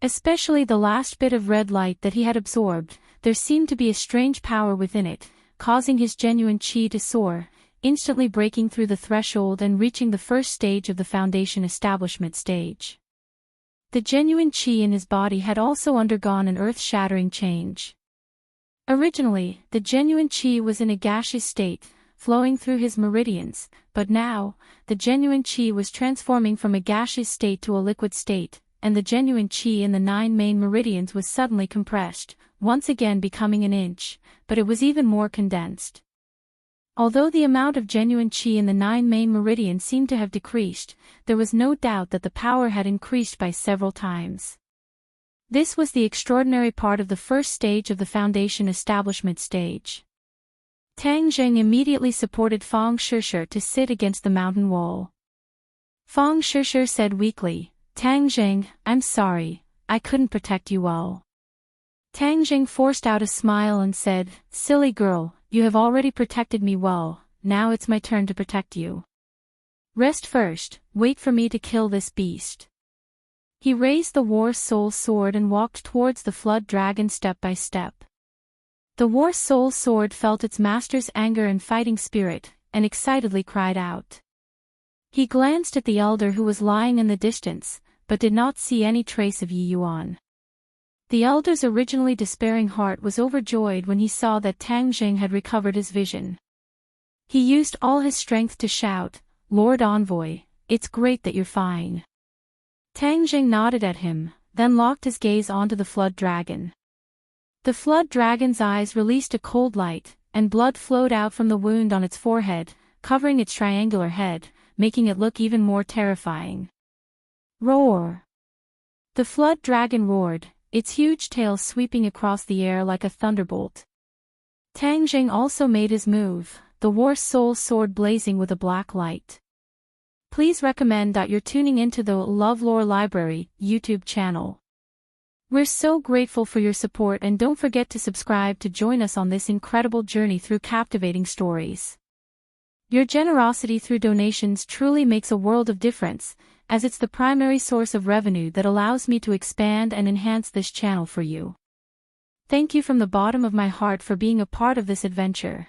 Especially the last bit of red light that he had absorbed, there seemed to be a strange power within it, causing his genuine chi to soar, instantly breaking through the threshold and reaching the first stage of the foundation establishment stage. The genuine chi in his body had also undergone an earth-shattering change. Originally, the genuine chi was in a gaseous state, flowing through his meridians, but now, the genuine chi was transforming from a gaseous state to a liquid state, and the genuine chi in the 9 main meridians was suddenly compressed, once again becoming an inch, but it was even more condensed. Although the amount of genuine chi in the 9 main meridians seemed to have decreased, there was no doubt that the power had increased by several times. This was the extraordinary part of the first stage of the foundation establishment stage. Tang Zheng immediately supported Fang Shishir to sit against the mountain wall. Fang Shishir said weakly, "Tang Zheng, I'm sorry, I couldn't protect you well." Tang Zheng forced out a smile and said, "Silly girl, you have already protected me well, now it's my turn to protect you. Rest first, wait for me to kill this beast." He raised the War Soul Sword and walked towards the Flood Dragon step by step. The War Soul Sword felt its master's anger and fighting spirit, and excitedly cried out. He glanced at the elder who was lying in the distance, but did not see any trace of Yi Yuan. The elder's originally despairing heart was overjoyed when he saw that Tang Zheng had recovered his vision. He used all his strength to shout, "Lord Envoy, it's great that you're fine." Tang Zheng nodded at him, then locked his gaze onto the Flood Dragon. The Flood Dragon's eyes released a cold light, and blood flowed out from the wound on its forehead, covering its triangular head, making it look even more terrifying. Roar! The Flood Dragon roared, its huge tail sweeping across the air like a thunderbolt. Tang Zheng also made his move, the War Soul Sword blazing with a black light. Please recommend that you're tuning into the LoveLore Library YouTube channel. We're so grateful for your support, and don't forget to subscribe to join us on this incredible journey through captivating stories. Your generosity through donations truly makes a world of difference, as it's the primary source of revenue that allows me to expand and enhance this channel for you. Thank you from the bottom of my heart for being a part of this adventure.